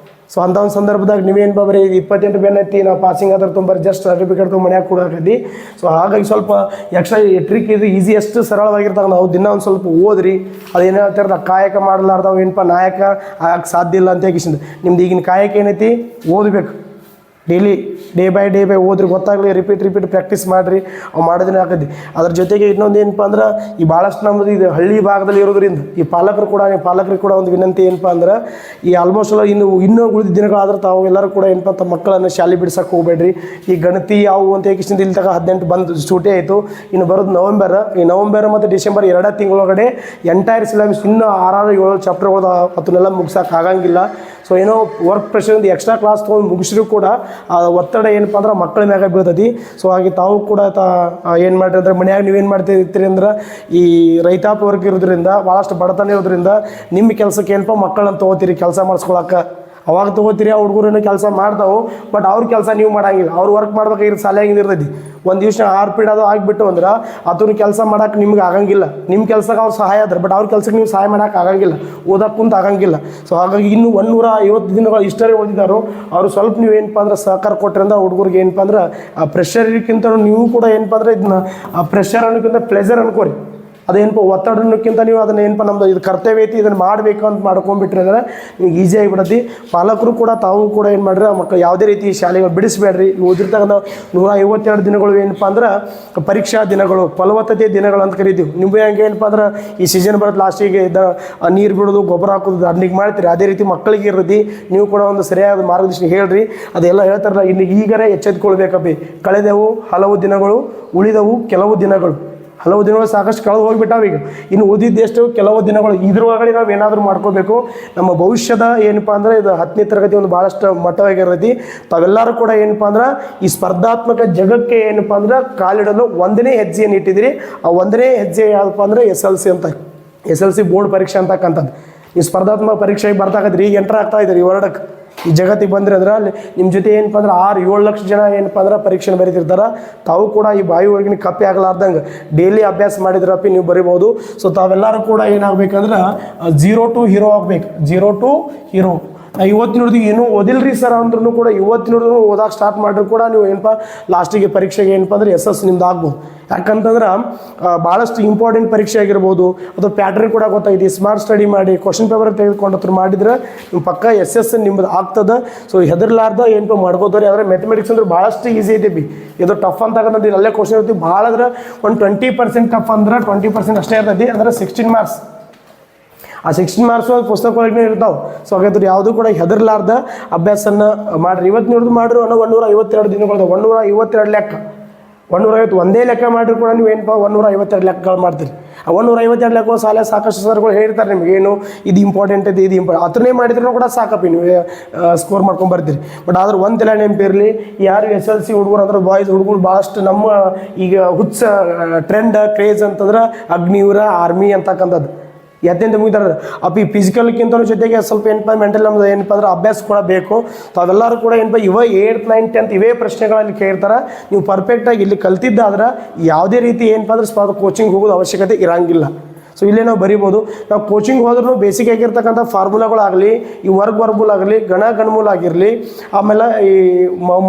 ಸೊ ಅಂಥ ಒಂದು ಸಂದರ್ಭದಾಗ ನೀವೇನು ಬರೀ 28 ಬೇನೈತಿ, ನಾವು ಪಾಸಿಂಗ್ ಆದ್ರೆ ತೊಂಬರಿ ಜಸ್ಟ್ ಸರ್ಟಿಫಿಕೇಟ್ ತೊಗೊಂಡು ಮನ್ಯಾಗ ಕೊಡಾಕತ್ತಿ. ಸೊ ಹಾಗಾಗಿ ಸ್ವಲ್ಪ ಎಕ್ಸ್ಟ್ರಾ ಟ್ರಿಕ್ ಇದು ಈಸಿಯಷ್ಟು ಸರಳವಾಗಿರ್ತಾವೆ. ನಾವು ದಿನ ಒಂದು ಸ್ವಲ್ಪ ಓದ್ರಿ. ಅದೇನು ಹೇಳ್ತಾರೆ, ಕಾಯಕ ಮಾಡಲಾರ್ದವು ಏನಪ್ಪ ನಾಯಕ ಆಗಕ್ಕೆ ಸಾಧ್ಯ ಇಲ್ಲ ಅಂತ ಹೇಗಿಸಿಂದ. ನಿಮ್ದು ಈಗಿನ ಕಾಯಕ ಏನೈತಿ? ಓದಬೇಕು. ಡೈಲಿ ಡೇ ಬೈ ಓದ್ರಿ, ಗೊತ್ತಾಗಲಿ. ರಿಪೀಟ್ ಪ್ರಾಕ್ಟೀಸ್ ಮಾಡಿರಿ. ಅವು ಮಾಡೋದನ್ನೇ ಹಾಕದ್ದಿ. ಅದ್ರ ಜೊತೆಗೆ ಇನ್ನೊಂದು ಏನಪ್ಪ ಅಂದ್ರೆ, ಈ ಭಾಳಷ್ಟು ನಮ್ಮದು ಇದು ಹಳ್ಳಿ ಭಾಗದಲ್ಲಿ ಇರೋದ್ರಿಂದ ಈ ಪಾಲಕರಿಗೆ ಕೂಡ ಒಂದು ವಿನಂತಿ ಏನಪ್ಪ ಅಂದ್ರೆ, ಈ ಆಲ್ಮೋಸ್ಟ್ ಎಲ್ಲ ಇನ್ನೂ ಉಳಿದ ದಿನಗಳಾದ್ರೆ ತಾವು ಎಲ್ಲರೂ ಕೂಡ ಏನಪ್ಪ ಅಂತ ಮಕ್ಕಳನ್ನು ಶಾಲೆ ಬಿಡ್ಸಕ್ಕೆ ಹೋಗ್ಬೇಡ್ರಿ. ಈ ಗಣತಿ ಅವು ಅಂತ ಏಕಿಸಿಂದ ಇಲ್ಲಿ ತಗ 18 ಬಂದು ಸೂಟೇ ಆಯಿತು. ಇನ್ನು ಬರೋದು ನವಂಬರ್ ಮತ್ತು ಡಿಸೆಂಬರ್ 2 ತಿಂಗಳೊಳಗಡೆ ಎಂಟೈರ್ ಸಿಲೆಬಸ್ ಇನ್ನೂ 6-7 ಚಾಪ್ಟರ್ಗಳು ಅದನ್ನೆಲ್ಲ ಮುಗಿಸೋಕೆ ಆಗಂಗಿಲ್ಲ. ಸೊ ಏನೋ ವರ್ಕ್ ಪ್ರೆಷರಿಂದ ಎಕ್ಸ್ಟ್ರಾ ಕ್ಲಾಸ್ ತೊಗೊಂಡು ಮುಗಿಸಿದ್ರು ಕೂಡ ಒತ್ತಡ ಏನಪ್ಪ ಅಂದ್ರೆ ಮಕ್ಕಳ ಮ್ಯಾಗ ಬೀಳ್ತೈತಿ. ಸೊ ಹಾಗೆ ತಾವು ಕೂಡ ಏನು ಮಾಡಿರಿ ಅಂದ್ರೆ, ಮನ್ಯಾಗ ನೀವೇನು ಮಾಡ್ತಿರ್ತೀರಿ ಅಂದ್ರೆ, ಈ ರೈತಾಪಿ ವರ್ಕ್ ಇರೋದ್ರಿಂದ, ಭಾಳಷ್ಟು ಬಡತನ ಇರೋದ್ರಿಂದ ನಿಮ್ಮ ಕೆಲಸಕ್ಕೆ ಏನಪ್ಪ ಮಕ್ಕಳನ್ನ ತೊಗೋತೀರಿ ಕೆಲಸ ಮಾಡಿಸ್ಕೊಳಕ್ಕೆ. ಅವಾಗ ತೊಗೋತೀರಿ, ಆ ಹುಡುಗರೇನು ಕೆಲಸ ಮಾಡ್ತಾವೆ, ಬಟ್ ಅವ್ರ ಕೆಲಸ ನೀವು ಮಾಡಂಗಿಲ್ಲ. ಅವ್ರು ವರ್ಕ್ ಮಾಡ್ಬೇಕಾಗಿರೋ ಸಾಲಿಯಾಗಿಂದ ಇರ್ತೈತಿ. ಒಂದು ದಿವ್ಸ 6 ಪೀಡ್ ಅದು ಆಗಿಬಿಟ್ಟು ಅಂದ್ರೆ ಅದನ್ನು ಕೆಲಸ ಮಾಡೋಕೆ ನಿಮ್ಗೆ ಆಗಂಗಿಲ್ಲ. ನಿಮ್ಮ ಕೆಲಸಕ್ಕೆ ಅವ್ರು ಸಹಾಯ ಆದ್ರೆ, ಬಟ್ ಅವ್ರ ಕೆಲಸಕ್ಕೆ ನೀವು ಸಹಾಯ ಮಾಡೋಕೆ ಆಗಂಗಿಲ್ಲ, ಓದಕ್ಕೆ ಕುಂತ ಆಗಂಗಿಲ್ಲ. ಸೊ ಹಾಗಾಗಿ ಇನ್ನೂ 150 ದಿನಗಳು ಇಷ್ಟರೇ ಓದಿದಾರೋ ಅವ್ರು ಸ್ವಲ್ಪ ನೀವು ಏನಪ್ಪ ಅಂದ್ರೆ ಸಹಕಾರ ಕೊಟ್ಟರಿಂದ ಹುಡುಗರಿಗೆ ಏನಪ್ಪ ಅಂದ್ರೆ ಆ ಪ್ರೆಷರ್ ಇದಕ್ಕಿಂತ ನೀವು ಕೂಡ ಏನಪ್ಪ ಅಂದ್ರೆ ಇದನ್ನ ಪ್ರೆಷರ್ ಅನ್ನೋಕ್ಕಿಂತ ಪ್ಲೆಜರ್ ಅನ್ಕೋರಿ. ಅದೇನಪ್ಪ ಒತ್ತಡ ಅನ್ನೋಕ್ಕಿಂತ ನೀವು ಅದನ್ನ ಏನಪ್ಪ ನಮ್ಮದು ಇದು ಕರ್ತವ್ಯ ಐತಿ, ಇದನ್ನು ಮಾಡಬೇಕು ಅಂತ ಮಾಡ್ಕೊಂಡ್ಬಿಟ್ರೆ ಅಂದ್ರೆ ನಿಮ್ಗೆ ಈಸಿ ಆಗಿಬಿಡತಿ. ಪಾಲಕರು ಕೂಡ ತಾವು ಕೂಡ ಏನು ಮಾಡಿರಿ, ಆ ಮಕ್ಕಳು ಯಾವುದೇ ರೀತಿ ಶಾಲೆಗಳು ಬಿಡಿಸ್ಬೇಡ್ರಿ. ಓದಿರ್ತಕ್ಕಂಥ 152 ದಿನಗಳು ಏನಪ್ಪ ಅಂದ್ರೆ ಪರೀಕ್ಷಾ ದಿನಗಳು, ಫಲವತ್ತತೆ ದಿನಗಳು ಅಂತ ಕರಿತೀವಿ. ನಿಮಗೆ ಹಂಗೆ ಏನಪ್ಪ ಅಂದ್ರೆ ಈ ಸೀಸನ್ ಬರೋದು ಲಾಸ್ಟಿಗೆ ನೀರು ಬಿಡೋದು, ಗೊಬ್ಬರ ಹಾಕೋದು ಅದನ್ನಿಗೆ ಮಾಡ್ತೀರಿ. ಅದೇ ರೀತಿ ಮಕ್ಕಳಿಗೆ ಇರ್ತೈತಿ. ನೀವು ಕೂಡ ಒಂದು ಸರಿಯಾದ ಮಾರ್ಗದರ್ಶನ ಹೇಳ್ರಿ. ಅದೆಲ್ಲ ಹೇಳ್ತಾರಲ್ಲ, ಇನ್ನು ಈಗರೇ ಎಚ್ಚೆತ್ಕೊಳ್ಬೇಕಪ್ಪಿ. ಕಳೆದೆವು ಹಲವು ದಿನಗಳು, ಉಳಿದವು ಕೆಲವು ದಿನಗಳು. ಹಲವು ದಿನಗಳು ಸಾಕಷ್ಟು ಕಳೆದು ಹೋಗಿಬಿಟ್ಟಾವ. ಈಗ ಇನ್ನು ಉಳಿದಿದ್ದೆಷ್ಟು ಕೆಲವು ದಿನಗಳು. ಇದ್ರೊಳಗಡೆ ನಾವು ಏನಾದರೂ ಮಾಡ್ಕೋಬೇಕು. ನಮ್ಮ ಭವಿಷ್ಯದ ಏನಪ್ಪ ಅಂದರೆ ಇದು 10ನೇ ತರಗತಿ ಒಂದು ಭಾಳಷ್ಟು ಮಟ್ಟವಾಗಿರ್ತೈತಿ. ತಾವೆಲ್ಲರೂ ಕೂಡ ಏನಪ್ಪ ಅಂದ್ರೆ ಈ ಸ್ಪರ್ಧಾತ್ಮಕ ಜಗಕ್ಕೆ ಏನಪ್ಪ ಅಂದ್ರೆ ಕಾಲಿಡಲು 1ನೇ ಹೆಜ್ಜೆಯನ್ನು ಇಟ್ಟಿದ್ದೀರಿ. ಆ 1ನೇ ಹೆಜ್ಜೆ ಯಾವುದಪ್ಪ ಅಂದರೆ SLC ಅಂತ, SLC ಬೋರ್ಡ್ ಪರೀಕ್ಷೆ ಅಂತಕ್ಕಂಥದ್ದು. ಈ ಸ್ಪರ್ಧಾತ್ಮಕ ಪರೀಕ್ಷೆಗೆ ಬರ್ತಾಕತ್ರಿ. ಈಗ ಎಂಟರ್ ಆಗ್ತಾ ಇದ್ದಾರೆ ಈ ವರ್ಡಕ್ಕೆ. ಈ ಜಗತ್ತಿಗೆ ಬಂದ್ರೆ ಅಂದ್ರೆ ಅಲ್ಲಿ ನಿಮ್ಮ ಜೊತೆ ಏನಪ್ಪ ಅಂದ್ರೆ 6-7 ಲಕ್ಷ ಜನ ಏನಪ್ಪ ಅಂದ್ರೆ ಪರೀಕ್ಷೆನ ಬರೀತಿರ್ತಾರೆ. ತಾವು ಕೂಡ ಈ ಬಾಯಿ ಒಳಗಿನ ಕಪ್ಪಿ ಆಗಲಾರ್ದಂಗೆ ಡೈಲಿ ಅಭ್ಯಾಸ ಮಾಡಿದ್ರಪ್ಪಿ ನೀವು ಬರಿಬೋದು. ಸೊ ತಾವೆಲ್ಲರೂ ಕೂಡ ಏನಾಗಬೇಕಂದ್ರೆ 0 to ಹೀರೋ ಆಗಬೇಕು. 0 to ಹೀರೋ. ಇವತ್ತಿನೋಡ್ದು ಏನೂ ಓದಿಲ್ರಿ ಸರ್ ಅಂದ್ರೂ ಕೂಡ ಇವತ್ತಿನೋಡ್ದು ಓದಕ್ಕೆ ಸ್ಟಾರ್ಟ್ ಮಾಡಿದ್ರು ಕೂಡ ನೀವು ಏನಪ್ಪ ಲಾಸ್ಟಿಗೆ ಪರೀಕ್ಷೆಗೆ ಏನಪ್ಪ ಅಂದ್ರೆ SS ನಿಮ್ದು ಆಗ್ಬೋದು. ಯಾಕಂತಂದ್ರೆ ಭಾಳಷ್ಟು ಇಂಪಾರ್ಟೆಂಟ್ ಪರೀಕ್ಷೆ ಆಗಿರ್ಬೋದು, ಅದು ಪ್ಯಾಟ್ರನ್ ಕೂಡ ಗೊತ್ತಾಗಿದೆ. ಸ್ಮಾರ್ಟ್ ಸ್ಟಡಿ ಮಾಡಿ ಕ್ವಶನ್ ಪೇಪರ್ ತೆಗೆದುಕೊಂಡು ಮಾಡಿದ್ರೆ ನಿಮ್ಮ ಪಕ್ಕ SS ನಿಮ್ಮದು ಆಗ್ತದೆ. ಸೊ ಹೆದರ್ಲಾರ್ದ ಏನಪ್ಪ ಮಾಡ್ಕೋತಾರೆ. ಆದರೆ ಮ್ಯಾಥಮೆಟಿಕ್ಸ್ ಅಂದ್ರೆ ಭಾಳಷ್ಟು ಈಸಿ ಐತಿ. ಇದು ಟಫ್ ಅಂತ ಆಗಂತಂದು ಅಲ್ಲೇ ಕ್ವಶನ್ ಇರ್ತೀವಿ. ಭಾಳ ಅಂದ್ರೆ ಒಂದು 20% ಟಫ್ ಅಂದ್ರೆ 20% ಅಷ್ಟೇ ಇರ್ತೈತಿ. ಅಂದ್ರೆ 16 ಮಾರ್ಕ್ಸ್. ಆ 16 ಮಾರ್ಕ್ಸು ಪುಸ್ತಕ ಒಳಗೆ ಇರ್ತಾವೆ. ಸೊ ಹಾಗಾದ್ರೆ ಯಾವುದೂ ಕೂಡ ಹೆದರ್ಲಾರ್ದ ಅಭ್ಯಾಸನ ಮಾಡಿರಿ. ಇವತ್ತು ನೋಡಿದ್ರು ಮಾಡಿರಿ ಅನ್ನೋ 152 ದಿನಗಳು, 152 ಲೆಕ್ಕ. 150 ಒಂದೇ ಲೆಕ್ಕ ಮಾಡಿದ್ರು ಕೂಡ ನೀವು ಏನಪ್ಪ 152 ಲೆಕ್ಕಗಳು ಮಾಡ್ತೀರಿ. ಆ 152 ಲೆಕ್ಕ ಸಾಲ ಸಾಕಷ್ಟು ಸರ್ಗಳು ಹೇಳ್ತಾರೆ ನಿಮ್ಗೆ ಏನು ಇದು ಇಂಪಾರ್ಟೆಂಟ್ ಇದೆ, ಇದು ಅದನ್ನೇ ಮಾಡಿದ್ರೂ ಕೂಡ ಸಾಕಪ್ಪಿ ನೀವು ಸ್ಕೋರ್ ಮಾಡ್ಕೊಂಡು ಬರ್ತೀರಿ. ಬಟ್ ಆದ್ರೆ ಒಂದು ತಲೆ ನೆನಪಿರಲಿ, ಯಾರು SLC ಹುಡುಗರು ಅಂದ್ರೆ ಬಾಯ್ಸ್ ಹುಡುಗರು ಭಾಳಷ್ಟು ನಮ್ಮ ಈಗ ಹುಚ್ಚ ಟ್ರೆಂಡ್ ಕ್ರೇಜ್ ಅಂತಂದ್ರೆ ಅಗ್ನಿವೀರ ಆರ್ಮಿ ಅಂತಕ್ಕಂಥದ್ದು ಎದ್ದೆಂತ ಮುಗಿತಾರೆ. ಅಪ್ಪಿ ಫಿಸಿಕಲ್ಗಿಂತ ಜೊತೆಗೆ ಸ್ವಲ್ಪ ಏನಪ್ಪ ಮೆಂಟಲ್ ನಮ್ದು ಏನಪ್ಪ ಅಂದ್ರೆ ಅಭ್ಯಾಸ ಕೂಡ ಬೇಕು. ತಾವೆಲ್ಲರೂ ಕೂಡ ಏನಪ್ಪ 8th 9th 10th ಇವೇ ಪ್ರಶ್ನೆಗಳಲ್ಲಿ ಕೇಳ್ತಾರೆ. ನೀವು ಪರ್ಫೆಕ್ಟಾಗಿ ಇಲ್ಲಿ ಕಲ್ತಿದ್ದಾದ್ರೆ ಯಾವುದೇ ರೀತಿ ಏನಪ್ಪ ಅಂದ್ರೆ ಕೋಚಿಂಗ್ ಹೋಗೋದು ಅವಶ್ಯಕತೆ ಇರೋಂಗಿಲ್ಲ. ಸೊ ಇಲ್ಲೇ ನಾವು ಬರಿಬೋದು. ನಾವು ಕೋಚಿಂಗ್ ಹೋದ್ರೂ ಬೇಸಿಕ್ ಆಗಿರ್ತಕ್ಕಂಥ ಫಾರ್ಮುಲಾಗಳಾಗಲಿ, ಈ ವರ್ಬಲ್ ಆಗಲಿ, ಗಣಮೂಲ ಆಗಿರಲಿ, ಆಮೇಲೆ ಈ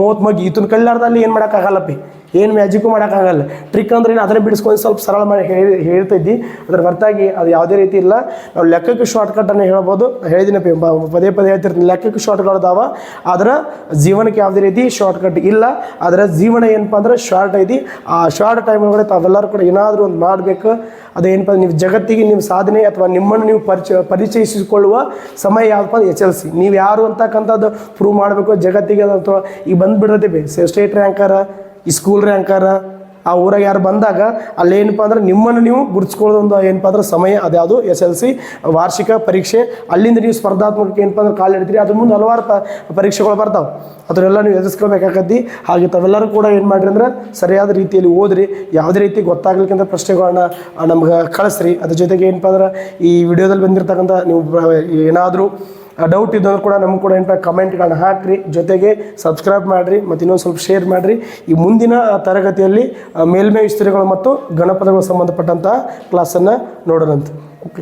ಮೋತ್ ಮಗಿ ಇದನ್ನ ಕಲಿಲಾರ್ದಲ್ಲಿ ಏನು ಮಾಡೋಕ್ಕಾಗಲ್ಲಪ್ಪಿ. ಏನು ಮ್ಯಾಜಿಕ್ಕು ಮಾಡೋಕ್ಕಾಗಲ್ಲ. ಟ್ರಿಕ್ ಅಂದ್ರೆ ಏನು ಅದನ್ನೇ ಬಿಡಿಸ್ಕೊಂಡು ಸ್ವಲ್ಪ ಸರಳ ಮಾಡಿ ಹೇಳ್ತೈತಿ. ಅದ್ರ ಹೊರತಾಗಿ ಅದು ಯಾವುದೇ ರೀತಿ ಇಲ್ಲ. ನಾವು ಲೆಕ್ಕಕ್ಕೆ ಶಾರ್ಟ್ಕಟ್ಟನ್ನು ಹೇಳ್ಬೋದು. ಹೇಳಿದ್ದೀನಿ ಪದೇ ಪದೇ ಹೇಳ್ತಿರ್ತೀನಿ, ಲೆಕ್ಕಕ್ಕೆ ಶಾರ್ಟ್ಕಟ್ದಾವ, ಆದ್ರೆ ಜೀವನಕ್ಕೆ ಯಾವುದೇ ರೀತಿ ಶಾರ್ಟ್ಕಟ್ ಇಲ್ಲ. ಅದರ ಜೀವನ ಏನಪ್ಪ ಅಂದ್ರೆ ಶಾರ್ಟ್ ಐತಿ. ಆ ಶಾರ್ಟ್ ಟೈಮ್ ಒಳಗಡೆ ತಾವೆಲ್ಲರೂ ಕೂಡ ಏನಾದರೂ ಒಂದು ಮಾಡಬೇಕು. ಅದೇನಪ್ಪ, ನೀವು ಜಗತ್ತಿಗೆ ನೀವು ಸಾಧನೆ ಅಥವಾ ನಿಮ್ಮನ್ನು ನೀವು ಪರಿಚಯಿಸಿಕೊಳ್ಳುವ ಸಮಯ ಯಾವುದಪ್ಪ ಅಂದ್ರೆ SLC. ನೀವು ಯಾರು ಅಂತಕ್ಕಂಥದ್ದು ಪ್ರೂವ್ ಮಾಡಬೇಕು ಜಗತ್ತಿಗೆ. ಅಥವಾ ಈಗ ಬಂದುಬಿಡ್ತೈತಿ ಸ್ಟೇಟ್ ರ್ಯಾಂಕರ, ಈ ಸ್ಕೂಲ್ ರ್ಯಾಂಕರ, ಆ ಊರಾಗ ಯಾರು ಬಂದಾಗ ಅಲ್ಲೇನಪ್ಪ ಅಂದ್ರೆ ನಿಮ್ಮನ್ನು ನೀವು ಗುರುತಿಸ್ಕೊಳ್ಳೋದೊಂದು ಏನಪ್ಪ ಅಂದ್ರೆ ಸಮಯ, ಅದ್ಯಾವುದು SLC ವಾರ್ಷಿಕ ಪರೀಕ್ಷೆ. ಅಲ್ಲಿಂದ ನೀವು ಸ್ಪರ್ಧಾತ್ಮಕಕ್ಕೆ ಏನಪ್ಪ ಅಂದ್ರೆ ಕಾಲು ಹಿಡಿತೀರಿ. ಅದ್ರ ಮುಂದೆ ಹಲವಾರು ಪರೀಕ್ಷೆಗಳು ಬರ್ತಾವೆ. ಅದನ್ನೆಲ್ಲ ನೀವು ಎದುರಿಸ್ಕೋಬೇಕಾಗತ್ತಿ. ಹಾಗೆ ತಾವೆಲ್ಲರೂ ಕೂಡ ಏನು ಮಾಡಿರಿ ಅಂದ್ರೆ ಸರಿಯಾದ ರೀತಿಯಲ್ಲಿ ಓದ್ರಿ. ಯಾವುದೇ ರೀತಿ ಗೊತ್ತಾಗ್ಲಿಕ್ಕಿಂತ ಪ್ರಶ್ನೆಗಳನ್ನ ನಮ್ಗೆ ಕಳಿಸ್ರಿ. ಅದ್ರ ಜೊತೆಗೆ ಏನಪ್ಪ ಅಂದ್ರೆ ಈ ವಿಡಿಯೋದಲ್ಲಿ ಬಂದಿರತಕ್ಕಂಥ ನೀವು ಏನಾದರೂ ಡೌಟ್ ಇದ್ದಂದ್ರೆ ಕೂಡ ನಮ್ಗೆ ಕೂಡ ಏನಪ್ಪ ಕಮೆಂಟ್ಗಳನ್ನ ಹಾಕಿರಿ. ಜೊತೆಗೆ ಸಬ್ಸ್ಕ್ರೈಬ್ ಮಾಡಿರಿ ಮತ್ತು ಇನ್ನೊಂದು ಸ್ವಲ್ಪ ಶೇರ್ ಮಾಡಿರಿ. ಈ ಮುಂದಿನ ತರಗತಿಯಲ್ಲಿ ಮೇಲ್ಮೈ ವಿಸ್ತೀರ್ಣಗಳು ಮತ್ತು ಗಣಪದಗಳು ಸಂಬಂಧಪಟ್ಟಂತಹ ಕ್ಲಾಸನ್ನು ನೋಡೋಣಂತೆ. ಓಕೆ.